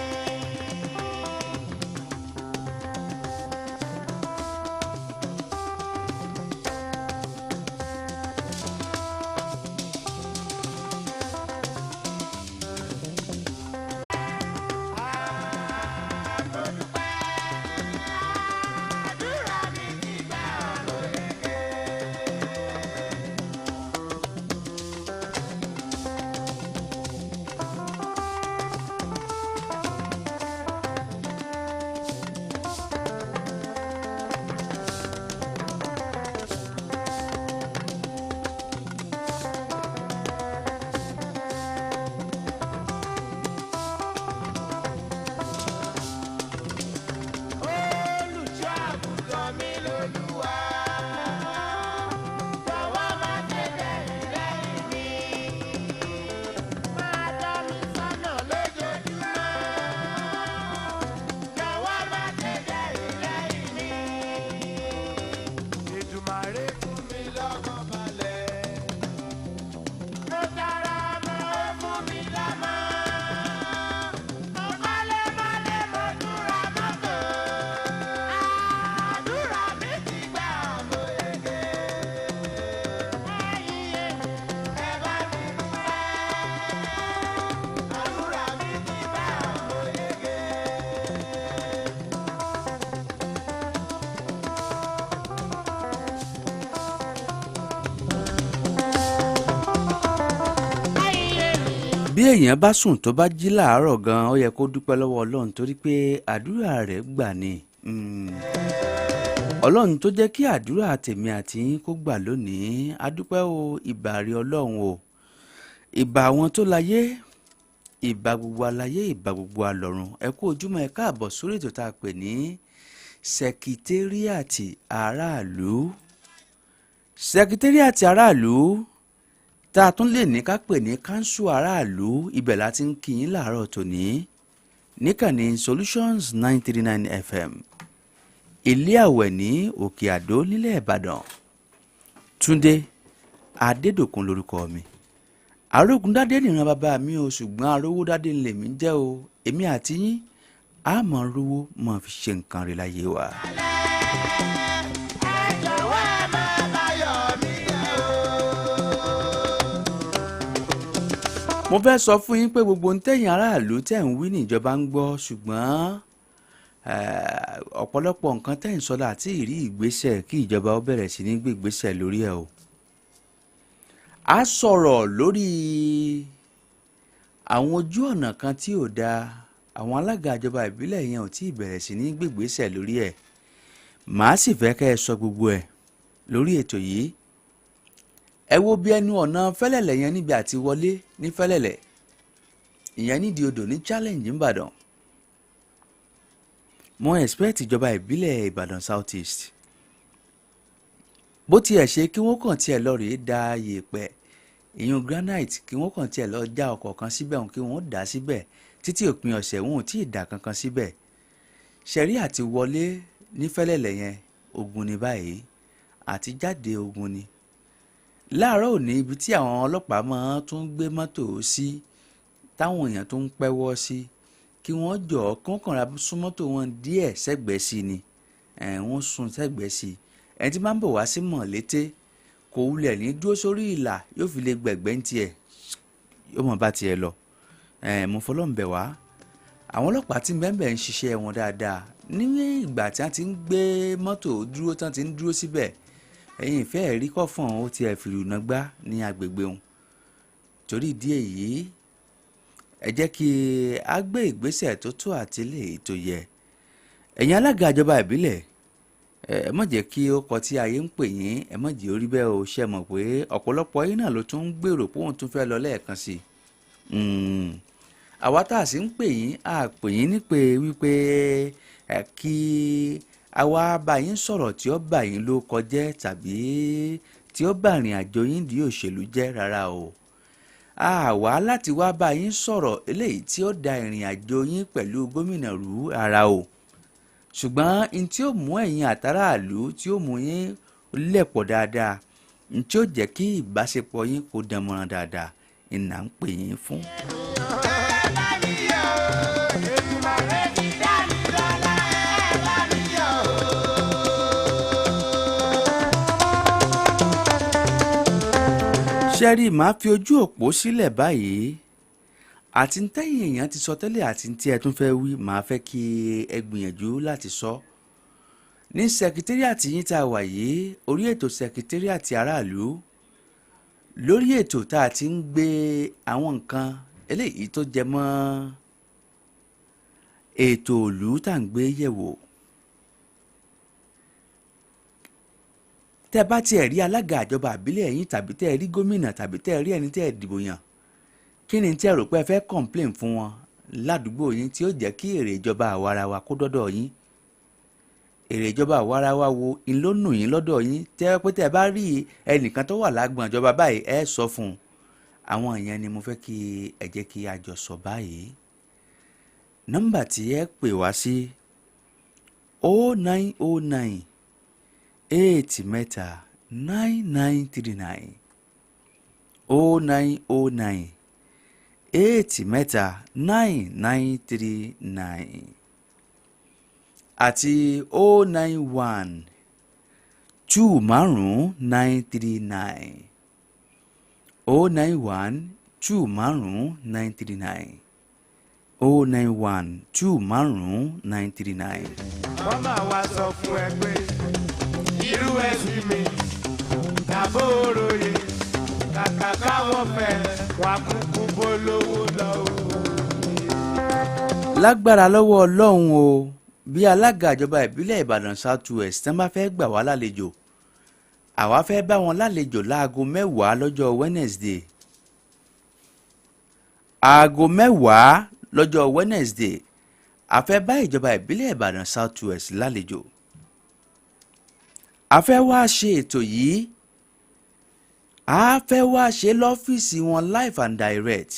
bí èèyàn bá sùn tó bá jí láàárọ̀ gan-an ó yẹ kó dúpẹ́ lọ́wọ́ ọlọ́run torí pé àdúrà rẹ̀ gbà ni ọlọ́run tó jẹ́ kí àdúrà tèmi àti yín kó gbà lónìí adúpẹ́ o ìbà rí ọlọ́run o ìbà àwọn tó láyé ìbà gbogbo aláyé ìbà gbogbo alọ́run ẹ kú ojúmọ́ ẹ káàbọ̀ sórí ètò tá a pè ní sẹkítẹ́ríàtì aráàlú sẹkítẹ́ríàtì aráàlú tá a tún lè ní ká pè ní káńsù aráàlú ibẹ̀ láti ń kí yín láàárọ̀ tòní níkànnì Solutions 939 FM ilé àwẹ̀ ní Òkè Àdó nílẹ̀ Ìbàdàn Túndé Adédòkun lórúkọ mi Arógundádé nìran bàbá mi o ṣùgbọ́n Arówódádé ń lèmi jẹ́ o èmi àti yín a máa rówó máa fi ṣe nǹkan rẹ̀ láyé wa. mo fẹ́ sọ fún yín pé gbogbo ń tẹ̀yìn aráàlú tẹ̀ ń wí níjọba ń gbọ́ ṣùgbọ́n ọ̀pọ̀lọpọ̀ nǹkan tẹ̀ ń sọ láti ìrí ìgbésẹ̀ kí ìjọba ó bẹ̀rẹ̀ sí ní gbé ìgbésẹ̀ lórí ẹ̀ o. a sọ̀rọ̀ lórí àwọn ojú ọ̀nà kan tí ò dáa àwọn alága ìjọba ìbílẹ̀ yẹn ò tí ì bẹ̀rẹ̀ sí ní gbé ìgbésẹ̀ lórí ẹ̀ màá sì fẹ́ kẹ́ ẹ sọ gbogbo ẹ̀ lórí ètò yìí. ẹ wo bí ẹnu ọ̀nà fẹ́lẹ̀lẹ̀ yẹn níbi àti wọlé ní fẹ́lẹ̀lẹ̀ ìyẹn nídìí odò ní challenge ńbàdàn mo expect ìjọba ìbílẹ̀ ìbàdàn south east bó tiẹ̀ ṣe kí wọ́n kàn tiẹ̀ lọ rèé da yèèpẹ̀ ìyún granite kí wọ́n kàn tiẹ̀ lọ já ọkọ̀ kan síbẹ̀ kí wọ́n dà síbẹ̀ títí òpin ọ̀sẹ̀ wọn ò tí ì dà kankan síbẹ̀ ṣẹ̀rí àti wọlé ní fẹ́lẹ̀lẹ̀ yẹn ogun ni báyìí àti jáde ogun ni láàárọ̀ òní ibi tí àwọn ọlọ́pàá máa tún gbé mọ́tò sí táwọn èèyàn tó ń pẹ́wọ́ sí kí wọ́n jọ̀ọ́ kí wọ́n kàn ra sún mọ́tò wọn díẹ̀ sẹ́gbẹ̀ẹ́ sí ni wọ́n sún sẹ́gbẹ̀ẹ́ sí ẹni tí máa ń bọ̀ wá sí mọ̀lété kò wulẹ̀ ní dúró sórí ìlà yóò fi lè gbẹ̀gbẹ́ ń tiẹ̀ yóò mọ̀ bá tiẹ̀ lọ mo fọlọ́ǹbẹ̀ wá àwọn ọlọ́pàá tí bẹ́ẹ̀ ń ṣiṣẹ́ wọn dáadáa ní ìgbà tí wọ́n ti ń gbé mọ́tò dúró tí wọ́n ti ń dúró síbẹ̀ ẹ̀yin ìfẹ́ ẹ̀rí kọ̀fọ̀n ó ti ẹ̀fìrùnà gbá ní agbègbè òun torí ìdí èyí ẹ jẹ́ kí a gbé ìgbésẹ̀ tó tó àti lè tó yẹ ẹ̀yin alága ìjọba ìbílẹ̀ ẹ má jẹ́ kí ó kọ tí ayé ń pè yín ẹ má jẹ́ orí bẹ́ẹ̀ o ṣe mọ̀ pé ọ̀pọ̀lọpọ̀ yín náà ló tún ń gbèrò pé òun tún fẹ́ lọ lẹ́ẹ̀kan sí i àwa tá a sì ń pè yín a pè yín nípe wípé kí àwa bá yín sọ̀rọ̀ tí ó bá yín ló kọjẹ́ tàbí tí ó bá ìrìn àjò yín di òṣèlú jẹ́ rárá o àwa láti wá bá yín sọ̀rọ̀ eléyìí tí ó da ìrìn àjò yín pẹ̀lú gómìnà rú rárá o ṣùgbọ́n n tí ó mú ẹ̀yin àtàràlú tí ó mú yín lẹ̀pọ̀ dáadáa n tí ó jẹ́ kí ìbáṣepọ̀ yín kó dánmọ́rán dáadáa ìnà ń pè yín fún. ṣẹ́rí màá fi ojú òpó sílẹ̀ báyìí àti ń tẹ́yìn èèyàn ti sọ tẹ́lẹ̀ àti tí ẹ tún fẹ́ wí màá fẹ́ kí ẹ gbìyànjú láti sọ. ní sẹkítẹ́rìàtì yín tá a wà yìí orí ètò sẹkítẹ́rìàtì aráàlú lórí ètò tá a ti ń gbé àwọn nǹkan eléyìí tó jẹ mọ́ ètò òlú tá à ń gbé yẹ̀wò. tẹ́ bá tiẹ̀ rí alága ìjọba àbílẹ̀ yín tàbí tẹ́ rí gómìnà tàbí tẹ́ rí ẹni tẹ́ dìbò yàn kí ni tí ẹ rò pé ẹ fẹ́ complain fún wọn ládùúgbò yín tí ó jẹ́ kí èrè ìjọba àwarawa kó dọ́dọ̀ yín. èrè ìjọba àwarawa wo ń ló nù yín lọ́dọ̀ yín tẹ́ pé tẹ́ bá rí ẹnìkan tó wà lágbọ̀n ìjọba báyìí ẹ sọ fún un. àwọn ìyẹn ni mo fẹ́ kí ẹ jẹ́ kí a jọ sọ báyìí. nọ́mbà tí ẹ pè wá sí 0909 8 mẹ́ta 9939 0909 8 mẹ́ta 9939 àti 091 2 márùn-ún 939 091 2 márùn-ún 939 091 2 márùn-ún 939.
wọ́n máa wá sọ fún ẹ pé irú ẹ̀sìn mi tàbó òròyè kàkà káwọn fẹ́ wà kúkú bolówó lọ́wọ́.
lágbára lọ́wọ́ ọlọ́run o bí alága ìjọba ìbílẹ̀ ìbàdàn south west tán bá fẹ́ gbà wá lálejò àwa fẹ́ bá wọn lálejò láago 10 lọ́jọ́ wednesday aago 10 lọ́jọ́ wednesday a fẹ́ bá ìjọba ìbílẹ̀ ìbàdàn south west lálejò. a fẹ́ wá ṣe ètò yìí a fẹ́ wá ṣe lọ́fíìsì wọn live and direct.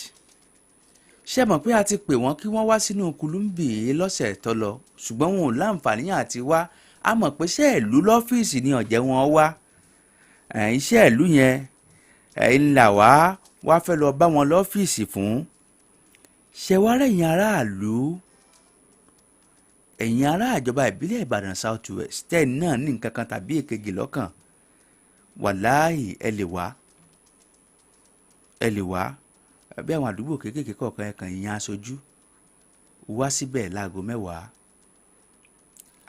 ṣé mọ̀ pé a ti pè wọ́n kí wọ́n wá sínú kulumbi lọ́sẹ̀ tó lọ ṣùgbọ́n wọn ò láǹfààní àti wá a mọ̀ pé iṣẹ́ ìlú lọ́fíìsì ni ọ̀jẹ̀ wọn wá iṣẹ́ ìlú yẹn ńlá wá fẹ́ lọ bá wọn lọ́fíìsì fún. ṣé wá rẹ̀yìn aráàlú ẹ̀yin ará ìjọba ìbílẹ̀ ìbàdàn south west tẹ́ẹ̀ náà ní nǹkan kan tàbí èkejì lọ́kàn wàláhì ẹ lè wá bí àwọn àdúgbò kéékèèké kọ̀ọ̀kan ẹ̀kan ìyẹn aṣojú wá síbẹ̀ láago 10.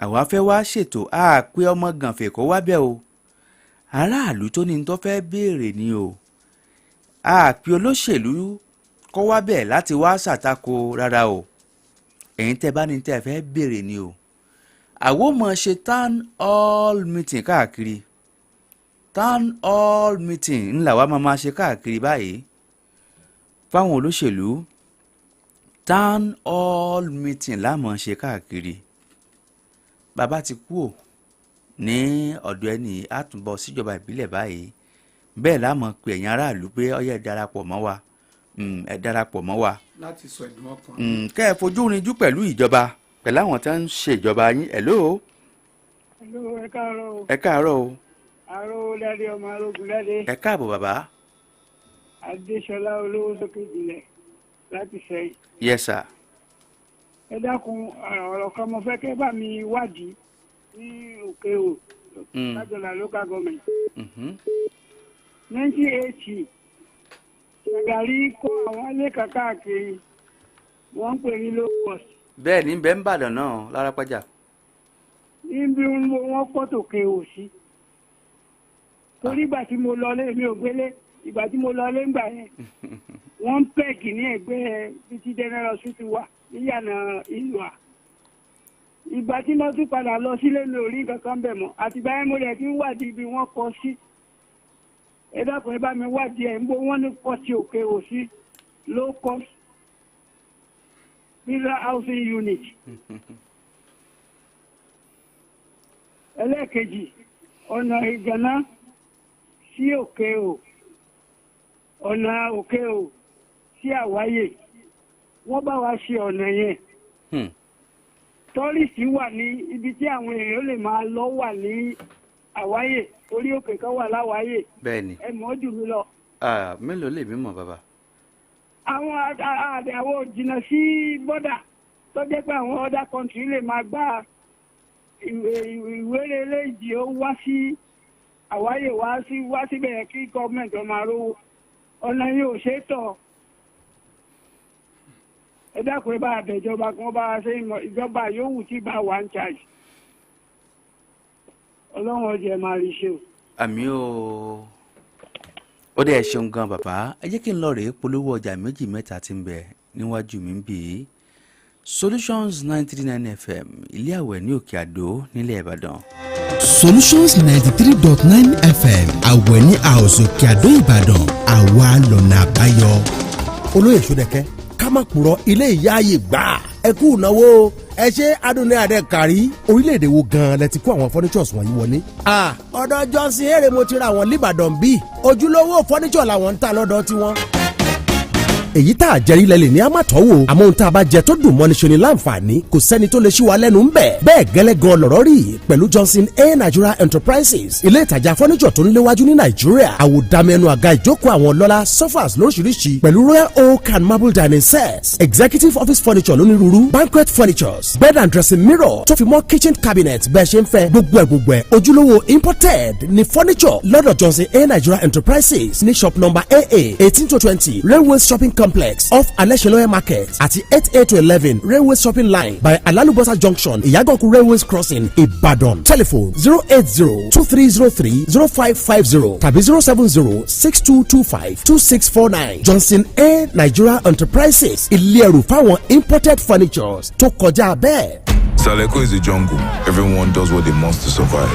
àwa fẹ́ wá ṣètò àpé ọmọ gànfẹ̀ kó wá bẹ́ẹ̀ o aráàlú tó ní tó fẹ́ béèrè ni o àpé olóṣèlú kó wá bẹ́ẹ̀ láti wá ṣàtakò rárá o ẹ̀yin tẹ́ bá ní tẹ́ fẹ́ béèrè ni o àwọn ọmọ ṣe town hall meeting káàkiri town hall meeting ńlá wa máa ṣe káàkiri báyìí fáwọn olóṣèlú town hall meeting láàmú ṣe káàkiri bàbá ti kú ò ní ọ̀dọ̀ ẹni àtúnbọ̀ síjọba ìbílẹ̀ báyìí bẹ́ẹ̀ láàmú pé ẹ̀yin aráàlú pé ó yẹ darapọ̀ mọ́ wa ẹ darapọ̀ mọ́ wa
láti sọ ìdùnnú ọkàn.
kẹ́ ẹ fojú rinjú pẹ̀lú ìjọba pẹ̀lú àwọn tó ń ṣèjọba yín hello.
hello ẹ káàárọ̀ o.
ẹ káàárọ̀ o.
àrò lẹ́dí ọmọ arógun lẹ́dí.
ẹ káàbọ̀ bàbá.
adéṣọlá olówó sókè jìnlẹ̀ láti sẹ́yìn.
yes sir.
ẹ dákun ọ̀rọ̀ kan mo fẹ́ kẹ́ bá mi wádìí ní òkè o lájọlá local government. 1980 ṣàgàrí kó àwọn ilé káàkiri wọ́n ń pè ní low cost.
bẹ́ẹ̀ ni bẹ́ẹ̀ ń bàdàn náà lárápájà.
níbi wọ́n pọ̀ tòkè ò sí. torí ìgbà tí mo lọ lé mi ò gbélé ìgbà tí mo lọ lé ńgbà yẹn wọ́n ń pẹ́ẹ̀kì ní ẹ̀gbẹ́ títí general hospital wà níyànà ìlú à. ìgbà tí mo tún padà lọ sílé mi ò rí nǹkan kan bẹ̀ mọ́ àtìgbà yẹn mo rẹ̀ ti ń wádìí ibi wọ́n kọ sí. ẹ dákun ẹ bá mi wádìí ẹ̀ ń bó wọ́n ní pọ́ọ̀tì òkè ò sí low cost villa housing unit. ẹlẹ́ẹ̀kejì ọ̀nà ìgànná sí òkè o ọ̀nà òkè o sí àwáyé wọ́n bá wa ṣe ọ̀nà yẹn. tọ́rìsì wà ní ibi tí àwọn èèyàn lè máa lọ wà ní àwáyè orí òkè kan wà láwáyè.
bẹ́ẹ̀ni.
ẹ mọ̀ jù mí lọ.
mélòó lè mí mọ̀ bàbá.
àwọn àdàwọ̀ jìnnà sí bọ́dà tó jẹ́ pé àwọn other country lè máa gba ìwé eléyìí ó wá sí àwáyè wá síbẹ̀ kí gọ́ọ̀mẹ̀ntì ọmọ arówó ọ̀nà yìí ò ṣe é tọ̀. ẹ dákun ẹ bá àbẹ̀jọba kan bá ṣe ìjọba yòówù tí bá wà ń charge. ọlọ́run ọjọ́ máa rí ṣe o.
àmì o ó dẹ̀ ṣeun gan bàbá ẹ jẹ́ kí n lọ rèé polówó ọjà méjì mẹ́ta tí ń bẹ níwájú mi ń bì í Solutions 939 FM ilé àwẹ̀ ní Òkè Àdó nílẹ̀ Ìbàdàn.
Solutions 93.9 FM àwẹ̀ ní house Òkè Àdó Ìbàdàn àwa lọ́nà àbáyọ.
olóyè Ṣódẹkẹ́ ká má purọ́ ilé ìyá ààyè gbà ẹ kú ìnáwó ẹ ṣe adúlé adé kárí orílẹ̀-èdè wo gan-an lẹ ti kó àwọn furnitures wọ̀nyí wọlé. ọ̀dọ̀ Johnson èrè mo ti ra àwọn l'Íbàdàn bíi ojúlówó furniture làwọn ń tà lọ́dọ̀ tiwọn. èyí tá a jẹrí lẹ́lẹ̀ ní amátọ́wò àmọ́ ohun tá a bá jẹ tó dùn mọ́ni ṣe ni láǹfààní kò sẹ́ni tó lè ṣí wa lẹ́nu ń bẹ̀. bẹ́ẹ̀ gẹ́lẹ́ gan lọ̀rọ̀ rí pẹ̀lú Johnson A Nigeria Enterprises ilé ìtajà furniture tó ń léwájú ní Nàìjíríà àwòdàmẹ́nu àga ìjókòó àwọn lọ́lá sofas lóríṣiríṣi pẹ̀lú royal oak and marble dining sets executive office furniture lónírúurú banquet furnitures bed and dressing mirror tó fi mọ́ kitchen cabinet bẹ́ẹ̀ ṣe ń fẹ́ gbogbo ẹ̀ ojúlówó imported ni furniture lọ́dọ̀ Johnson A Nigeria Enterprises ní shop number AA 18-20 railway shopping complex off Alẹ́ṣẹ̀lọ́yẹ̀ market àti 8A-11 railway shopping line by Alalubosa junction Ìyágànkù railways crossing Ìbàdàn telephone 080-2303-0550 tàbí 070-6225-2649 Johnson A Nigeria Enterprises ilé ẹrù fáwọn imported furnitures tó kọjá bẹ́ẹ̀.
Saleko is the jungle. Everyone does what they must to survive.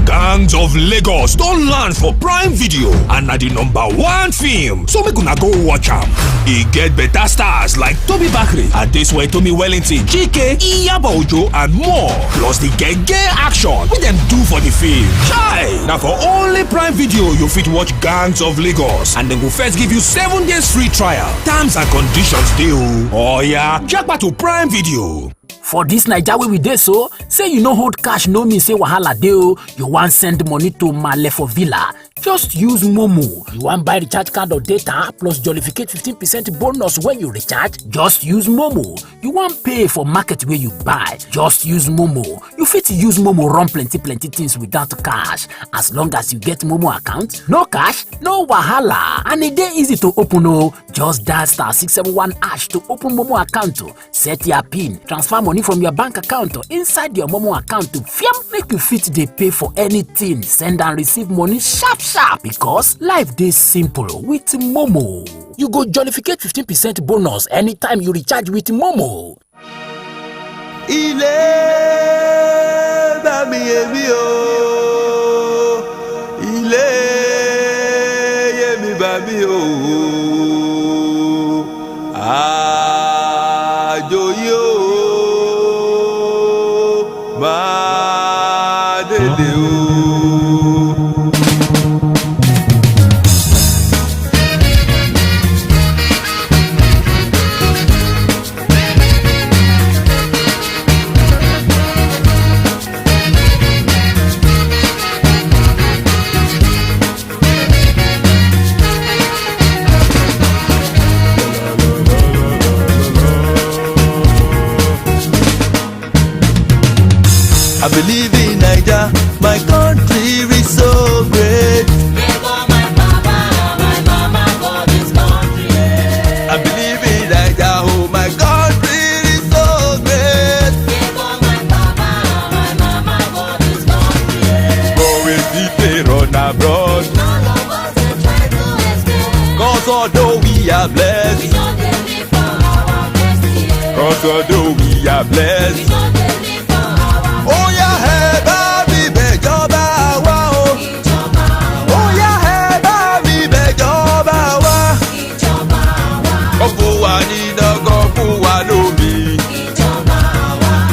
Gangs of Lagos don land for Prime Video and na the #1 film, so make una go watch am. E get better stars like Toby Bakri, Adesuwa Tomi Wellington, Chike, Iyabo Ojo and more. Plus the gege action wey dem do for the film. Chai! Na for only Prime Video you fit watch Gangs of Lagos and dem go first give you 7 days free trial. Terms and conditions dey o. Oya, japa to Prime Video.
For dis Naija wey we dey so, say you no hold cash no mean say wahala dey o. You wan send money to Male for Villa, just use Momo. You wan buy recharge card or data plus jollificate 15% bonus when you recharge, just use Momo. You wan pay for market wey you buy, just use Momo. You fit use Momo run plenty things without cash. As long as you get Momo account, no cash, no wahala. And e dey easy to open o. Just dial *671# to open Momo account o. Set your PIN, transfer money from your bank account or inside your Momo account to fiam make you fit dey pay for anything, send and receive money sharp because life dey simple with Momo. You go jollificate 15% bonus anytime you recharge with Momo.
Ilé bá mi èmi o, ilé yé mi bá mi o, àjò yìí o, máa délé o. I believe in Naija, my country is so great. My papa and my mama for this country. I believe in Naija, oh my country is so great. My papa and my mama for this country. Going to run abroad. None of us can try to escape. 'Cause although we are blessed, we don't live for our destiny. 'Cause although we are blessed, we don't live for our destiny.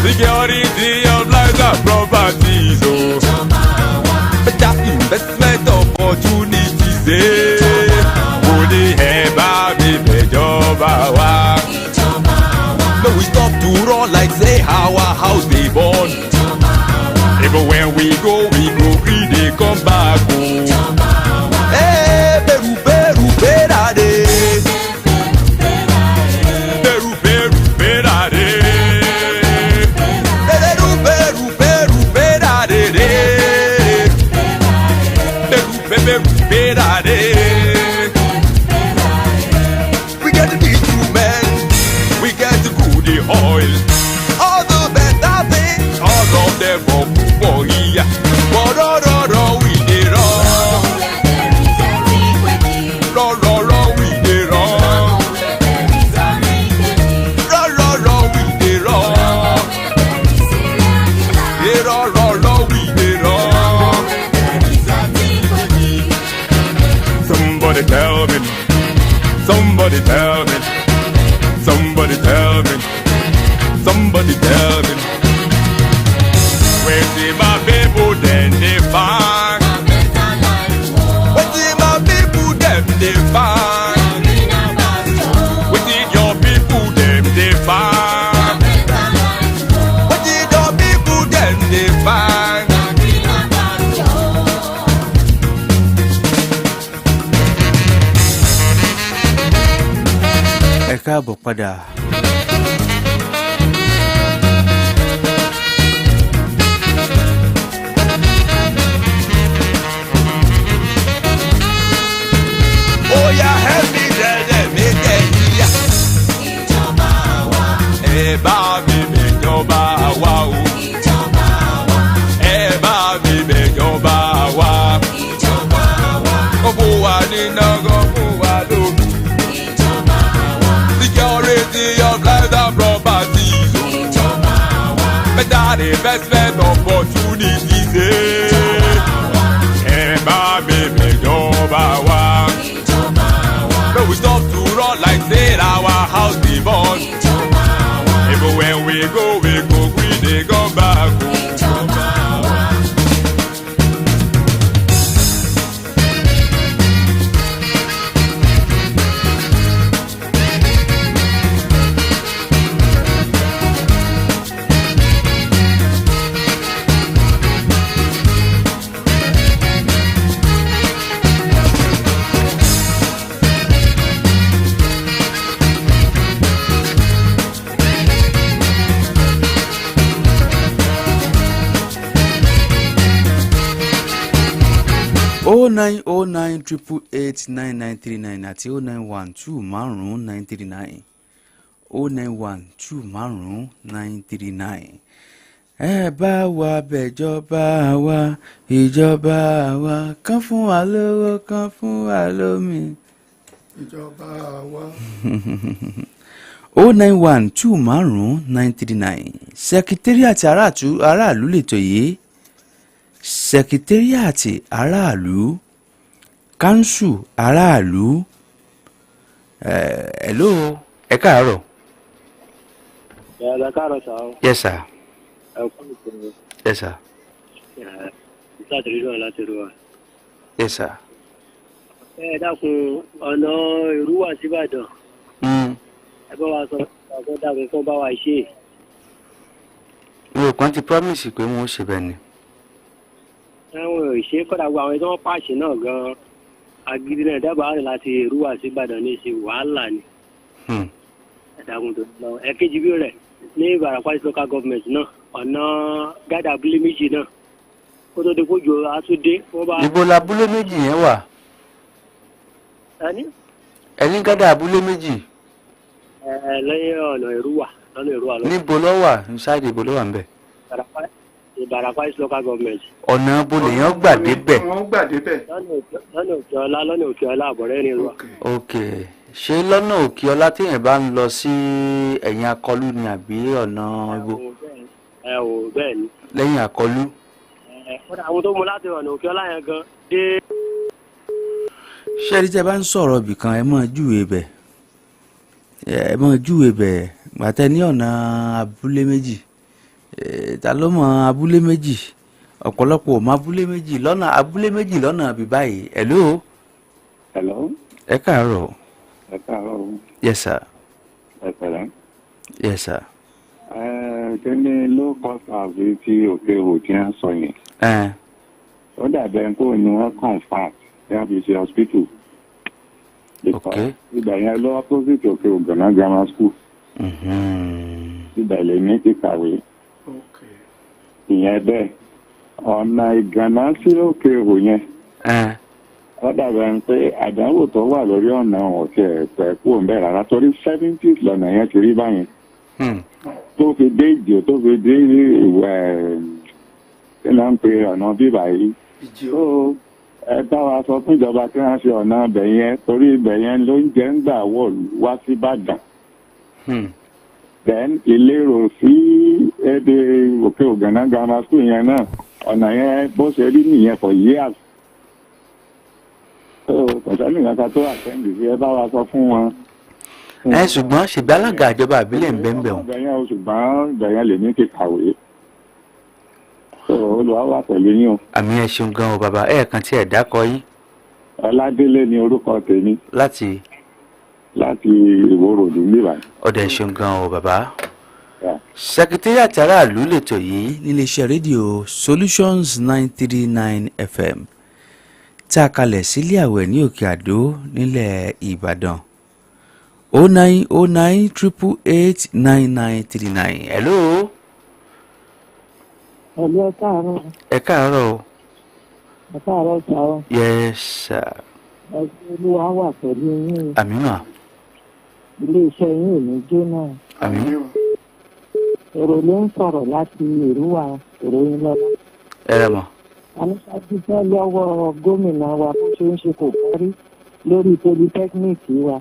Security of lives and properties, oh. Better investment opportunities, eh. Only ever be bejoba wa. No, we stop to run like say our house be born. Even when we go green
We get the bitumen, we get the goody oil. All the better things, all of them for here. We did wrong. We did wrong. We did wrong. We did wrong. Somebody tell me. Somebody tell me. Somebody tell me. Somebody tell me. Where see my people then they find. Where see my people them they find. Where see your people them they find. Where see your people them they find.
Ẹ káàbọ̀ padà.
Oh yeah, help me there, make it yeah. Ìjọba wa. Ẹ bá mi bẹ̀jọba wa o. Ìjọba wa. Ẹ bá mi bẹ̀jọba wa. Ìjọba wa. Kó fún wa níná, kó fún wa lómi. Ìjọba wa. Security of life and property. Ìjọba wa. Better investment opportunities. Ìjọba wa. Ẹ bá mi bẹ̀jọba wa. But we stop to run like say our house be born. Everywhere we go, we dey come back.
Oh 909 888 9939 àti 0912 5 939 091 5 939. Ẹ bá wa bẹ̀jọba wa, ìjọba wa, kán fún wa lówó, kán fún wa lómi.
Ìjọba wa.
091 5 939. Sẹkítẹ́rìàtì aráàlú lètò yìí. Sẹkítẹ́rìàtì aráàlú, kánsù aráàlú. Hello, ẹ káàárọ̀.
Ẹ káàárọ̀ sà.
Yes sir.
Ẹ kú ìpinnu.
Yes sir.
Ìsàtìrí náà láti rú wa.
Yes sir.
Ẹ dákun ọ̀nà Èrúwà síbàdàn. Ẹ bá wa sọ ọ̀sán dákun kó bá wa ṣe.
Mi ò kàn ti promise pé wọ́n ó ṣe bẹ́ẹ̀ ni.
Àwọn ìṣe kọ́dà gbogbo àwọn tí wọ́n pàṣẹ náà gan-an agídí náà dábàá rìn láti Èrúwà síbàdàn ní ṣe wàhálà ni. Ẹ dákun tó lọ. Ẹ̀kejì bí rẹ̀ ní Ìbàràpá local government náà ọ̀nà gádà abúlé méjì náà kó tó di kójú àtúndé wọ́n bá.
Ibo labúlé méjì yẹn wà? Ẹni gádà abúlé méjì.
Lẹ́yìn ọ̀nà Èrúwà lọ́nà Èrúwà lọ.
Níbo ló wà? Ṣáàdì ibo ló wà ń bẹ̀?
Ìbàràpá local government.
Ọ̀nà ibo lèèyàn gbà débẹ̀?
Wọ́n gbà débẹ̀.
Lọ́nà Òkè-Ọlá àbọ̀rẹ́ ní Èrúwà.
Ok, ṣé lọ́nà Òkè-Ọlá téèyàn bá ń lọ sí ẹ̀yìn Akọlù ni àbí ọ̀nà ibo?
Ẹ ò bẹ́ẹ̀ ni.
Lẹ́yìn Akọlù.
Kódà àwọn tó mú láti ọ̀nà Òkè-Ọlá yẹn gan dé.
Ṣé ẹni tẹ́ bá ń sọ̀rọ̀ ibì kan ẹ máa júwe bẹ̀? Ẹ máa júwe bẹ̀ gbàtẹ́ ní ọ̀nà abúlé méjì. Ta ló mọ abúlé méjì? Ọ̀pọ̀lọpọ̀ ò mọ abúlé méjì lọ́nà bí báyìí. Hello.
Hello.
Ẹ káàárọ̀.
Ẹ káàárọ̀.
Yes sir.
Ẹ pẹ̀lẹ́.
Yes sir.
Kí ni low cost house tí òkè òwò tí wọ́n sọ yẹn? Ó dàbẹ̀ kó ni wọ́n confam ní àbíṣe hospital. Ìgbà yẹn lọ opposite òkè ògànná grammar school. Ìgbà ilé ní kíkàwé. Ìyẹn bẹ́ẹ̀ ọ̀nà ìgànná sí òkè òwò yẹn. ó dàbẹ̀ ń pé àdánwò tó wà lórí ọ̀nà ọ̀tẹ̀ ẹ̀pẹ̀ kú òun bẹ́ẹ̀ rárá torí 70s lọ́nà yẹn ti rí báyìí tó fi dé ìjò tó fi dé ìwẹ̀ kí ló ń pe ọ̀nà bíbà yìí tó ẹ bá wa sọ fún ìjọba kí wọ́n ṣe ọ̀nà ibẹ̀ yẹn torí ibẹ̀ yẹn ló ń jẹ́ ń gbà wọ̀ wá sí Ìbàdàn then ìlérò sí èdè Òkè Ògànná grammar school yẹn náà ọ̀nà yẹn bó ṣe rí nìyẹn for years kọ̀sánì ìyàtọ̀ tó àtẹ́ǹdì sí ẹ bá wa sọ fún wọn.
ṣùgbọ́n ṣèbí alága ìjọba àbílẹ̀ ń bẹ́ẹ̀ bẹ́ẹ̀ o.
bẹ̀yẹn o ṣùgbọ́n bẹ̀yẹn lèmi ti kàwé Olúwa wà pẹ̀lú yín o.
àmì ẹ ṣeun gan o bàbá ẹ̀ẹ̀kan tí ẹ̀ dákọ yín.
Ọládélé ni orúkọ tèmi.
láti
Ìwó Ròdù níbàyí.
ọ̀dẹ̀ ṣeun gan o bàbá. Secretariat aráàlú lètò yìí níléeṣẹ́ rédíò Solutions 939 FM tá a kalẹ̀ sílé àwẹ̀ ní Òkè Àdó nílẹ̀ Ìbàdàn 09098889939. hello.
Hello, ẹ káàárọ̀.
ẹ káàárọ̀ o.
Ẹ káàárọ̀ sá o.
yes sir.
Ẹ ṣe Olúwa wà pẹ̀lú yín.
àmín.
Ilé-iṣẹ́ yín ò ní jóná.
àmín.
Èrò ló ń sọ̀rọ̀ láti Èrúwà ìròyìn lọ́wọ́.
ẹ rẹ̀ mọ̀.
Aníṣáájú fẹ́ lọ́wọ́ gómìnà wa bó ṣe ń ṣe kò parí lórí polytechnic wa.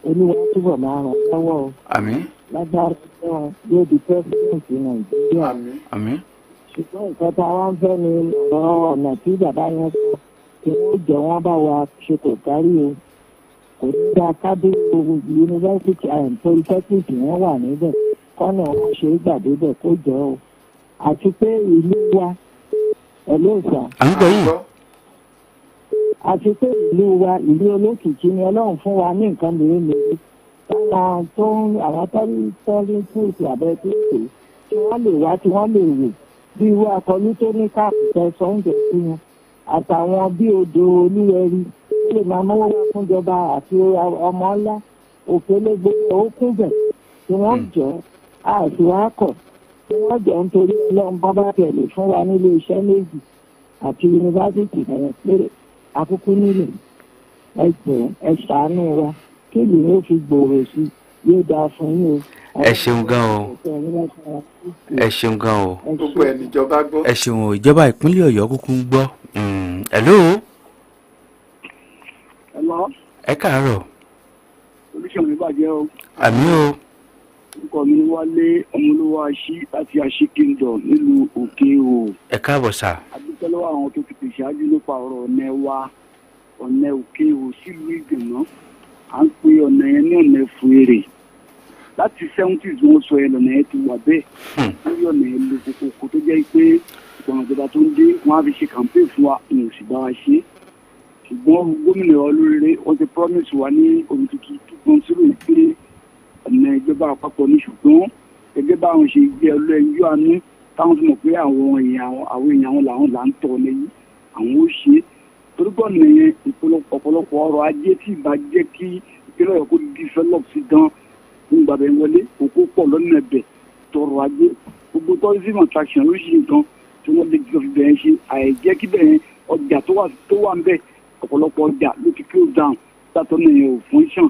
Olúwa túbọ̀ máa ràn lọ́wọ́ o.
àmín.
Lágbára wọn yóò di president Nàìjíríà.
àmín.
Ṣùgbọ́n nǹkan tá a wá ń fẹ́ ni ọ̀rọ̀ ọ̀nà tí bàbá yẹn sọ kí wọ́n jẹ́ wọ́n bá wa ṣe kò kárí o. Kò ní dá kádé yunifásitì polytechnic wọ́n wà níbẹ̀ kọ́nà wọn ṣe é gbàdébẹ̀ kó jọ o. Àti pé ìlú wa ẹlẹ́sà.
à ń gbọ́ yìí.
Àti pé ìlú wa ìlú olókìkí ni Ọlọ́run fún wa ní nǹkan mèremère. Táwọn tó ń àwọn tọ́lí fúùtù àbẹ́tẹ́tẹ́ tí wọ́n lè wá tí wọ́n lè wò bí irú akọlù tó ní káàpù tẹsán oúnjẹ sí wọn àtàwọn bí odò Olúwẹ̀rí ó lè máa mọ́wọ́ wá fúnjọba àti ọmọ ńlá òkèlè gbogbo ó kún bẹ̀ tí wọ́n jọ àti wá kọ̀ tí wọ́n jọ nítorí Ọlọ́run bá bá tẹ̀lé fún wa nílé iṣẹ́ méjì àti yunifásitì bẹ̀rẹ̀ péré àkókò nílò ẹ ṣàánú wa kí ìlú yóò fi gbòòrò sí yóò dáa fún yín o.
ẹ ṣeun gan o. ẹ ṣeun gan o.
gbogbo ẹ̀ níjọba gbọ́.
ẹ ṣeun o ìjọba ìpínlẹ̀ Ọ̀yọ́ kúkú ń gbọ́. hello.
hello.
ẹ káàárọ̀.
olùṣègùn ní bàjẹ́ o.
àmì o.
orúkọ mi ni Wálé ọmọlúwa Aṣí láti Aṣí Kingdom nílùú Òkè o.
ẹ káàbọ̀ sà.
adúpẹ́ lọ́wọ́ àwọn tó ti pèsè ájú nípa ọ̀rọ̀ ọ̀nà wa ọ̀nà Òkè o sílùú Ìgbìmọ̀ à ń pe ọ̀nà yẹn ní ọ̀nà Ẹ̀fúèrè láti 70s wọ́n sọ ẹ̀ lọ́nà yẹn ti wà bẹ́ẹ̀ lórí ọ̀nà yẹn lè kókó tó jẹ́ pé ìgbọ̀nà ìjọba tó ń dé wọ́n á fi ṣe campaign fún wa ìyẹn ò sì bá wa ṣe ṣùgbọ́n gómìnà olóríire wọ́n ti promise wa ní omi tuntun 2.0 pé ọ̀nà ìjọba àpapọ̀ ní ṣùgbọ́n gẹ́gẹ́ bá àwọn ṣe gbé ẹlẹ́yinjú àánú táwọn fi mọ̀ pé àwọn èèyàn wọn làwọn là ń tọ̀ lẹ́yìn àwọn ó ṣe torúkọ nìyẹn ọ̀pọ̀lọpọ̀ ọrọ̀ ajé tí ìbá jẹ́ kí ìpínlẹ̀ Ọ̀yọ́ kó develop sí gan fún gbàgbé wọlé òkú pọ̀ lọ́nà ẹ̀bẹ̀ tọrọ ajé gbogbo tourism attraction lóṣìṣẹ́ nǹkan tí wọ́n lè jọ fi bẹ̀rẹ̀ ṣe àìjẹ́ kí bẹ̀rẹ̀ ọjà tó wà ń bẹ̀ ọ̀pọ̀lọpọ̀ ọjà ló ti close down látọ̀ nìyẹn ò function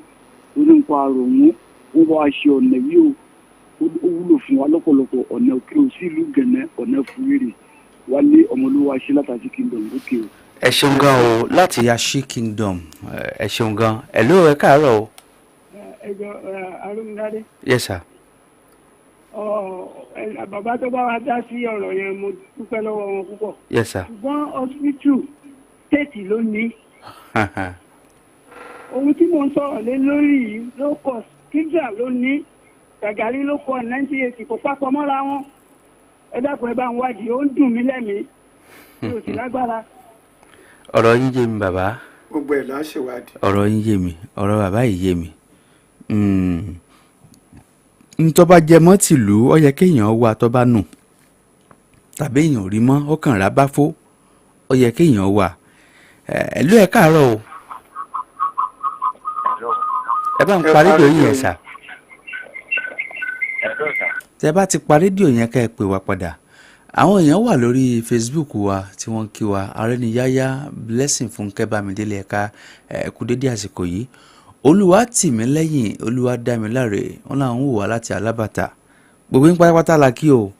lórí nǹkan àròmú wọ́n bá wa ṣe ọ̀nà yìí ó wúlò fún wa lọ́pọ̀lọpọ̀ ọ̀nà Òkè o sí ìlú Gẹ̀nẹ́ ọ̀nà Ẹ̀fúèrè Wálé ọmọlúwa Aṣí láti Kingdom lókè o.
ẹ ṣeun gan o láti Aṣí Kingdom ẹ ṣeun gan hello ẹ káàárọ̀ o.
ẹjọ arúgbádé.
yes sir.
bàbá tó bá wa dá sí ọ̀rọ̀ yẹn mo dúpẹ́ lọ́wọ́ wọn púpọ̀.
yes sir.
ṣùgbọ́n hospital state ló ní. ohun tí mo ń sọ̀rọ̀ lé lórí yìí ló kọ̀ kíjà ló ní Gàgàrí ló kọ̀ 1980 kò papọ̀ mọ́ra wọn. ẹ dákun ẹ bá ń wádìí ó ń dùn mí lẹ́mìí mi ò sì lágbára.
ọ̀rọ̀ yín yé mi bàbá.
gbogbo ẹ̀ là ń ṣèwádìí.
ọ̀rọ̀ yín yé mi ọ̀rọ̀ bàbá yìí yé mi. ntọ́ bá jẹ mọ́ tìlú ó yẹ kéèyàn wá tó bá nù tàbí èèyàn rí mọ́ ó kàn rà bá fó ó yẹ kéèyàn wá ẹ̀lú ẹ̀ káàárọ̀ o ẹ bá ń pa rédíò yín yẹn sà tẹ bá ti pa rédíò yẹn ká ẹ pè wá padà àwọn èèyàn wà lórí Facebook wa tí wọ́n kí wa Arẹ́niyáyá Blessing Fúnkẹ́ Bámidélé ẹ̀ka kú dédé àsìkò yìí Olúwatìmílẹ́yìn Olúwadámiláre wọn làwọn ń wò wá láti Alábàtà gbogbo yín pátápátá la kí o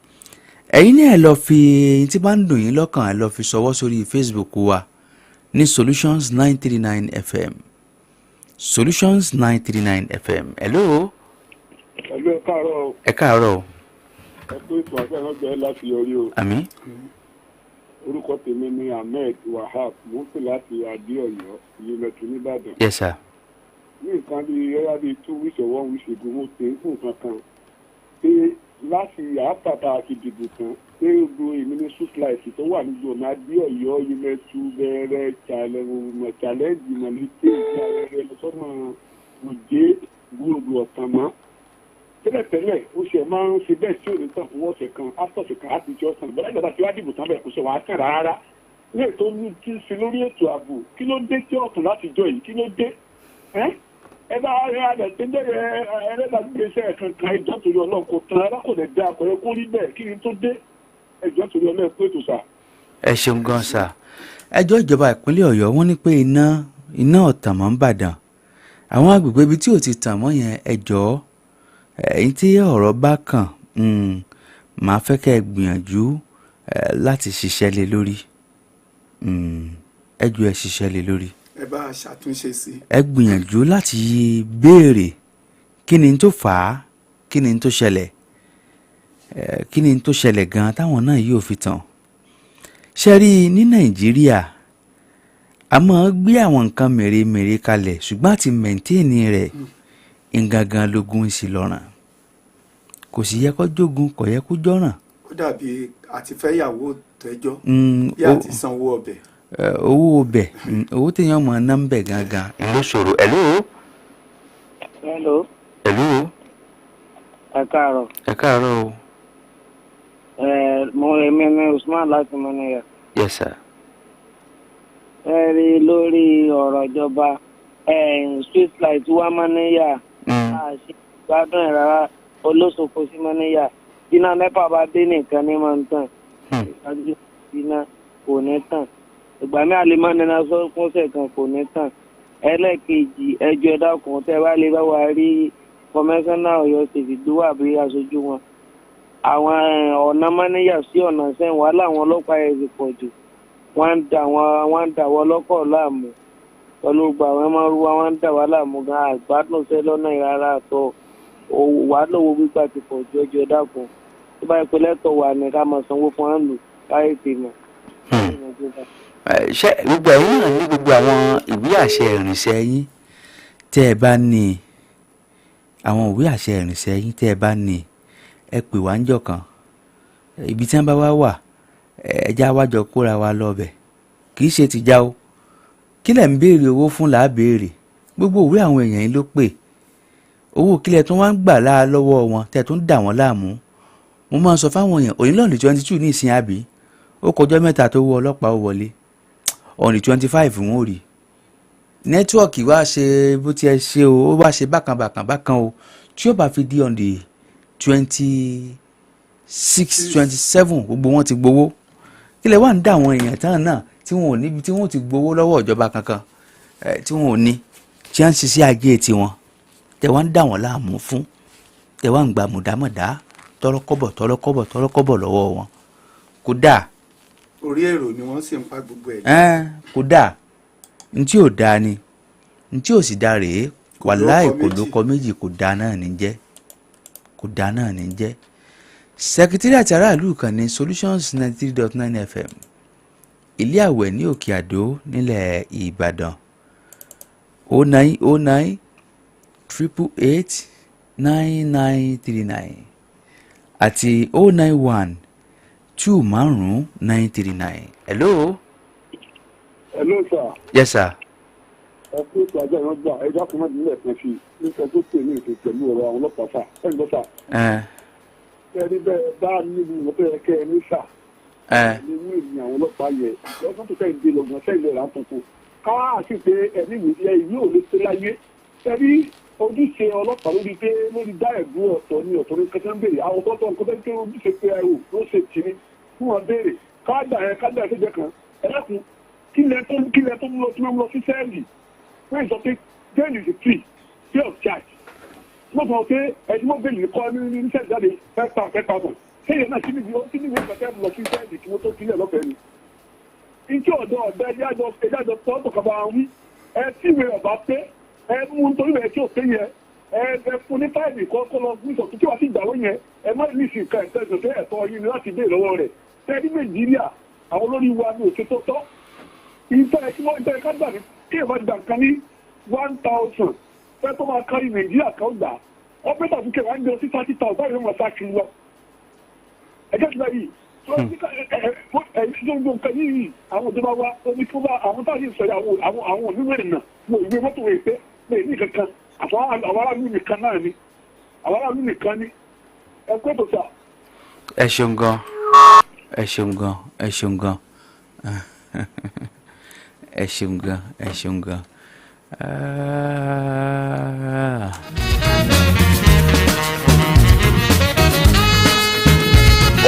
ẹ̀yin náà ẹ lọ fi eyín tí bá ń dùn yín lọ́kàn ẹ lọ fi ṣọwọ́ sórí Facebook wa ní Solutions 939 FM Solutions 939 FM hello.
Hello, ẹ káàárọ̀.
Ẹ káàárọ̀.
Ẹ pé ètò àgbẹ̀ránjẹ́ láti yọrí o.
Àmín.
Orúkọ tèmi ni Ahmed Wahab, mo ń pè láti Adé-Ọ̀yọ́, Ìyẹmẹ̀tù nìbàdàn.
Yes sir.
Ní nǹkan bíi ẹ̀yà bíi 2 weeks or 1 week ago, mo pè é fún nǹkan kan pé láti àpàtà àti ìdìbò kan pé gbogbo èmi ní Sútláìsì tó wà ní Jọ̀nà Adé-Ọ̀yọ́, Ìyẹmẹ̀tù bẹ̀rẹ̀ challenge ìmọ̀lẹ́tì ìgbà rẹ̀ lọ́sọ́nà òjé gbòòdù ọ̀tàn mọ́. Tẹ́lẹ̀tẹ́lẹ̀ ó ṣe máa ń ṣe bẹ́ẹ̀ tí ò ní tàn fún ọ̀sẹ̀ kan after kan láti jọ sàn bẹ́ẹ̀ ìjọba tí wàá dìbò tán bẹ́ẹ̀ kò ṣe wàá kàn rárá ní ètò ní kí n ṣe lórí ètò ààbò kí ló dé tí ọ̀tún láti jọ yìí kí ló dé ẹ bá rẹ tẹ́lẹ̀ ẹlẹ́dàgbèsè kankan ẹjọ́ torí Ọlọ́run kò tán ara kò lè dá àpẹẹrẹ kó rí bẹ́ẹ̀ kí ni tó dé ẹjọ́ torí Ọlọ́run pé ètò sà.
Ẹ ṣeun gan sà ẹjọ́ ìjọba ìpínlẹ̀ Ọ̀yọ́ wọ́n ní pé iná ọ̀tàn mọ́ ń bàdàn àwọn agbègbè ibi tí ò ti tàn mọ́ yẹn ẹjọ́ ẹ̀yin tí ọ̀rọ̀ bá kàn máa fẹ́ kẹ́ ẹ gbìyànjú láti ṣiṣẹ́ lé lórí ẹ jù ẹ ṣiṣẹ́ lé lórí.
ẹ bá a ṣàtúnṣe sí.
ẹ gbìyànjú láti béèrè kí ni tó fà á kí ni tó ṣẹlẹ̀ kí ni tó ṣẹlẹ̀ gan-an táwọn náà yóò fi tàn. ṣe rí ní Nàìjíríà a máa gbé àwọn nǹkan mèremère kalẹ̀ ṣùgbọ́n àti mẹ̀ntẹ́ẹ̀nì rẹ̀ ìgangan lógún sí lọ́ràn kò sì yẹ kó jogun kò yẹ kó jọ́ràn.
ó dàbí àti fẹ́yàwó tẹ́jọ́ bí àti sanwó ọbẹ̀.
owó ọbẹ̀ owó téèyàn mọ̀ ná ń bẹ̀ gangan ló ṣòro. hello.
hello.
hello.
ẹ káàárọ̀.
ẹ káàárọ̀ o.
mo èmi ni Usman láti Mọ́níyà.
yes sir.
ẹ rí lórí ọ̀rọ̀ ìjọba street light wá Mọ́níyà àṣì gbádùn ẹ̀ rárá olóṣòfò sí Mọ́níyà iná nẹ́pà bá dé nìkan ní máa ń tàn ìgbàgbé iná kò ní tàn ìgbà mi àlè máa nínú aṣọ fúnṣẹ̀ kan kò ní tàn ẹlẹ́ẹ̀kejì ẹjọ́ ẹ̀dá kan tẹ́ wá lè bá wa rí kọmẹ́sánná Ọ̀yọ́ ṣèṣì gbówó àbí aṣojú wọn àwọn ọ̀nà Mọ́níyà sí ọ̀nà sẹ́yìn wà láwọn ọlọ́pàá ẹ̀ ti pọ̀ jù wọ́n ń dà wọ́n lọ́kọ̀ láàmú pẹ̀lú gbà wọ́n máa ń ru wọn ń dà wá láàmú gan àgbàdùn sẹ́ lọ́nà ìrara àtọ̀ wà lówó gbígbà ti pọ̀ ju ẹjọ́ dákun tó bá yẹ pé lẹ́tọ̀ wà ní ká máa sanwó fún àlù káyé tèmi.
ṣé gbogbo ẹ̀yin náà ní gbogbo àwọn ìwé àṣẹ ìrìnsẹ̀ yín tẹ́ ẹ bá ní àwọn ìwé àṣẹ ìrìnsẹ̀ yín tẹ́ ẹ bá ní ẹ pè wá ńjọ́ kan ibi tí wọ́n bá wá wà ẹja wájọ kóra wa lọ́bẹ̀ kì í ṣe tìjà o kí lẹ̀ ń béèrè owó fún làá béèrè gbogbo òwe àwọn èèyàn yín ló pè owó kílẹ̀ tó wá ń gbà láà lọ́wọ́ wọn tẹ̀ tó ń dà wọ́n láàmú mo máa ń sọ fáwọn èèyàn òní lọ́ọ̀nì 22 ní ìsìn àbí ó kọjọ́ mẹ́ta tó wọ ọlọ́pàá ó wọlé ọ̀nì 25 wọn ò rí nẹ́tíwọ̀kì wá ṣe bó tiẹ̀ ṣe o ó wá ṣe bákan o tí ó bá fi di on the 26 27 gbogbo wọn ti gbowó kílẹ̀ wà ń dà àwọn èèyàn tán náà tí wọn ò níbi tí wọn ò ti gbowó lọ́wọ́ ìjọba kankan tí wọn ò ní tí wọ́n ń ṣiṣẹ́ ajé tiwọn tẹ wá ń dà wọ́n láàmú fún tẹ wá ń gba mùdámọ̀dá tọ́lọ́kọ́bọ̀ lọ́wọ́ wọn kò dáa.
orí èrò ni wọ́n sì ń pa gbogbo ẹ̀.
kò dáa ntí ò dáa ni ntí ò sì dáa rèé wàláì kò lóko méjì kò dáa náà ní jẹ́ Secretariat aráàlú kan ní Solutions 93.9 FM ilé àwẹ̀ ní Òkè Àdó nílẹ̀ Ìbàdàn 0909 888 9939 àti 091 25 939. Hello.
Hello sir.
Yes sir.
ẹ kú ètò àjọ ìran gbà ẹ dákun mọ́ nílẹ̀ kan sí nípa tó pè ní ètò pẹ̀lú ọ̀rọ̀ àwọn ọlọ́pàá sà ẹ̀ ń gbọ́ sà. ẹni bẹ́ẹ̀ bá níbi ìmọ̀tò yẹ kẹ́ ẹ ní sà. ní ní ìlú àwọn ọlọ́pàá yẹ lọ́sàn tó sẹ́yìn dé lọ́gbọ̀n sẹ́yìn lọ́ra tuntun káwá àti pé ẹni ìwé ò lè ṣe láyé ẹni ojúṣe ọlọ́pàá lórí pé lórí dá ẹ̀gbọ́n ọ̀tọ̀ ní ọ̀tọ̀ ní kẹsàn-án bèrè àwọn ọ̀tọ̀ nǹkan bẹ́ẹ̀ pé ojúṣe pé ẹrù ló ṣe tì ní fún wọn béèrè káàdà ẹ̀ṣẹ̀jẹ̀ kan ẹ̀dàkùn kílẹ̀ tó ń lọ tí wọ́n lọ sí sẹ́ẹ̀lì wọ́n sọ pé bẹ́ẹ̀lì is free of charge wọ́n sọ pé ẹ̀dínwó bẹ́ẹ̀lì kọ́ ní sẹ́ẹ̀lì jáde 5,000 kéèyàn náà kí ni ìwé ìgbàkẹ́ lọ sí sẹ́ẹ̀lì kí wọ́n tó kílẹ̀ lọ́fẹ̀ẹ́ ni. ìjọ ọ̀dọ́ ẹ̀jájọ tọ́tọ̀ kaba wí ẹ tí ìwé ọ̀bá pé ẹ mú nítorí ẹ̀ tí ò pé yẹ ẹ fún ní táìmì kọ́ lọ fún ìsọ̀tún tí wàá sì gbàwó yẹn ẹ má ní ìsìn kan ẹ̀sẹ̀ pé ẹ̀tọ́ yín ni láti dé lọ́wọ́ rẹ̀ tẹ́lí Nàìjíríà àwọn olórí wa ní òṣè tó tọ́ ìfẹ́ tí wọ́n jẹ́ ká gbà ní kí ẹ̀ bá gbà kan ní 1,000 fẹ́ tó máa kárí Nàìjíríà kan gbà ọ́pẹ́tà fún kẹwàá ń jọ sí 30,000 báyìí wọ́n máa sá kiri lọ ẹjẹ́ ti báyìí ẹ̀yìn tó ń kẹ́ yìí àwọn ìjọba wa omi fún bá àwọn táwọn yìí sọ̀rọ̀ àwọn oníwèé ìrìnà mo ìwé mọ́tò rẹ̀ pé lè ní kankan àwọn aráàlú nìkan náà ni àwọn aráàlú nìkan ni ẹ pé tó sà.
ẹ ṣeun gan ẹ ṣeun gan ẹ ṣeun gan ẹ ṣeun gan ẹ ṣeun gan.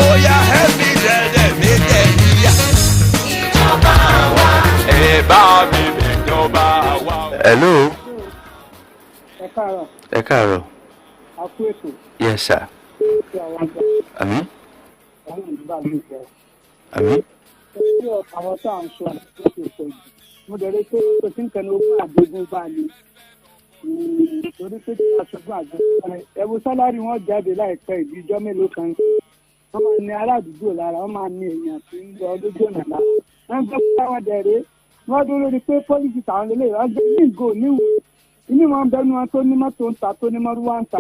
Oya help me dẹ́dẹ̀ mi dẹ̀ yíyá. Ìjọba wa. Ẹ bá mi ìjọba wa.
Hello.
ẹ káàárọ̀.
ẹ káàárọ̀.
a kú ètò.
Yes sir. Àmín. Àmín.
Ṣé àwọn tá à ń sọ ló ṣe pọ̀ jù? Mo dẹ̀ rí pé kò sí nǹkan ogún àgbégún bá ní. Torí pé tí a ṣùgbọ́n àgbégún bá ní. Ẹ̀bùn sálárì wọn jáde láìpẹ́ ìdí ijọ́ mélòó kan. Wọ́n máa ní aládùúgbò lára, wọ́n máa ní èèyàn tí ń lọ lójú ọ̀nà lára. Wọ́n gbọ́ pé àwọn dẹ̀rẹ́. Wọ́n dúró lórí pé pọ́lísì tàwọn lélẹ̀ wọ́n gbé ní ìgò níwò. Inú wọn bẹnu wọn tó ní mọ́tò ń ta tó ní mọ́rúwá ń ta.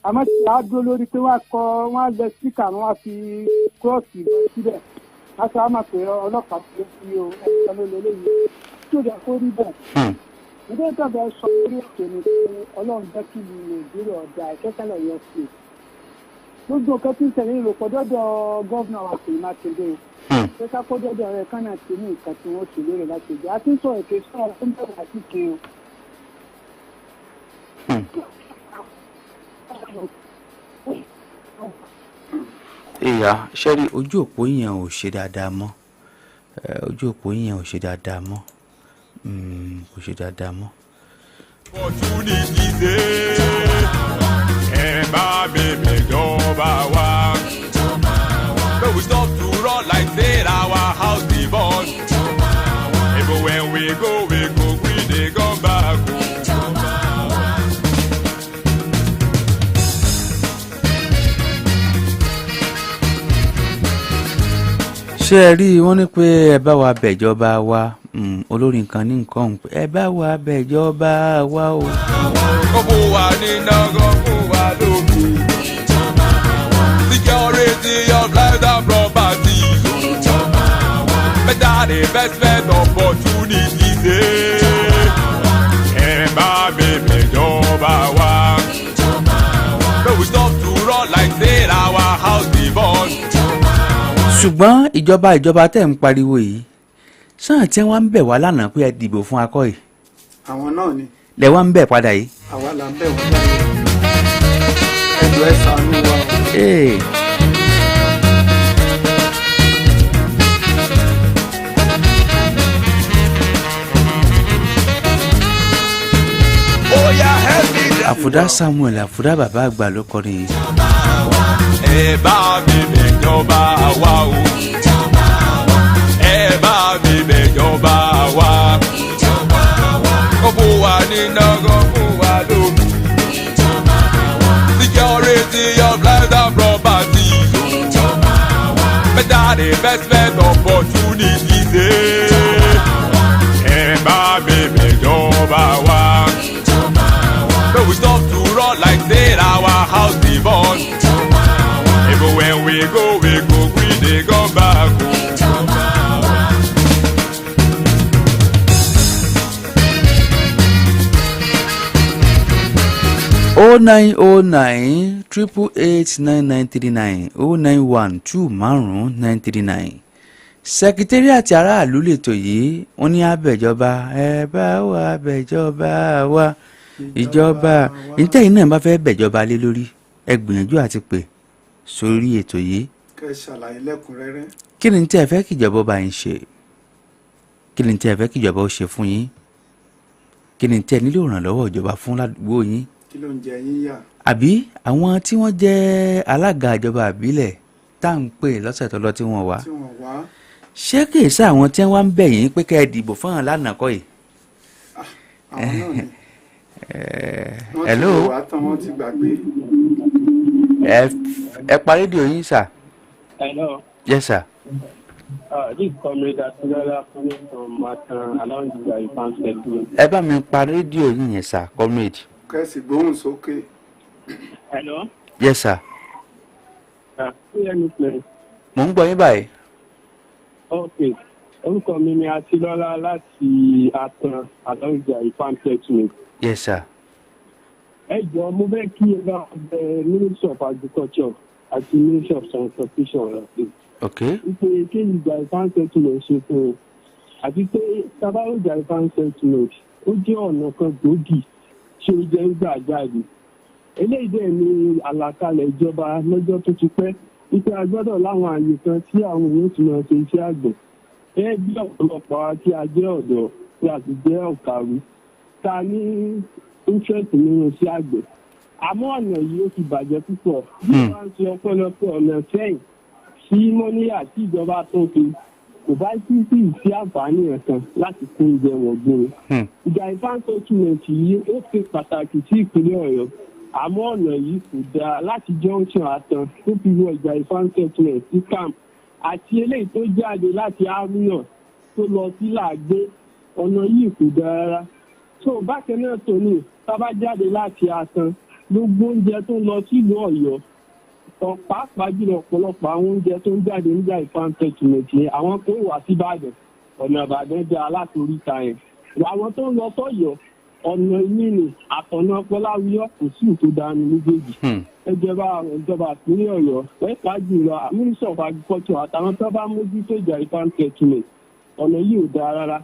Àmọ́ tí a dúró lórí pé wọ́n á lẹ síkà wọn á fi kúrọ́ọ̀sì lọ síbẹ̀. Aṣọ àmà pé ọlọ́pàá tó fi o ẹ̀ka ló lé léyìí tí ó dẹ̀ kó rí bẹ̀. Ìdí ìtọ́jú sọ lórí ètò ni pé Ọlọ́run jẹ́ kí ìlú Nàìjíríà ọ̀dà ìkẹ́kẹ́lẹ̀ yọ sí i. Gbogbo nǹkan tí ń tẹ̀lé ìròpọ̀ dọ́dọ̀ gọ́vnà wa Ṣèyí Mákindé o. Ṣé ká kó dọ́dọ̀ rẹ̀ kánà tí ní nǹkan tí wọ́n ṣe lórí láti jẹ́. A ti ń sọ èké sọ̀rọ̀ tó ń bẹ̀rẹ̀ àti kí o.
Ìyá ṣẹ́rí ojú òpó yẹn ò ṣe dáadáa mọ́ ojú òpó yẹn ò ṣe dáadáa mọ́ kò ṣe dáadáa mọ́.
Opportunity dé ẹ bá mi ìjọba wa. No we stop to run like say our house dey burn. Even when we go we dey come back.
Ṣé ẹ rí wọ́n ní pé ẹ bá wa bẹ̀jọba wa olórí nǹkan ní nǹkan ọ̀hún pé ẹ bá wa bẹ̀jọba wa o.
Kọ́bù wa ní náà fún wa lókè. Security of life and property. Better investment opportunities dey. Ẹ bá mi bẹ̀jọba wa. No we stop to run like say our house dey burn.
Ṣùgbọ́n ìjọba tẹ̀ ń pariwo yìí sáà tí wọ́n ń bẹ̀ wá lánàá pé ẹ dìbò fún akọ́ yìí.
Àwọn náà ni.
Lẹ wá ń bẹ̀ padà yìí.
Àwa là ń bẹ̀ wọ́n báyìí. Ẹ̀dùn ẹ̀ ṣàánú wa. Àfùdá Samuel Àfùdá bàbá àgbà ló kọrin yìí.
Ẹ bá mi bẹ̀jọba wa o. Ẹ bá mi bẹ̀jọba wa. Kó fún wa níná, kó fún wa lómi. Security of life and property. Better investment opportunities dey. Ẹ bá mi bẹ̀jọba wa. No we stop to run like say our house dey burn. Even when we go we dey come back.
0909 888 9939 091 25 939. Sẹkítẹ́rìàtì aráàlú lètò yìí wọ́n ní abẹ́jọba ẹ bá wa bẹ̀jọba wa ìjọba nítẹ̀yìn náà bá fẹ́ bẹ̀jọba lé lórí ẹ gbìyànjú àti pè sórí ètò yìí
kẹ́ ẹ ṣàlàyé lẹ́kùnrẹ́rẹ́.
kí ni tí ẹ fẹ́ kíjọba bá yín ṣe kí ni tí ẹ fẹ́ kíjọba ó ṣe fún yín kí ni tí ẹ nílò ìrànlọ́wọ́ ìjọba fún ládùúgbò yín
kí ló ń jẹ yín yà.
àbí àwọn tí wọ́n jẹ́ alága ìjọba àbílẹ̀ tá à ń pè lọ́sẹ̀ tó lọ tí wọ́n wá
tí wọ́n wá.
ṣé kìí sá àwọn tí wọ́n wá ń bẹ̀ yín pé kẹ́ ẹ dìbò fún àwọn lánàá kọ́ yìí.
àwọn náà ni.
hello.
wọ́n ti wá tán wọ́n ti gbàgbé.
ẹ pa rédíò yín sà.
Hello.
Yes, sir.
This is Comrade Atilola coming from Matan along the Ifan Settlement.
Ẹ bá mi pa rédíò yín yẹn sà, Comrade.
Kẹ́sì gbóhùn sókè.
Hello.
Yes, sir. Mo ń gbọ́ yín báyìí.
Okay. Orúkọ mi ni Atilola láti Atan along the Ifan Settlement.
Yes, sir.
Ẹ jọ̀ọ́ mo fẹ́ kí ẹ bá bẹ Ministry of Agriculture àti Ministry of Transportation rẹ̀ pé.
Okay.
Ìpè kéyìí ìjà Ifan Settlement ṣe fún un. Àti pé sábàrò ìjà Ifan Settlement ó jẹ́ ọ̀nà kan gbòógì tí ó jẹ́ ń gbà jáde. Eléyìí dẹ̀ ni àlàkalẹ̀ ìjọba lọ́jọ́ tó ti pẹ́. Ìpè agbọ́dọ̀ láwọn àyè kan tí àwọn èèyàn ti máa ṣe iṣẹ́ àgbẹ̀. Ẹ bí ọ̀pọ̀lọpọ̀ wa tí a jẹ́ ọ̀dọ́ tí a sì jẹ́ ọ̀kàwé. Ta ní interest nínú iṣẹ́ àgbẹ̀. Àmọ́ ọ̀nà yìí ó ti bàjẹ́ púpọ̀. Bí wọ́n bá ń ṣe ọpẹ́lọpẹ́ ọ̀nà sẹ́yìn sí mọ́níyà tí ìjọba tó fi kò bá sí sí àǹfààní ẹ̀kan láti kó oúnjẹ wọ̀gbìn. Ìjà Ifan Settlement yìí ó ṣe pàtàkì sí ìpínlẹ̀ Ọ̀yọ́. Àmọ́ ọ̀nà yìí kò dáa láti junction Atan tó fi wọ ìjà Ifan Settlement sí camp àti eléyìí tó jáde láti Haruna tó lọ sí Làgbé ọ̀nà yìí kò dáa rárá. So bákan náà tó ní tábà jáde láti Atan gbogbo oúnjẹ tó ń lọ sílùú Ọ̀yọ́ pàápàá jùlọ ọ̀pọ̀lọpọ̀ àwọn oúnjẹ tó ń jáde níjà Ifan Settlement yẹn àwọn tó wà sí Ìbàdàn ọ̀nà Ìbàdàn jẹ́ alátoríta yẹn àwọn tó ń lọ sọ́yọ́ ọ̀nà ìmìnì àtọ̀nà Ọpọláwíyọ́ kò sí ìtò dání méjèèjì ẹjọba àwọn ìjọba ìpínlẹ̀ Ọ̀yọ́ pàápàá jùlọ Ministry of Agriculture àtàwọn tó bá mójútó ìjà Ifan Settlement ọ̀nà yìí ò dáa rárá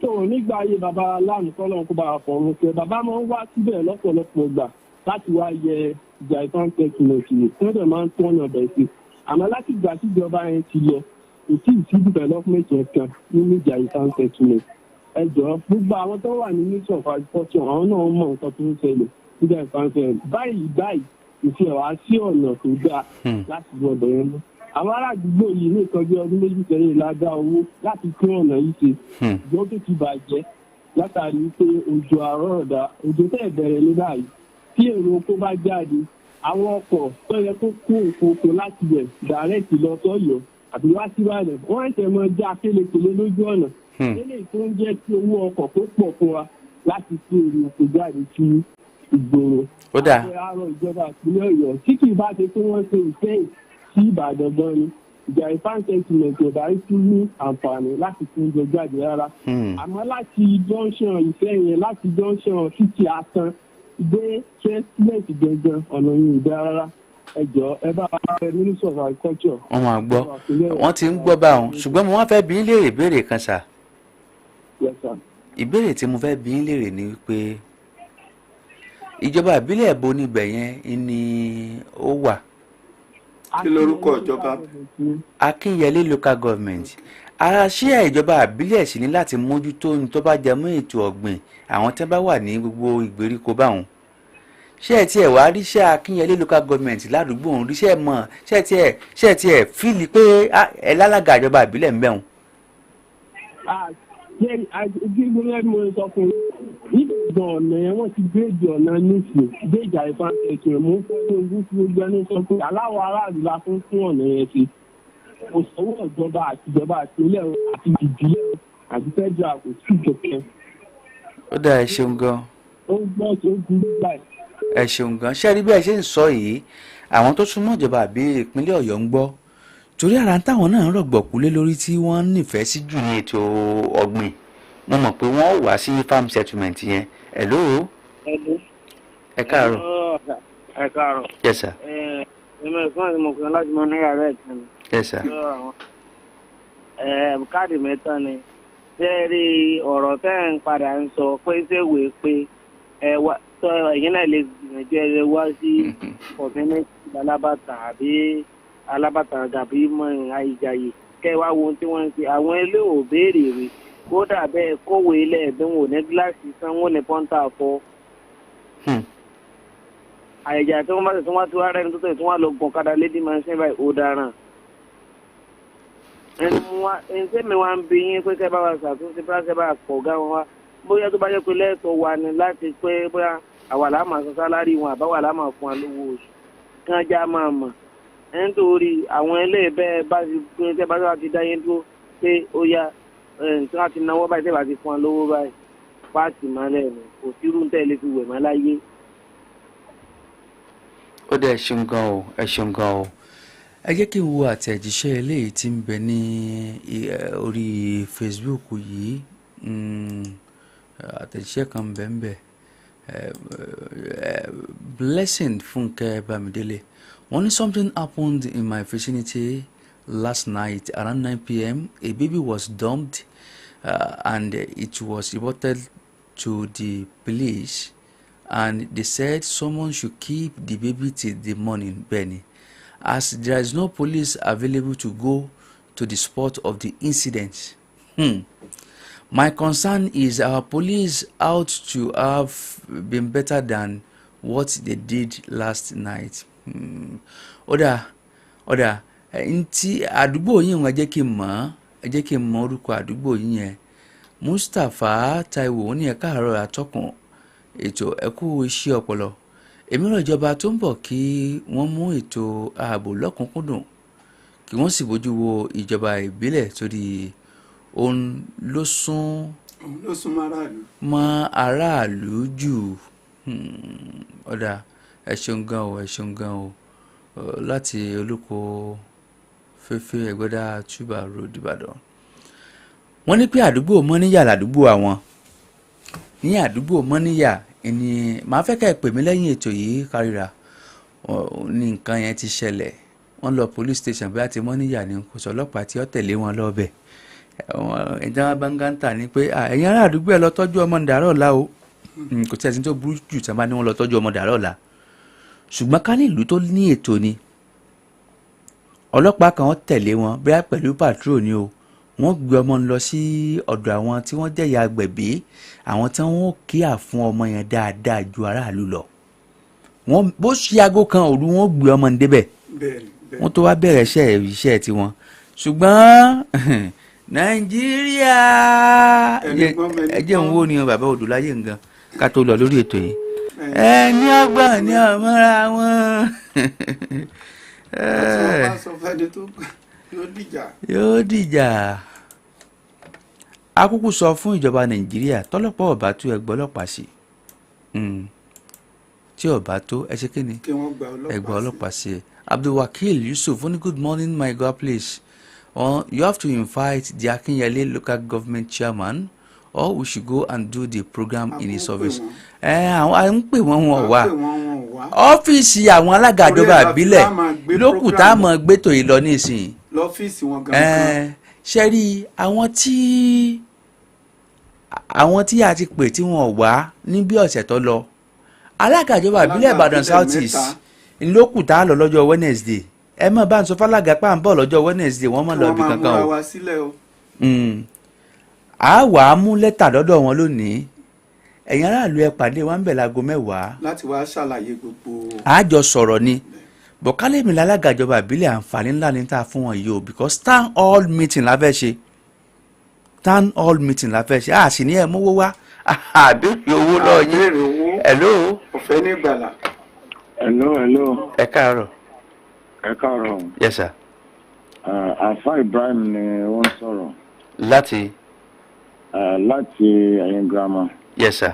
tó nígbà ayé bàbá láàmú kọ́lọ́n kó bá wà fọ̀run pé bàbá máa ń wá síbẹ̀ lọ́pọ̀lọpọ̀ gbà láti wá yẹ ìjà Ifan Settlement yìí tí wọ́n dẹ̀ máa ń tún ọ̀nà ọ̀bẹ̀ sí àmọ́ láti ìgbà tí ìjọba yẹn ti lọ kò tí ì sí development kan nínú ìjà Ifan Settlement ẹ jọ̀ọ́ gbogbo àwọn tó wà ní Ministry of Agriculture àwọn náà mọ nǹkan tó ń ṣẹlẹ̀ níjà Ifan Settlement báyìí kò fi ẹ̀wá sí ọ̀nà tó dáa láti gbọdọ̀ yẹn mọ́ àwọn ará àdúgbò yìí ní nǹkan bí ọdún méjì sẹ́yìn la dá owó láti tún ọ̀nà yìí ṣe ìjọ tó ti bàjẹ́ látàrí pé òjò àrọ̀ọ̀dá òjò tẹ̀ bẹ̀rẹ̀ ní báyìí tí èrò oko bá jáde àwọn ọkọ̀ tó yẹ kó kó oko láti bẹ̀ dàrẹ́tì lọ sọ́yọ́ àbí wá sí Ìbàdàn wọ́n ẹ̀sẹ̀ mọ já kélekèle lójú ọ̀nà eléyìí tó ń jẹ́ kí owó ọkọ̀ tó pọ̀ fún wa láti kó èrò oko jáde sí ìgboro.
ó dà
àárọ̀ ìjọba ìpínlẹ̀ Ọ̀yọ́ tí kì í bá ṣe pé wọ́n ṣe ìfẹ́yìn sí Ìbàdàn gan ni ìjà Ifan Settlement ọ̀dà tún ní àǹfààní láti fún oúnjẹ jáde rárá àmọ́ láti junction ìfẹ́ yẹn láti junction títí Atan dé Settlement gangan ọ̀nà yìí dá rárá ẹ jọ̀ọ́ ẹ bá ẹ Ministry of Agriculture.
wọ́n máa gbọ́ wọ́n ti ń gbọ́ báwọn ṣùgbọ́n mo wá fẹ́ bi í léèrè ìbéèrè kan sà.
Yes, sir.
ìbéèrè tí mo fẹ́ bi í léèrè ni wípé ìjọba ìbílẹ̀ ẹ̀bọ níbẹ̀ yẹn ni ó wà.
kí lorúkọ ìjọba.
Akínyẹlé local government ara ṣíà ìjọba ìbílẹ̀ sì ní láti mójútó ní tó bá jẹ mọ́ ètò ọ̀gbìn àwọn tí wọ́n bá wà ní gbogbo ìgbèríko báwọn. ṣé ẹ tiẹ̀ wá ríṣẹ́ Akínyẹlé local government ládùúgbò òun ríṣẹ́ mọ̀ ṣé ẹ tiẹ̀ fíìlì pé ẹ lálága ìjọba ìbílẹ̀ ń bẹ̀rùn.
Gígbóná mo sọ fún yín nígbà ọ̀nà yẹn wọ́n ti gbéèjì ọ̀nà nísìn gbéèjà Ifan Settlement mú fún ogún tí gbogbo ẹni sọ pé aláwọ̀ aráàlú la fún ọ̀nà yẹn ṣe kò sọ́wọ́ ìjọba àti ìjọba àtìlẹ̀ àti ìdílé àti federal kò sí ìjọba.
ó dà ẹ ṣeun gan.
ó gbọ́ tó burú báyìí.
ẹ ṣeun gan ṣé ẹ rí bí ẹ ṣe ń sọ yìí àwọn tó súnmọ́ ìjọba àbí ìpínlẹ̀ Ọ̀yọ́ ń gbọ́ torí ara táwọn náà ń rọ̀gbọ̀kú lé lórí tí wọ́n nífẹ̀ẹ́ sí jù ní ètò ọ̀gbìn mo mọ̀ pé wọ́n wá sí farm settlement yẹn hello. ẹ káàárọ̀.
ẹ káàárọ̀.
yes sir.
ẹ̀mọ ìfọ́n àti mọ̀kàn láti mọ ní yàrá ẹ̀kan ni.
yes sir.
káàdì mẹ́ta ni ṣé ẹ rí ọ̀rọ̀ tẹ́ ń padà ń sọ pé ṣéwèé pé ẹ̀yin náà lè gbìyànjú ẹ wá sí community Alábàtà àbí alábàtà gàbí mọ́ àìjàyè kẹ́ wá wo ohun tí wọ́n ń ṣe àwọn ilé ò béèrè rè kódà bẹ́ẹ̀ kówé ilé ẹ̀bí wọn ò ní gíláàsì sanwó ní pọ́ńtà fọ́. àìjà tí wọ́n bá tẹ̀ tí wọ́n ti wá rẹ́ni tó tẹ̀ tí wọ́n lọ gùn kadà lédi máa ń ṣe báyìí ó dáràn. ẹni tẹ́mi wá ń bi yín pé kẹ́ bá wa ṣàtúnṣe bá ṣe bá pọ̀ gá wọn wá bóyá tó bá jẹ́ pé lẹ́ẹ̀tọ́ wa ni láti pé bóyá àwa là máa san sálárì wọn àbáwá là máa fún wa lówó oṣù kán já máa mọ̀ nítorí àwọn ẹlẹ́ẹ̀bẹ́ bá ti pé tẹ́ bá ti dá yín dúró pé ó yá tí wọ́n ti náwó báyìí tẹ́ bá ti fún wa lówó báyìí páàkì máa lẹ́nu kò sí irú tẹ́lẹ̀ fi wẹ̀ má láyé.
ó dẹ̀ ṣeun gan o ẹ ṣeun gan o ẹ jẹ́ kí n wo àtẹ̀jíṣẹ́ eléyìí tí ń bẹ ní orí Facebook yìí àtẹ̀jíṣẹ́ kan ń bẹ ń bẹ Blessing Funke Bamidele. Only something happened in my vicinity last night around 9 p.m. A baby was dumped and it was reported to the police, and they said someone should keep the baby till the morning, Benny, as there is no police available to go to the spot of the incident. My concern is our police out to have been better than what they did last night. Ọ̀dà ntí àdúgbò yín wọn ẹ jẹ́ kí n mọ̀ orúkọ àdúgbò yín yẹn. Mustapha Taiwo ní ẹ̀ka àárọ̀ àtọkùn ètò ẹ̀kú iṣẹ́ ọpọlọ. Èmi rọ̀ ìjọba tó ń bọ̀ kí wọ́n mú ètò ààbò lọ́kùnkúndùn kí wọ́n sì bójú wo ìjọba ìbílẹ̀ torí òun ló sún mọ́ aráàlú jù. Ọ̀dà ẹ ṣeun gan o láti olùkọ́ fẹ́fẹ́ Ẹgbẹ́dá Túbà Road Ìbàdàn. Wọ́n ní pé àdúgbò Mọ́níyà làdúgbò àwọn. Ní àdúgbò Mọ́níyà ni màá fẹ́ ká ẹ pè mí lẹ́yìn ètò yìí kárìíra ní nǹkan yẹn ti ṣẹlẹ̀. Wọ́n lọ police station bí àti Mọ́níyà ní kò sọ ọlọ́pàá tí ó tẹ̀lé wọn lọ́bẹ̀. Ẹ̀jẹ̀ báńgántà ni pé ẹ̀yin ará àdúgbò ẹ lọ tọ́jú ọmọ dàárọ̀ ọ̀la o. Kò tí ẹ ti tó burú jù tí wọ́n bá ní wọ́n lọ tọ́jú ọmọ dàárọ̀ ọ̀la. Ṣùgbọ́n ká ní ìlú tó ní ètò ni ọlọ́pàá kan tẹ̀lé wọn bóyá pẹ̀lú patrol ni o, wọ́n gbé ọmọ lọ sí ọ̀dọ̀ àwọn tí wọ́n jẹ́ ìyá agbẹ̀bí, àwọn tí wọ́n kíà fún ọmọ yẹn dáadáa ju aráàlú lọ. Wọ́n bó ṣe aago kan òru wọ́n gbé ọmọ débẹ̀ wọ́n tó wá bẹ̀rẹ̀ iṣẹ́ tiwọn. Ṣùgbọ́n Nàìjíríà ẹjẹ́ ń wó ni bàbá Odùláyé nǹkan ká tó lọ lórí ètò yìí. Ẹni ọgbọ́n ni ọmọra wọn. Yóò dìjà. Akúkú sọ fún ìjọba Nàìjíríà tọ́lọ́pàá ọ̀bá tó ẹgbẹ́ ọlọ́pàá sí. Tí ọ̀bá tó ẹ ṣe kí ni ẹgbẹ́ ọlọ́pàá sí. Abdulwakil Yusuf only good morning my God please. You have to invite the Akinyele local government chairman or we should go and do the program in his office. Àwọn ń pè wọ́n wá ọ́fíìsì àwọn alága ìjọba ìbílẹ̀ lókù tá a mọ̀ gbẹ́tò yìí lọ nísìnyí.
lọ́fíìsì wọn gangan.
ṣe rí àwọn tí a ti pè tí wọ́n wá ní bí ọ̀sẹ̀ tó lọ alága ìjọba ìbílẹ̀ Ìbàdàn South East lókù tá a lọ lọ́jọ́ Wednesday. Ẹ mọ̀ bá ń sọ fálága pa ń bọ̀ lọ́jọ́ Wednesday wọ́n mọ̀ lọ bí kankan o. A wà á mú lẹ́tà lọ́dọ̀ wọn lónìí. Ẹ̀yin aráàlú ẹ pàdé wa ń bẹ̀ láago 10.
láti wá ṣàlàyé gbogbo.
A jọ sọ̀rọ̀ ni bọ̀kálẹ̀ mi lálága ìjọba ìbílẹ̀ àǹfààní ńlá ni tá a fún wọn yìí o because town hall meeting la fẹ́ ṣe a sì ní ẹ̀ mówó wá àbí owó lọ yín. Hello.
ọ̀fẹ́ ní ìgbàlà.
hello.
ẹ káàárọ̀.
ẹ káàárọ̀.
Yes sir.
Alfa Ibrahim ni wọ́n sọ̀rọ̀.
láti
ẹ̀yìn girama.
Yes sir.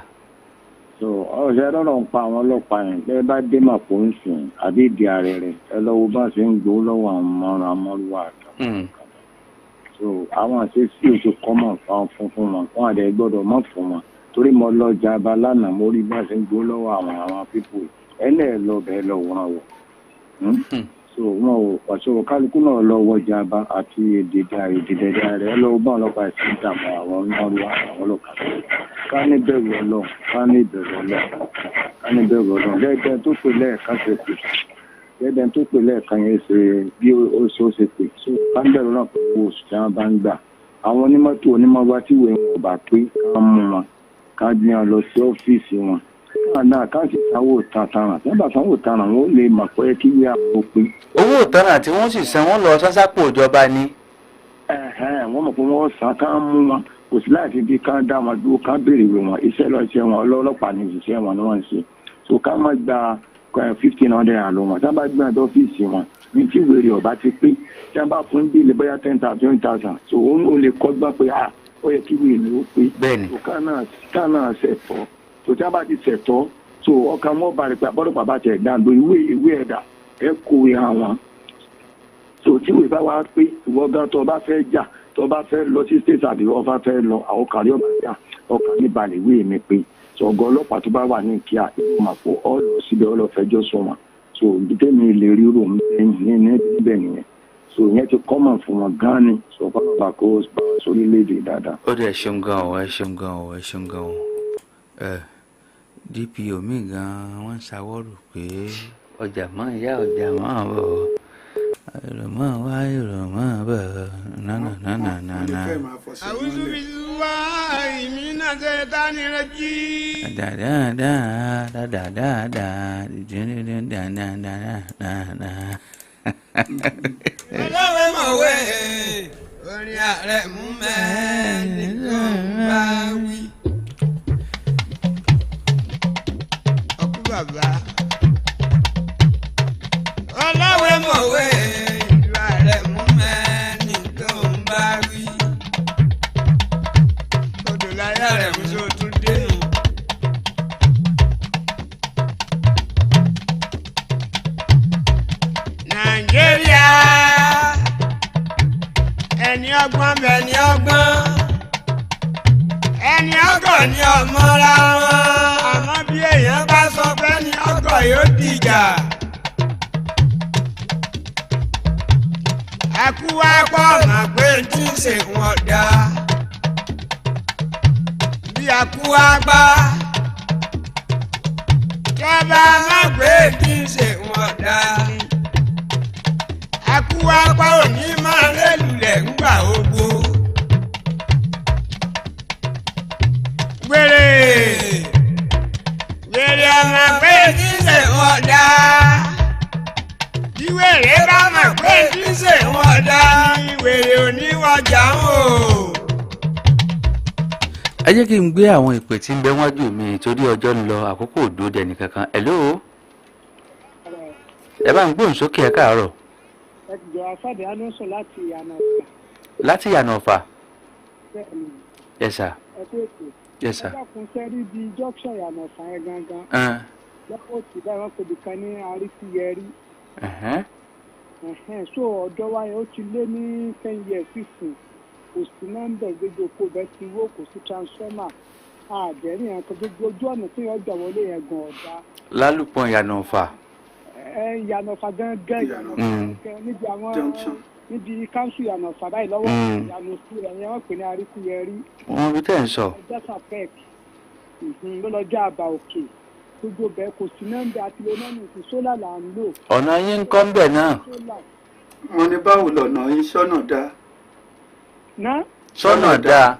so ọ̀sẹ̀ lọ́rọ̀ ń pa àwọn ọlọ́pàá yẹn bẹ́ẹ̀ bá dé màpò ń sìn àbí ìdí ààrẹ rẹ̀ ẹ lọ́wọ́ bá ṣe ń gbowó lọ́wọ́ àwọn amọ́lúwà àtàwọn. so àwọn àṣeṣí òṣù kọ́mọ̀ fáwọn funfun wọn àdẹ gbọ́dọ̀ mọ̀ fún wọn torí mo lọ Jaba lánàá mo rí bá ṣe ń gbowó lọ́wọ́ àwọn pípò lọ bẹ́ẹ̀ lọ wọ́n wọ̀. so wọn ò pàṣẹ kálukú náà lọ wọ Jaba àti èdèdè rẹ lọ́wọ́ bá ọlọ́pàá ẹ̀sìn dààmú àwọn ọlọ́wọ́ àwọn ọlọ́pàá ká ní bẹ̀rù Ọlọ́run gẹ́gẹ́ tó pè lẹ́ẹ̀kan ṣe pè gẹ́gẹ́ tó pè lẹ́ẹ̀kan yẹn ṣe bí ó ṣe pè so káńbẹ̀rù náà pé owó oṣù tí wọ́n bá ń gbà àwọn onímọ́tò onímọ́gbá tí ìwé wọn ò bá pé ká mú wọn ká gbé wọn lọ sí ọ́fíìsì wọn náà ká sì sanwó tààrà tí wọ́n bá sanwó tààrà wọn ó lè mọ̀ pé kí ìwé àpò pé.
owó ìtanràn tí wọ́n sì san wọ́n lọ sásápò ìjọba ni.
wọ́n mọ̀ pé wọ́n san ká mú wọn kò sí láti bí ká dá wọn dúró ká béèrè ìwé wọn iṣẹ́ lọ iṣẹ́ wọn ọlọ́pàá ní ìṣiṣẹ́ wọn ni wọ́n ń ṣe so ká má gba 1,500 àlọ́ wọn tí wọ́n bá gbé àdó ọ́fíìsì wọn ní tí wèrè ọba ti pé tí wọ́n bá fún bíi bóyá 10,000 20,000 so ó lè kọ́ gbá pé ó yẹ kí wèrè ó pé so ká náà ṣẹ̀tọ́ so tí wọ́n bá ti ṣẹ̀tọ́ so ọkàn wọn bá rẹ̀ pé abọ́dọ̀pá bá tẹ̀ dáńdó ìwé ẹ̀dá ẹ̀ kówé àwọn so tí wèé bá wá pé ìwọ gan tó bá fẹ́ jà tó bá fẹ́ lọ sí state àbí wọ́n bá fẹ́ lọ àwọn kárí ọba jà ọkàn ní balẹ̀ ìwé mi pé ọgọ ọlọ́pàá tó bá wà ní kíá ìlú màpò ọ lọ síbẹ̀ ọ lọ fẹjọ́ sùn wọn so ìdítẹ́mi lè rí rò níbẹ̀ nìyẹn so ìyẹn ti kọ́mọ̀ fún wọn gan ni so ọlọ́pàá kó bá sórílẹ̀-èdè dáadáa.
ó dẹ̀ ṣeun gan o ẹ ṣeun gan o ẹ ṣeun gan o DPO mi gan wọ́n ń ṣàwọ́rò pé ọjà máa yá ọjà máa bọ̀ ìrọ̀mọ́ wá ìrọ̀mọ́ bọ̀ nánà.
àwùjọ bí wá ìmínà ṣe dání rẹ jí. ọlọ́wẹ́ mọ̀wé orin ààrẹ mú mẹ́rin tó ń bá wí. ọkú bàbá ọlọ́wẹ́ mọ̀wé ìlú ààrẹ mú mẹ́rin tó ń bá wí. odò láyé ààrẹ mú tó tún dénú. nàìjíríà ẹni ọgbọ́n bẹ ní ọgbọ́n ẹni ọgọ̀ ní ọmọra wọn àmọ́ bí èèyàn bá sọ pé ní ọgọ̀ yóò dìjà. ẹkú wá pọ̀ mọ̀ pé tí ń ṣe wọn dá bí ẹkú wá gbá kẹ́ bá má pé tí ń ṣe wọn dá ẹkú wá pa òní máa lélùlẹ̀ ńgbà ogbó. gbèrè ọmọ pé kí n ṣe wọ́n dá ìwèrè bá mọ̀ pé kí n ṣe wọ́n dá ìwèrè oníwọ̀jà ń hò.
ẹ jẹ́ kí n gbé àwọn ìpè tí ń bẹ wájú mi torí ọjọ́ ń lọ àkókò òdó dẹni kankan. hello ẹ bá ń gbóhùn sókè ẹ káàárọ̀.
ẹ ti jọ afáàdé anúṣọ láti ìyànà ọ̀fà.
láti ìyànà ọ̀fà.
bẹ́ẹ̀ni.
yes sir.
ẹ tó ètò.
yes sir.
ẹ dákun sẹ́rí di junction ìyànà ọ̀fà yẹn gangan. lọ́pọ̀ tí báyìí wọ́n pèbí kan ní arísíyẹrí. so ọ̀dọ́ wa yẹn ó ti lé ní 10 years sísìn kò sí nọ́mbà gbogbo kó bẹ́ẹ̀ ti wó kò sí transformer àdẹ́rìn yẹn kan gbogbo ojú ọ̀nà tí yẹn gbà wọlé yẹn gan ọ̀dà.
lálùpọ̀ ìyànà ọ̀fà.
ìyànà ọ̀fà gángan ìyànà ọ̀fà gángan níbi àwọn níbi káńsù ìyànà ọ̀fà báyìí lọ́wọ́ ìyànà òsì rẹ̀ yẹn wọ́n pè ní aríkúyẹrí.
wọ́n fi tẹ̀ ń sọ.
ọjọ́ pec ló lọ já àbá òkè gbogbo bẹ́ẹ̀ kò sí nọ́mbà àti lè nọ́ọ̀nù sí sólà là ń lò.
ọ̀nà yín ń kọ́ ń bẹ̀ náà.
wọ́n ní báwo lọ̀nà yín sọ́nà dá.
ná.
sọ́nà dá.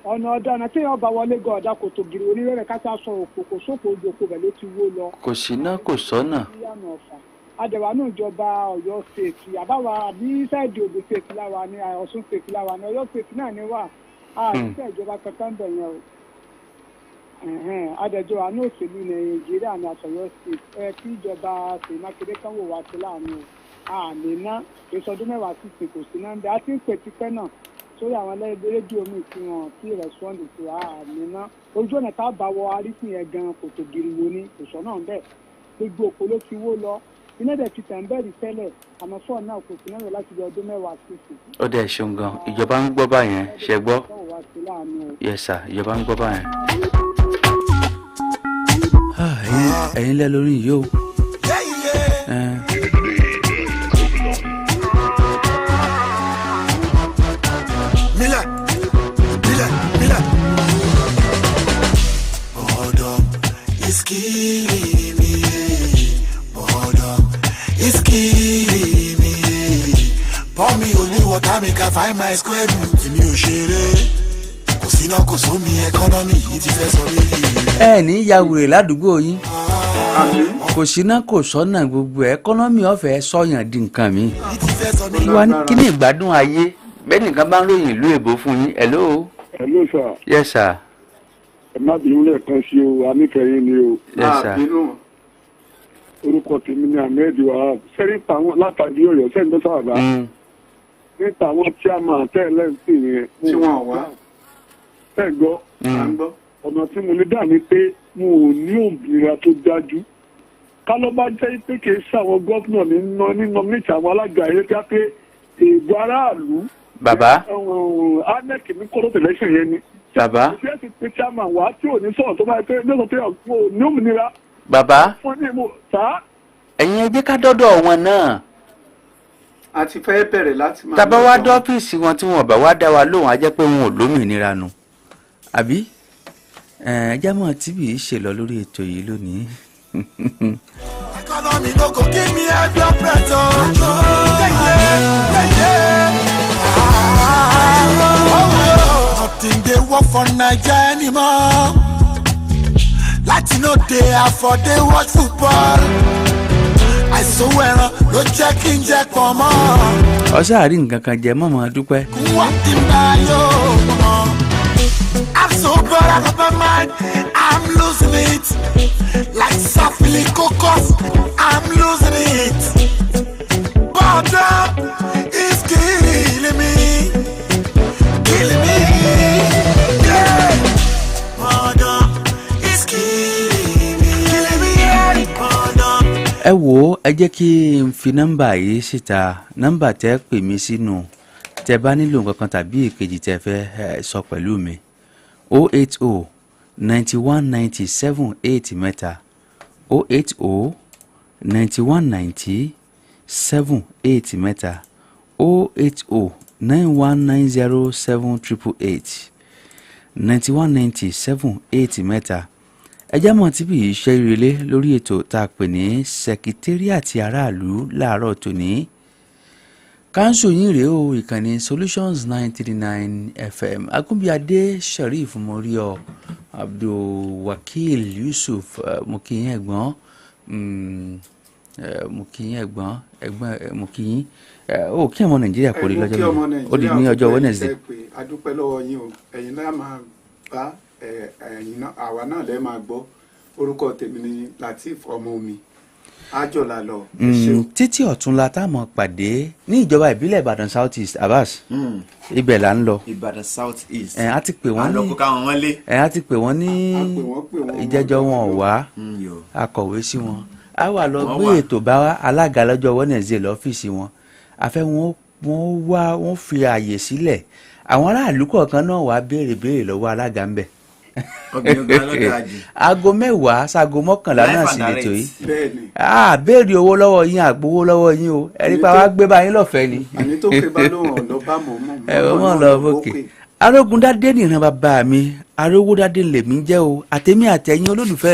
ọ̀nà ọ̀daràn tí yóò bá wọlé gan ọ̀dà kò tó gírí onírẹ̀rẹ̀ ká sá sọ òkò kò sóko ojú oko bẹ̀ ló ti wó lọ.
kò sí náà kò sọ́nà.
adẹ̀wà náà ìjọba ọ̀yọ́ stéètì àbáwa àbí sáìdì òdò stéètì láwa ní ọ̀ṣun stéètì láwa ní ọ̀yọ́ stéètì náà ní wà àìsíṣẹ́ ìjọba kankan bẹ̀ yẹn o. adẹ̀jọ́ àánú òṣèlú nàìjíríà ní àtọ̀yọ́ stéètì kí ìjọba Ṣèyí Mákindé kan wò wá sí láàánú àmì ná ìsọdún mẹ́wàá sí ìsìn kò sí náà bí a ti ń pè tipẹ́ náà sórí àwọn rédíò mi tí wọn tí rẹ̀sọ́ndì sí àmì ná ojú ọ̀nà tá a bá wọ arísìn yẹn gan kò tó giri wo ni kò sọ náà bẹ́ẹ̀ gbogbo òkú ló ti wó lọ iná dẹ̀ ti tàn bẹ́ẹ̀ rí tẹ́lẹ̀ àmọ́ fọ́ọ̀ náà kò sí náà láti bí ọdún mẹ́wàá sí ìsìn.
ó dẹ̀ ṣeun gan ìjọba ń gbọ́ báyẹn ṣe gbọ́. yes sir ìjọba ń gbọ́ báyẹn. ẹ̀yin lẹ́ lórí yìí o.
Boredom is killing me. Boredom is mi ka find my square root mi ò ṣeré kò síná kò sómi ẹkọ́nọ́mì yìí ti fẹ́ sọ mí rí.
ẹ ní ya wèrè ládùúgbò yín kò síná kò sọ́nà gbogbo ẹkọ́nọ́mì ọ̀fẹ́ sọ̀yàn di nǹkan mi. wá ní kí ni ìgbádùn ayé bẹ́ẹ̀ nìkan bá ń ròyìn ìlú èbó fún yín. hello.
hello sir.
yes sir.
ẹ má bínú lẹ́ẹ̀kan sí o aníkẹyìn ni o.
yes sir.
orúkọ tèmi ni ahmed wahab sẹ́rí tàwọn látàdí ọ̀yọ́ sẹ́ni tó sábà níta àwọn tí a máa tẹ́lẹ̀ ń pè yẹn.
tí wọ́n wá.
ẹ gbọ́ ọ̀nà tí mo lè dà ní pé mo ò ní òmìnira tó dájú ká ló bá jẹ́ pé kì í ṣàwọn gómìnà nínú méjì àwọn alága yẹn ká pé èèbù aráàlú.
bàbá.
anec ní kóró tẹlẹsẹ yẹn ni.
bàbá.
ṣé ẹ ti pe chairman wá tí ò ní sọ̀rọ̀ tó bá yẹ pé lọ́sọ̀ pé mo ò ní òmìnira.
bàbá.
fún ní mo sá.
ẹ̀yin ẹgbẹ́ ká dọ́dọ̀ wọn náà.
a ti fẹ́ bẹ̀rẹ̀ láti máa.
tàbá wá dọ́fíìsì wọn tí wọn bá wá dá wa lóhùn á jẹ́ pé wọn ò lómìnira nu àbí jámọ̀ tíbi ṣe lọ lórí ètò yìí lónìí.
Economy no go give me high blood pressure. Nothing dey work for Naija anymore. Láti no dey afford dey watch football. Àìsàn ẹran ló jẹ́ kí n jẹ pọ̀ mọ́.
ọ̀sẹ̀ àrí nǹkan kan jẹ mọ́mọ́ dúpẹ́.
Wọ́n ti ń bá yóò mọ̀. I'm so bad out of my mind, I'm losing it. Like Safili Cocos, I'm losing it. Boredom is killing me. Killing me. Yeah. Boredom is killing me. Killing me. Yeah. Boredom.
ẹ wo ẹ jẹ́ kí n fi nọ́mbà yìí síta nọ́mbà tẹ́ pè mí sínú tẹ́ bá nílò nǹkan kan tàbí èkejì tẹ́ fẹ́ sọ pẹ̀lú mi 080 91 97 8 mẹ́ta 080 91 97 8 mẹ́ta 080 9190 788 91 97 8 mẹ́ta ẹjẹ́ mọ̀ tí bí iṣẹ́ ìrẹ̀lé lórí ètò tá a pè ní sẹkítẹ́rìàtì aráàlú láàárọ̀ tòní káńsù yín rèé o ìkànnì solutions 939 fm agúnbíadé sharif morio abdulwakil yusuf mokiyin ẹ̀gbọ́n mokiyin ẹ̀gbọ́n mokiyin ó kí ọmọ nàìjíríà kò rí lọ́jọ́ náà ó di ní ọjọ́ wednesday.
adúpẹ́ lọ́wọ́ yín o ẹ̀yin náà máa bá àwa náà lẹ́ẹ̀ máa gbọ́ orúkọ tèmi ni lateef ọmọ mi àjọlá lọ.
títí ọ̀túnla táwọn pàdé ní ìjọba ìbílẹ̀ ìbàdàn south east abbas ibẹ̀ là ń lọ.
ìbàdàn south east.
a ti pè wọ́n ní
àlọ́kọ́ káwọn wọ́n lé.
a ti pè wọ́n ní ìjẹ́jọ́ wọn ò wá akọ̀wé sí wọn a wà lọ gbé ètò bá alága lọ́jọ́ wednesday lọ́fíìsì wọn àfẹ́ wọ́n fi ààyè sílẹ̀ àwọn aráàlú kọ̀ọ̀kan náà wàá béèrè lọ́wọ́ alága ńbẹ̀. aago 10 sago 11 náà sì lè tó yìí. béèrè owó lọ́wọ́ yín àgbowó lọ́wọ́ yín o ẹni pa wá gbé báyìí lọ́fẹ̀ẹ́ ni.
àní tó ké bá lóhùn ọ̀lọ́ bá
mọ̀ lọ bókè. arógundádé nìran bàbá mi arógundádé lèmi jẹ́ o àtẹ̀mí àtẹ̀yìn olólùfẹ́